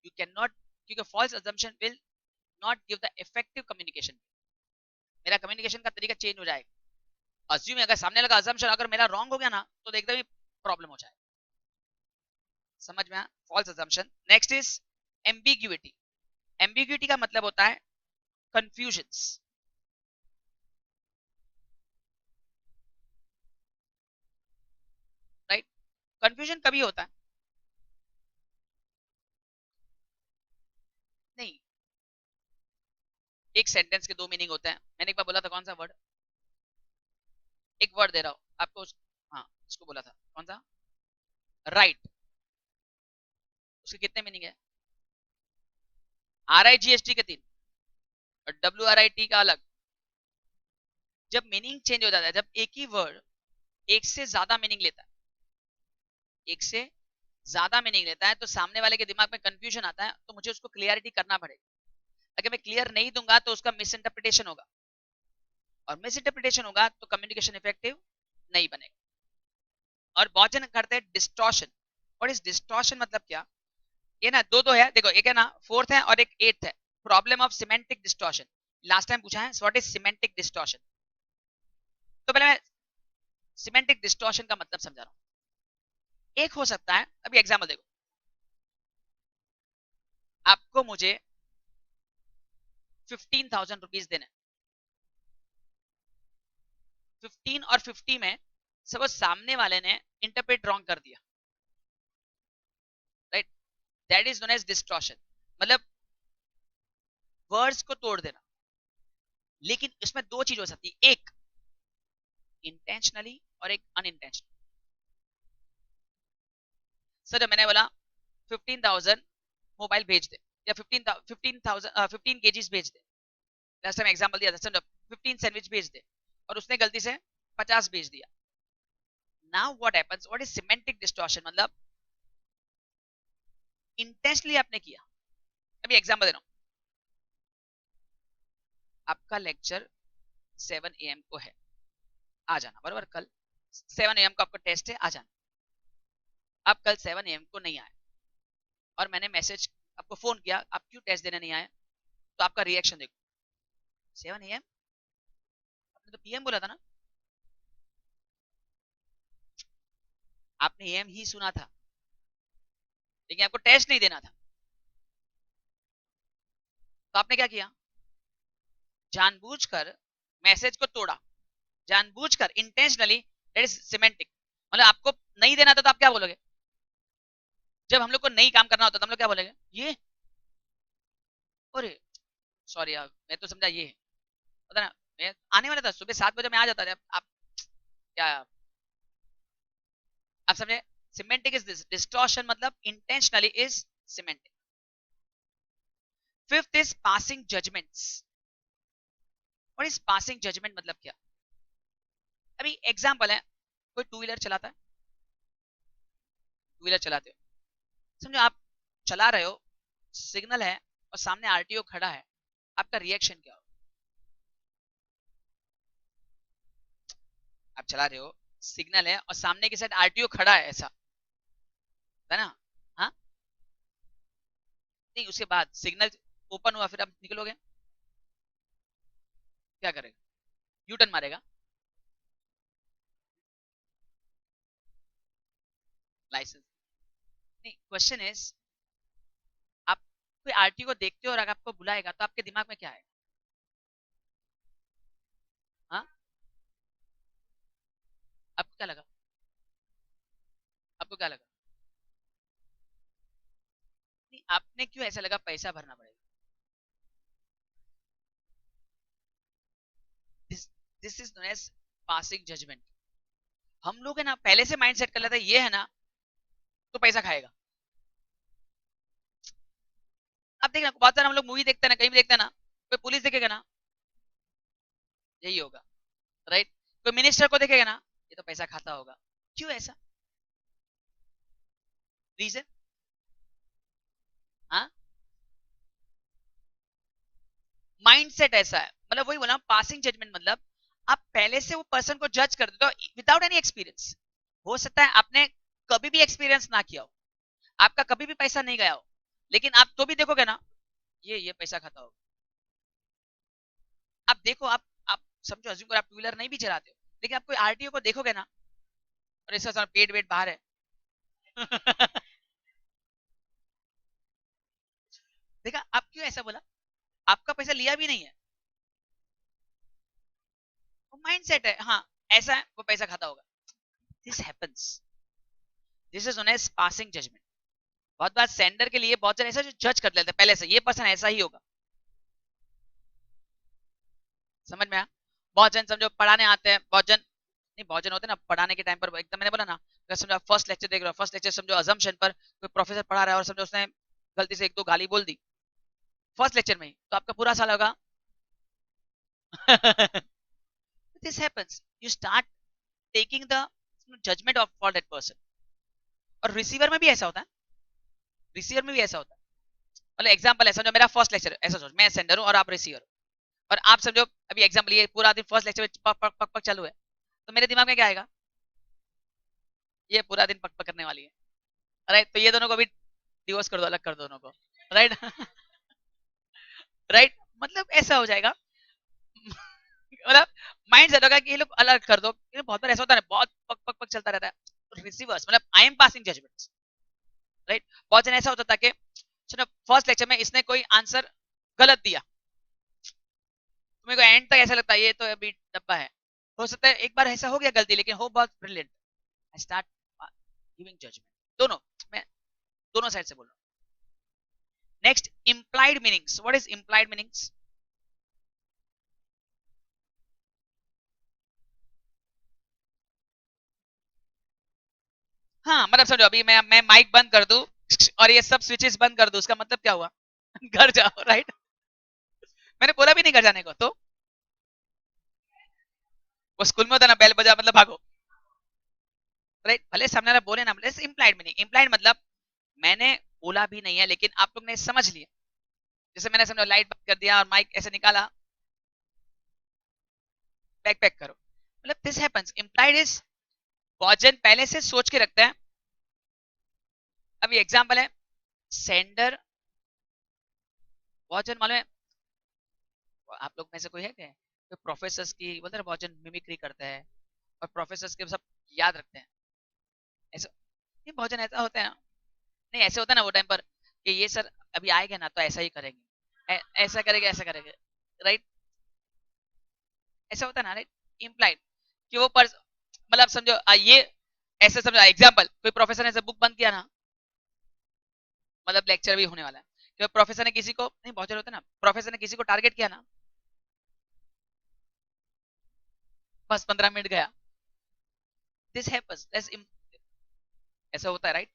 Speaker 1: यू कैन नॉट, क्योंकि false assumption will not give the effective communication. मेरा कम्युनिकेशन का तरीका चेंज हो जाएगा। अज्यूम अगर सामने लगा अजम्पशन अगर मेरा रॉन्ग हो गया ना तो एकदम ही प्रॉब्लम हो जाए। समझ में? False assumption. Next is ambiguity. Ambiguity का मतलब होता है कंफ्यूजन्स। राइट? कंफ्यूजन कभी होता है नहीं, एक सेंटेंस के दो मीनिंग होते हैं। मैंने एक बार बोला था कौन सा वर्ड, एक वर्ड दे रहा हूं आपको हाँ उसको बोला था कौन सा, राइट right. उसके कितने मीनिंग है? RIGHT के तीन और WRIT का अलग। जब मीनिंग चेंज हो जाता है, जब एक ही वर्ड एक से ज्यादा मीनिंग लेता है, एक से ज्यादा मीनिंग लेता है तो सामने वाले के दिमाग में कंफ्यूजन आता है, तो मुझे उसको क्लियरिटी करना पड़ेगा। अगर मैं क्लियर नहीं दूंगा तो उसका मिस इंटरप्रिटेशन होगा, और मिस इंटरप्रिटेशन होगा तो कम्युनिकेशन इफेक्टिव नहीं बनेगा। और बहुत जन करते हैं डिस्टॉर्शन। और इस डिस्टॉर्शन मतलब क्या? ये ना दो दो है, देखो एक है ना फोर्थ है और एक एट्थ है। Problem of semantic distortion, last time पूछा है व्हाट इज सिमेंटिक डिस्टॉर्शन। तो पहले मैं सिमेंटिक डिस्टॉर्शन का मतलब समझा रहा हूं। एक हो सकता है, अभी एग्जांपल देखो, आपको मुझे 15,000 रुपीज देने, 15 और 50 में सपोज सामने वाले ने इंटरप्रेट रॉन्ग कर दिया, right? That is known as distortion. मतलब वर्ड्स को तोड़ देना। लेकिन इसमें दो चीज हो सकती है, एक इंटेंशनली और एक अनइंटेंशनली। सर जब मैंने बोला 15,000 मोबाइल भेज दे, या 15 केजीज भेज दे, लास्ट टाइम एग्जांपल दिया था, समझो 15 सैंडविच भेज दे, और उसने गलती से 50 भेज दिया। Now what happens, what is semantic distortion? मतलब इंटेंशनली आपने किया। अभी एग्जांपल दे रहा हूं, आपका लेक्चर 7 AM को है, आ जाना, बराबर? कल 7 AM को आपका टेस्ट है, आ जाना। आप कल 7 AM को नहीं आए और मैंने मैसेज आपको फोन किया, आप क्यों टेस्ट देने नहीं आए? तो आपका रिएक्शन देखो, 7 AM, आपने तो PM बोला था ना। आपने AM ही सुना था लेकिन आपको टेस्ट नहीं देना था। तो आपने क्या किया? जानबूझकर मैसेज को तोड़ा, जानबूझकर, इंटेंशनली। That is semantic. मतलब आपको नहीं देना था तो आप क्या बोलोगे? जब हम लोग को नहीं काम करना होता तो हम लोग क्या बोलेंगे? ये, अरे सॉरी यार, मैं तो समझा ये है। पता ना, मैं आने वाला था सुबह 7 बजे, मैं आ जाता था। आप क्या, आप समझे? सिमेंटिक इज दिस, डिस्टॉर्शन मतलब intentionally is semantic. Fifth is passing judgements. और इस पासिंग जजमेंट मतलब क्या? अभी एग्जांपल है, कोई टू व्हीलर चलाता है, टू व्हीलर चलाते हो, समझो आप चला रहे हो, सिग्नल है और सामने RTO खड़ा है, आपका रिएक्शन क्या हो? आप चला रहे हो, सिग्नल है और सामने की साइड RTO खड़ा है, ऐसा है ना? हाँ, नहीं उसके बाद सिग्नल ओपन हुआ, फिर आप निकलोगे, क्या करेगा? यू टर्न मारेगा? लाइसेंस नहीं, क्वेश्चन इज, आप कोई RTO को देखते हो और अगर आपको बुलाएगा तो आपके दिमाग में क्या आएगा? हाँ, आपको क्या लगा? आपको क्या लगा? नहीं, आपने क्यों ऐसा लगा पैसा भरना पड़ेगा? This is known as passing judgement. हम लोग है ना पहले से माइंड सेट कर लेते हैं ये है ना तो पैसा खाएगा। अब देखना, बहुत सारे हम लोग मूवी देखते हैं ना, कहीं भी देखते हैं ना, कोई पुलिस देखेगा ना, यही होगा, राइट? कोई मिनिस्टर को देखेगा ना, ये तो पैसा खाता होगा। क्यों ऐसा? रीजन? हाँ, माइंडसेट ऐसा है, मतलब वही बोला पासिंग जजमेंट, मतलब आप पहले से वो पर्सन को जज कर देते हो विदाउट एनी एक्सपीरियंस। हो सकता है आपने कभी भी एक्सपीरियंस ना किया हो, आपका कभी भी पैसा नहीं गया हो, लेकिन आप तो भी देखोगे ना, ये पैसा खाता होगा। आप देखो, आप समझो, अज्यूम करो आप टू व्हीलर नहीं भी चलाते हो, लेकिन आप कोई आरटीओ को देखोगे ना, और ऐसा पेट वेट बाहर है। देखा, आप क्यों ऐसा बोला? आपका पैसा लिया भी नहीं है, वो माइंडसेट है, हाँ ऐसा है, वो पैसा खाता होगा। This happens, this is known as passing judgement. बहुत बार सेंडर के लिए बहुत जन ऐसा जो जज कर लेते हैं पहले से, ये पर्सन ऐसा ही होगा। समझ में आया? बहुत जन समझो पढ़ाने आते हैं, बहुत जन नहीं, बहुत जन होते हैं ना पढ़ाने के टाइम पर, एकदम मैंने बोला ना, अगर समझो आप फर्स्ट लेक्चर देख रहे हो, फर्स्ट लेक्चर समझो अजम्पशन पर कोई प्रोफेसर पढ़ा रहा है और समझो उसने गलती से एक दो गाली बोल दी फर्स्ट लेक्चर में ही, तो आपका पूरा साल होगा। This happens, you start taking the judgement of for that person. और रिसीवर में भी ऐसा होता है, रिसीवर में भी ऐसा होता है। मतलब एग्जांपल है, समझो मेरा फर्स्ट लेक्चर, ऐसा सोच मैं सेंडर हूं और आप रिसीवर, और आप समझो अभी एग्जांपल ये पूरा दिन फर्स्ट लेक्चर में पक पक पक पक चालू है, तो मेरे दिमाग में क्या आएगा? ये पूरा दिन पक पक करने वाली है, राइट? तो ये दोनों को भी डिवोर्स कर दो, अलग कर दो दोनों को, राइट? राइट, मतलब ऐसा हो जाएगा। मतलब माइंड सेट होगा कि ये लोग अलग कर दो। ये बहुत बार ऐसा होता है, बहुत पक पक पक चलता रहता है, रिसीवर्स मतलब I am passing judgements, right? बहुत जन ऐसा होता था कि चलो फर्स्ट लेक्चर में इसने कोई आंसर गलत दिया, तो मेरे को एंड तक ऐसा लगता है ये तो अभी डब्बा है। हो सकता है एक बार ऐसा हो गया गलती, लेकिन हो बहुत brilliant, I start giving judgement. दोनों, मैं दोनों साइड से बोल रहा हूँ। Next, implied meanings. What is implied meanings? हाँ, मतलब समझो अभी मैं माइक बंद कर दूं और ये सब स्विचेस बंद कर दूं, उसका मतलब क्या हुआ? घर जाओ, राइट? मैंने बोला भी नहीं घर जाने को, तो वो स्कूल में होता ना, बेल बजा मतलब भागो, राइट? भले सामने वाला बोले ना बोले, इम्प्लाइड मीनिंग। इम्प्लाइड मतलब मैंने बोला भी नहीं है, लेकिन आप लोग ने समझ लिया। जैसे मैंने समझो लाइट बंद कर दिया और माइक ऐसे निकाला, बैक पैक करो, मतलब दिस हैपेंस। इम्प्लाइड इज बहुत जन पहले से सोच के रखते हैं। अभी एग्जांपल है, सेंडर, बहुत जन मालूम है, आप लोग में से कोई है क्या तो प्रोफेसर्स की बोलते हैं बहुत जन मिमिक्री करते हैं और प्रोफेसर्स के सब याद रखते हैं, ऐसा नहीं? बहुत जन ऐसा होता है ना, नहीं ऐसे होता है ना वो टाइम पर कि ये सर अभी आएंगे ना तो ऐसा ही करेंगे, ऐसा करेंगे, ऐसा करेंगे, राइट? ऐसा होता है ना, राइट? इम्प्लाइड कि वो मतलब समझो ये ऐसे समझो, एग्जांपल कोई प्रोफेसर ने ऐसे बुक बंद किया ना, मतलब लेक्चर भी होने वाला है, कि प्रोफेसर ने किसी को, नहीं बहुत जन होता है ना, प्रोफेसर ने किसी को टारगेट किया ना, बस 15 मिनट गया। दिस हैपेंस, ऐसा होता है, राइट?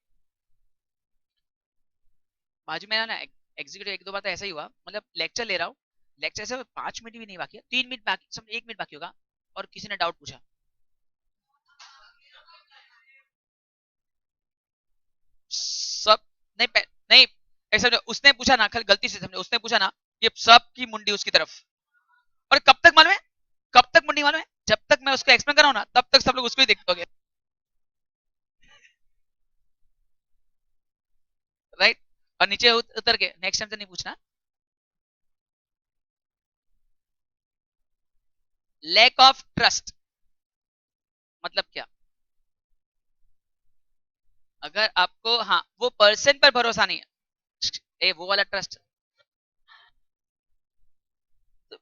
Speaker 1: बाजू में ना एग्जीक्यूटिव एक दो बार तो ऐसा ही हुआ, मतलब लेक्चर ले रहा हूँ, लेक्चर से 5 मिनट भी नहीं बाकी है, 3 मिनट बाकी, सब 1 मिनट बाकी होगा, और किसी ने डाउट पूछा, सब नहीं नहीं ऐसा उसने पूछा ना, खाली गलती से समझो उसने पूछा ना, ये सब की मुंडी उसकी तरफ, और कब तक मालूम है, कब तक मुंडी मालूम है? जब तक मैं उसको एक्सप्लेन कर रहा हूँ ना, तब तक सब लोग उसको ही देखते हो, राइट? और नीचे उतर के नेक्स्ट टाइम से नहीं पूछना। लैक ऑफ ट्रस्ट मतलब क्या? अगर आपको, हाँ, वो पर्सन पर भरोसा नहीं है, ए वो वाला ट्रस्ट। तो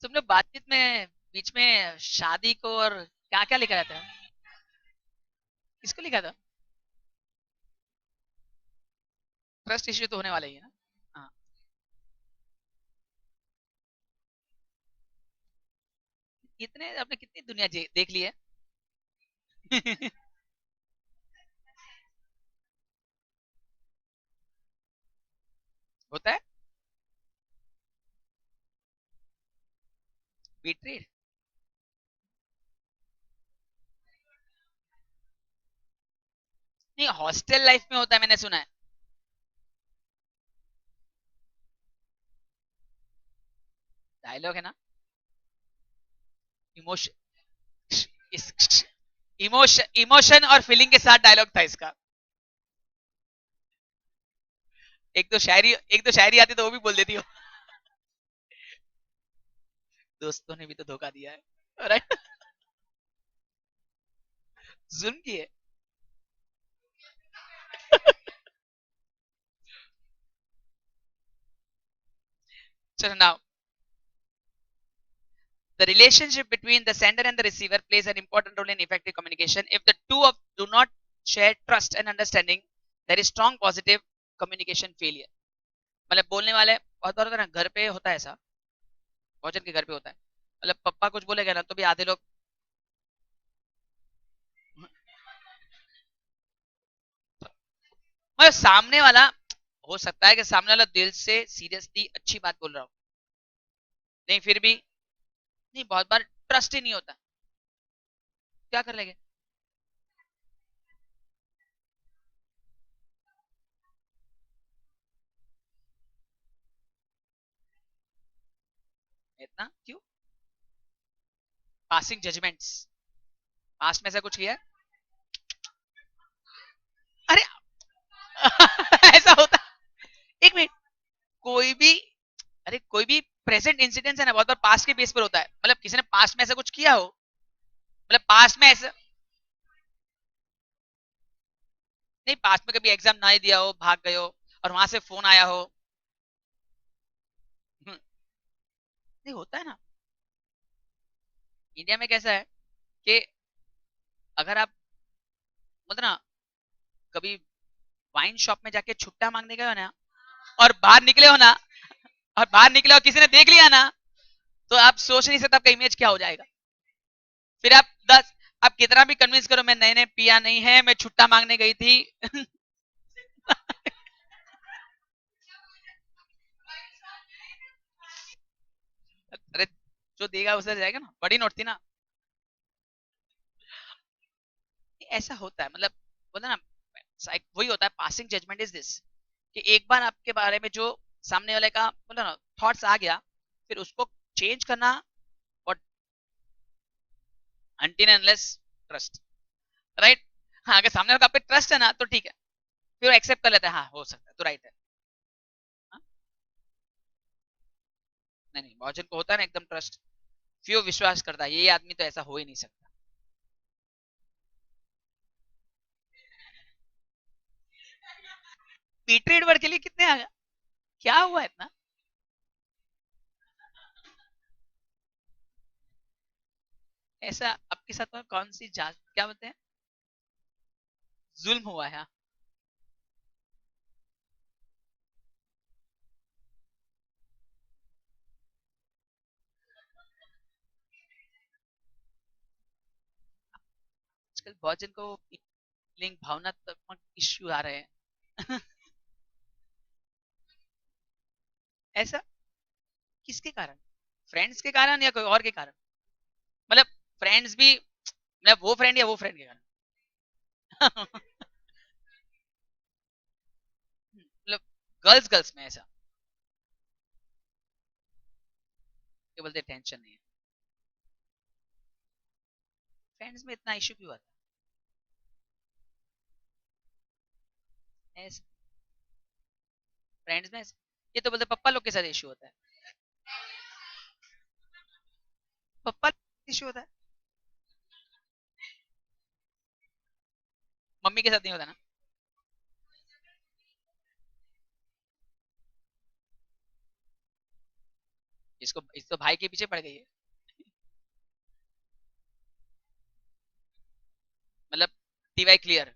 Speaker 1: तुमने बातचीत में बीच में शादी को और क्या क्या लिखा रहता है? किसको लिखा था? ट्रस्ट इश्यू तो होने वाला ही है ना। हाँ, इतने आपने कितनी दुनिया देख ली है। होता है बीट्रेड। नहीं, हॉस्टल लाइफ में होता है, मैंने सुना है। डायलॉग है ना, इमोशन, इमोशन इमोशन और फीलिंग के साथ डायलॉग था इसका। एक दो शायरी आती तो वो भी बोल देती हो। दोस्तों ने भी तो धोखा दिया है, राइट। जुल्म की है। चलो now, the relationship between the sender and the receiver plays an important role in effective communication. If the two of do not share trust and understanding, there is strong positive communication failure. मतलब बोलने वाले बहुत बार होता है ना, घर पे होता है ऐसा, भोजन के घर पे होता है, मतलब पप्पा कुछ बोलेगा ना तो भी आधे लोग, मतलब सामने वाला, हो सकता है कि सामने वाला दिल से सीरियसली अच्छी बात बोल रहा हो, नहीं फिर भी नहीं, बहुत बार ट्रस्ट ही नहीं होता, क्या कर लेंगे। इतना क्यों, पासिंग जजमेंट्स, पास्ट में ऐसा कुछ किया है? अरे ऐसा होता है। एक मिनट, कोई भी, अरे कोई भी प्रेजेंट इंसिडेंस है ना, बहुत बार पास्ट के बेस पर होता है, मतलब किसी ने पास्ट में ऐसा कुछ किया हो, मतलब पास्ट में ऐसा, नहीं पास्ट में कभी एग्जाम ना ही दिया हो, भाग गए हो और वहां से फोन आया हो। नहीं होता है ना, इंडिया में कैसा है कि अगर आप, मतलब ना, कभी वाइन शॉप में जाके छुट्टा मांगने गए हो ना, और बाहर निकले हो ना, और बाहर निकले और किसी ने देख लिया ना, तो आप सोच नहीं सकते आपका इमेज क्या हो जाएगा। फिर आप कितना भी कन्विंस करो, मैं नए नए पिया नहीं है, मैं छुट्टा मांगने गई थी। अरे जो देगा उसे जाएगा ना, बड़ी नोट थी ना। ऐसा होता है, मतलब बोला ना, वही होता है, पासिंग जजमेंट इज दिस, कि एक बार आपके बारे में जो सामने वाले का बोला ना थॉट्स आ गया, फिर उसको चेंज करना, और अनटिल अनलेस ट्रस्ट, राइट। हाँ, अगर सामने वाले का आप पे ट्रस्ट है ना तो ठीक है, फिर वो एक्सेप्ट कर लेता है, हाँ हो सकता है तो राइट है। हाँ? नहीं नहीं, बहुजन को होता है ना एकदम ट्रस्ट, फिर वो विश्वास करता है ये आदमी तो ऐसा हो ही नहीं सकता। पीटर एडवर्ड के लिए कितने आ गया, क्या हुआ इतना, ऐसा आपके साथ में कौन सी जांच, क्या बोलते हैं, जुल्म हुआ है, हाँ। आजकल बहुजन को लिंग भावनात्मक इश्यू आ रहे हैं। ऐसा किसके कारण, फ्रेंड्स के कारण या कोई और के कारण, मतलब फ्रेंड्स भी, मतलब वो फ्रेंड या वो फ्रेंड के कारण। मतलब गर्ल्स गर्ल्स में ऐसा, ये बोलते टेंशन नहीं है, फ्रेंड्स में इतना इश्यू क्यों आता है ऐसा, फ्रेंड्स में ऐसा? ये तो बोलते पप्पा लोग के साथ इश्यू होता है, पप्पा इश्यू होता है, मम्मी के साथ नहीं होता ना। इस तो भाई के पीछे पड़ गई है, मतलब टीवाई क्लियर,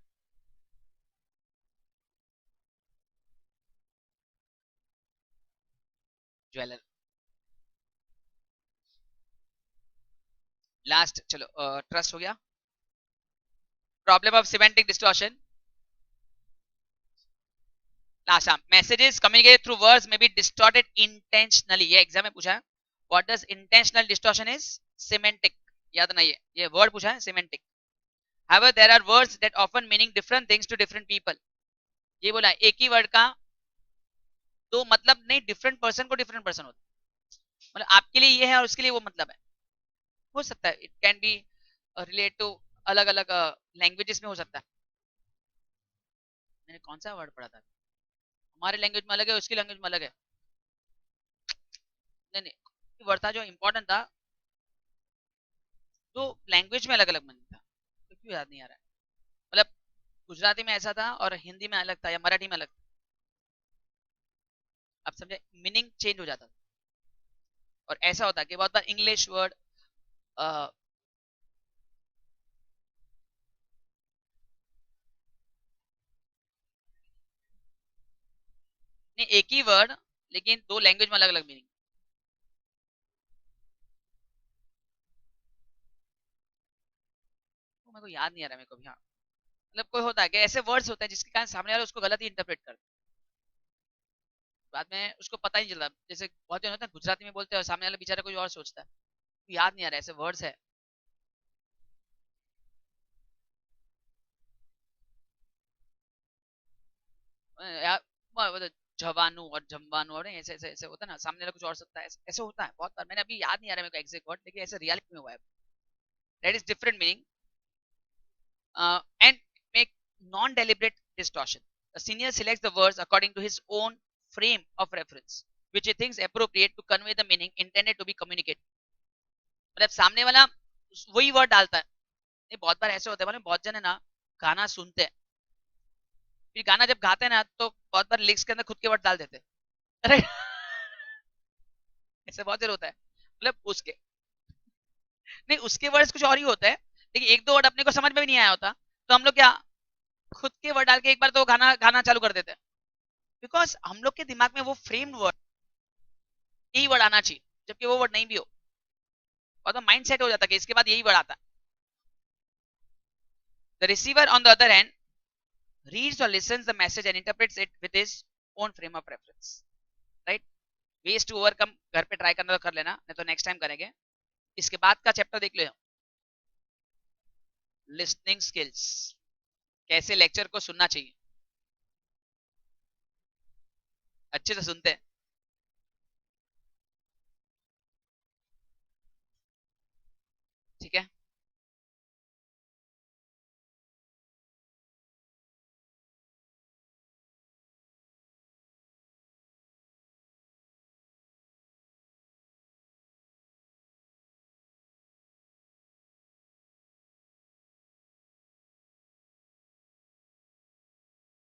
Speaker 1: ज्वेलर। लास्ट चलो, ट्रस्ट हो गया, problem of semantic distortion, last messages communicated through words may be distorted intentionally, ये एग्जाम में पूछा है, what does intentional distortion is, semantic, याद नहीं है, ये वर्ड पूछा है, semantic, However, there are words that often meaning different things to different people. ये बोला एक ही वर्ड का तो मतलब नहीं, डिफरेंट पर्सन को डिफरेंट पर्सन होता है। मतलब आपके लिए ये है और उसके लिए वो मतलब है। हो सकता है, it can be relate to अलग अलग लैंग्वेजेस में हो सकता है। मैंने कौन सा वर्ड पढ़ा था? हमारे लैंग्वेज में अलग है, उसकी लैंग्वेज में अलग है। नहीं नहीं, वर्ड था जो इंपॉर्टेंट था, तो लैंग्वेज में अलग अलग मीनिंग था, तो क्यों याद नहीं आ रहा है? मतलब गुजराती में ऐसा था और हिंदी में अलग था या मराठी में अलग था। आप समझे, मीनिंग चेंज हो जाता था। और ऐसा होता है कि बहुत बार इंग्लिश वर्ड नहीं, एक ही वर्ड लेकिन दो लैंग्वेज में अलग अलग मीनिंग। मेरे को याद नहीं आ रहा मेरे को भी। हाँ, मतलब कोई होता है कि ऐसे वर्ड्स होते हैं जिसके कारण सामने वाला उसको गलत ही इंटरप्रेट करता है, बाद में उसको पता ही नहीं चलता। जैसे बहुत जन होता है गुजराती में बोलते हैं और सामने वाला बेचारा कोई और सोचता है। तो याद नहीं आ रहा, ऐसे वर्ड्स है। यार जवानू और जमवानू और ऐसे ऐसे ऐसे होता है ना, सामने वाला कुछ और सकता है, ऐसे ऐसे होता है बहुत बार। मैंने अभी याद नहीं आ रहा मेरे को एग्जैक्ट वर्ड, लेकिन ऐसे रियलिटी में हुआ है। That is different meaning and make non-deliberate distortion. A senior selects the words according to his own frame of reference, which he thinks appropriate to convey the meaning intended to be communicated. मतलब सामने वाला वही वर्ड डालता है। नहीं, बहुत बार ऐसे होता है, मतलब बहुत जन है ना, गाना सुनते हैं, फिर गाना जब गाते हैं ना तो बहुत बार लिरिक्स के अंदर खुद के वर्ड डाल देते हैं। अरे ऐसे बहुत जन होता है। मतलब उसके नहीं, उसके वर्ड्स कुछ और ही होते हैं, लेकिन एक दो वर्ड अपने को समझ में भी नहीं आया होता, तो हम लोग क्या खुद के वर्ड डाल के एक बार तो गाना गाना चालू कर देते हैं। बिकॉज हम लोग के दिमाग में वो फ्रेम्ड वर्ड, यही वर्ड आना चाहिए, जबकि वो वर्ड नहीं भी हो, और तो माइंड सेट हो जाता है कि इसके बाद यही वर्ड आता है। The receiver on the other hand reads और listens the message and interprets it with his own frame of reference. Right. Ways to overcome घर पे ट्राई करना तो कर लेना, नहीं तो नेक्स्ट टाइम करेंगे। इसके बाद का चैप्टर देख लो, लिसनिंग स्किल्स, कैसे लेक्चर को सुनना चाहिए, अच्छे से सुनते हैं।